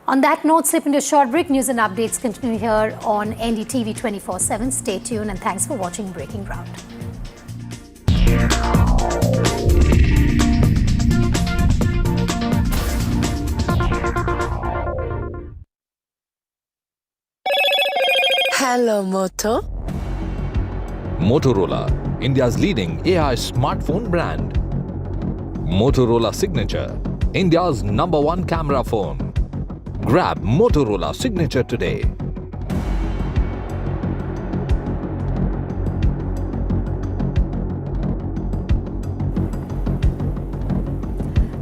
On that note, slip into a short break. News and updates continue here on NDTV 24/7. Stay tuned and thanks for watching Breaking Ground. Hello, Moto. Motorola, India's leading AI smartphone brand. Motorola Signature, India's #1 camera phone. Grab Motorola Signature today.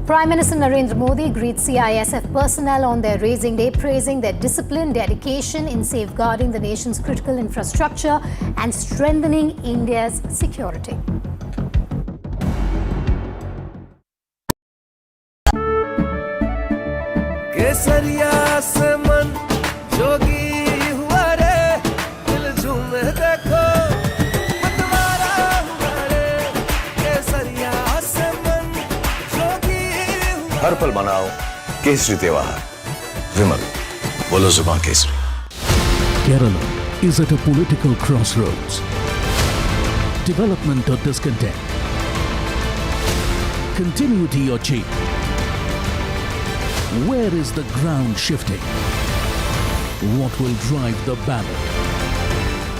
Prime Minister Narendra Modi greets CISF personnel on their Raising Day, praising their discipline, dedication in safeguarding the nation's critical infrastructure and strengthening India's security. हर पल मनाओ केसरी त्योहार। विमल, बोलो जुबान Kesari. Kerala is at a political crossroads. Development or discontent? Continuity or change? Where is the ground shifting? What will drive the ballot?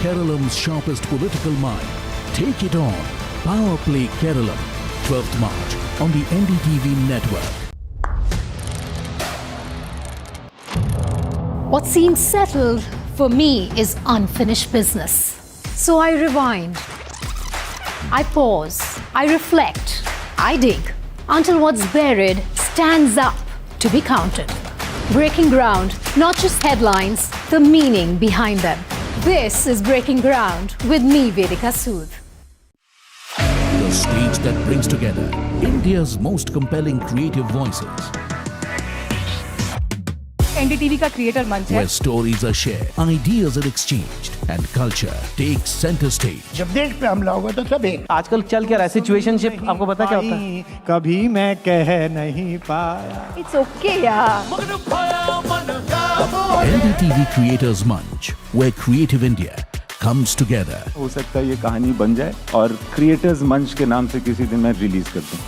Keralam's sharpest political mind. Take it on. Power Play Keralam, 12th March on the NDTV network. What seems settled for me is unfinished business. So I rewind, I pause, I reflect, I dig until what's buried stands up to be counted. Breaking ground, not just headlines, the meaning behind them. This is Breaking Ground with me, Vedika Sood. The stage that brings together India's most compelling creative voices. NDTV का creator मंच है where stories are shared, ideas are exchanged, and culture takes center stage. जब देश पे हमला होगा तो सब एक। आजकल चल क्या रहा है सिचुएशनशिप, आपको पता क्या होता है? कभी मैं कह नहीं पाया। It's okay यार। NDTV Creators Munch, where creative India comes together. हो सकता है ये कहानी बन जाए और क्रिएटर्स मंच के नाम से किसी दिन मैं रिलीज कर दूं.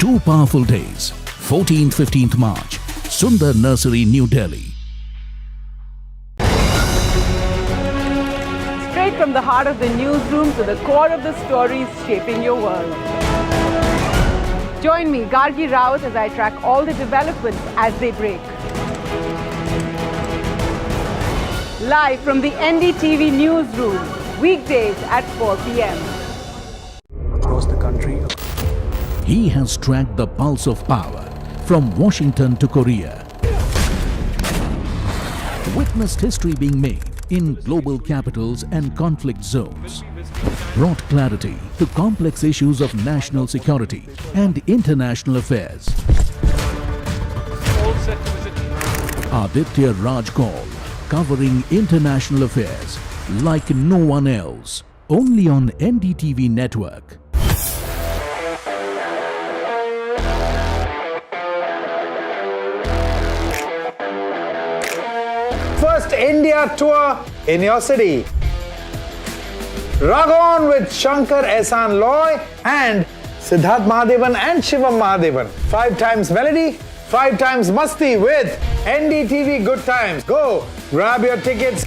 2 powerful days, 14th-15th March, Sundar Nursery, New Delhi. Straight from the heart of the newsroom to the core of the stories shaping your world. Join me, Gargi Rawat, as I track all the developments as they break. Live from the NDTV newsroom, weekdays at 4 p.m. Across the country. He has tracked the pulse of power from Washington to Korea. Witnessed history being made in global capitals and conflict zones. Brought clarity to complex issues of national security and international affairs. Aditya Raj Kaul, covering international affairs like no one else. Only on NDTV network. First India tour in your city. Rock on with Shankar Ehsan Loy and Siddharth Mahadevan and Shivam Mahadevan. 5 times melody, 5 times masti with NDTV Good Times. Go, grab your tickets.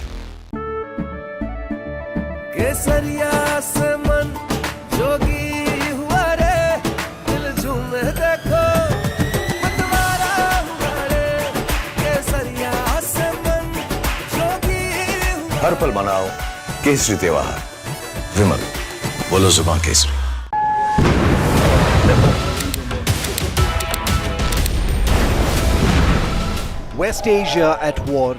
केसरिया से मन जोगी हुआ रे दिल झूमे देखो मतवारा हुआ रे केसरिया से मन जोगी हुआ हर पल मनाओ केसरी त्योहार. विमल, बोलो जुबान Kesari. West Asia at war.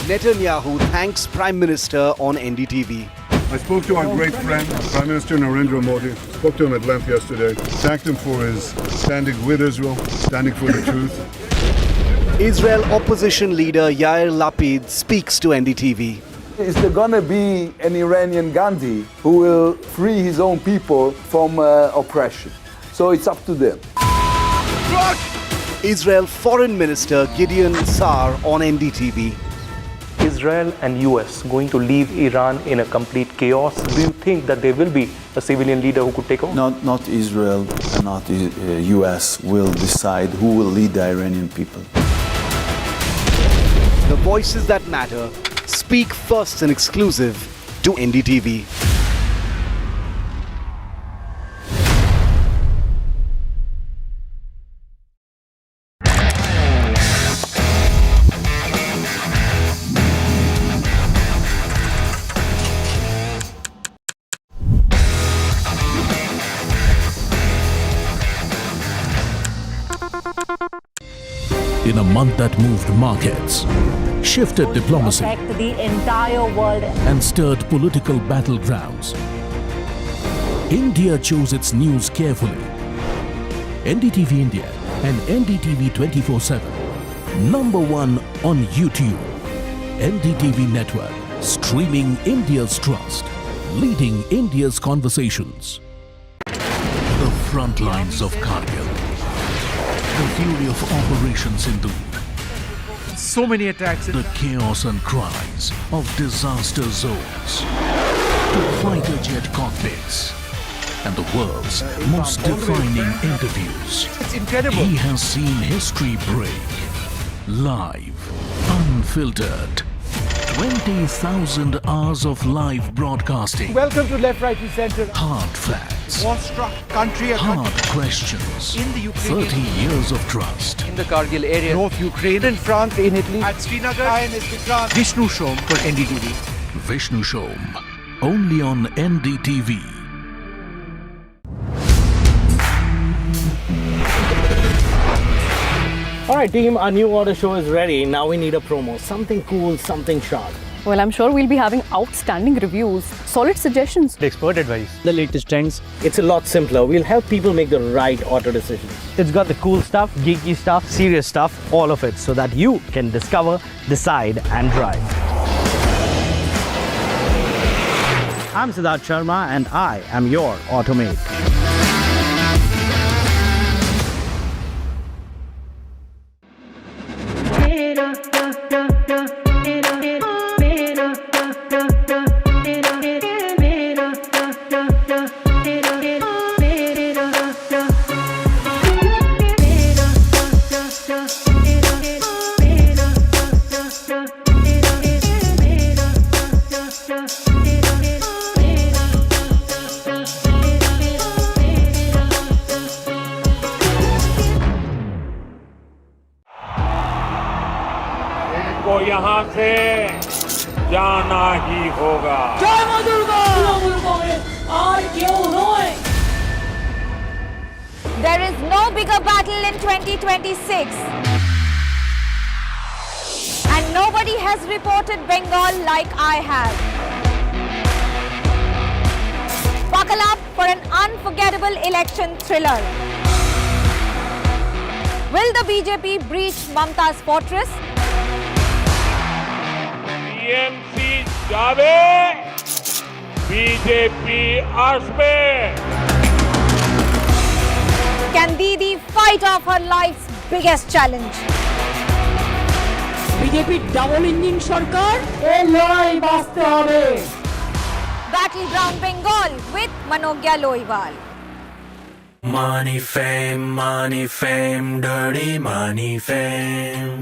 Netanyahu thanks Prime Minister on NDTV. I spoke to our great friend, Prime Minister Narendra Modi. Spoke to him at length yesterday. Thanked him for his standing with Israel, standing for the truth. Israel opposition leader Yair Lapid speaks to NDTV. Is there gonna be an Iranian Gandhi who will free his own people from oppression? So it's up to them. Israel Foreign Minister Gideon Sa'ar on NDTV. Israel and US going to leave Iran in a complete chaos? Do you think that there will be a civilian leader who could take over? Not Israel and not US will decide who will lead the Iranian people. The voices that matter speak first and exclusive to NDTV. In a month that moved markets, shifted diplomacy, affect the entire world, and stirred political battlegrounds, India chose its news carefully. NDTV India and NDTV 24/7, #1 on YouTube. NDTV Network, streaming India's trust, leading India's conversations. The front lines of Kargil. The fury of Operation Sindoor. So many attacks. The chaos and cries of disaster zones. To fighter jet cockpits. And the world's most defining interviews. It's incredible. He has seen history break. Live. Unfiltered. 20,000 hours of live broadcasting. Welcome to Left, Right, and Center. Hard facts. War-struck country. Hard questions. In the Ukraine. 30 years of trust. In the Kargil area. North Ukraine. In France, in Italy. At Srinagar. Vishnu Shom for NDTV. Vishnu Shom. Only on NDTV. Alright team, our new order show is ready. Now we need a promo. Something cool, something sharp. Well, I'm sure we'll be having outstanding reviews, solid suggestions. Expert advice. The latest trends. It's a lot simpler. We'll help people make the right auto decisions. It's got the cool stuff, geeky stuff, serious stuff, all of it, so that you can discover, decide and drive. I'm Siddharth Sharma and I am your automate. को यहाँ से जाना ही होगा। जय मां दुर्गा! तृणमूल कांग्रेस और क्यों रोए? There is no bigger battle in 2026. And nobody has reported Bengal like I have. Buckle up for an unforgettable election thriller. Will the BJP breach Mamta's fortress? TMC जावे, BJP आसपे। Can Didi fight off her life's biggest challenge? BJP double engine সরকার এই লড়াই বাঁচতে হবে। Battleground Bengal with Manogya Loiwal. Money, fame, dirty money, fame.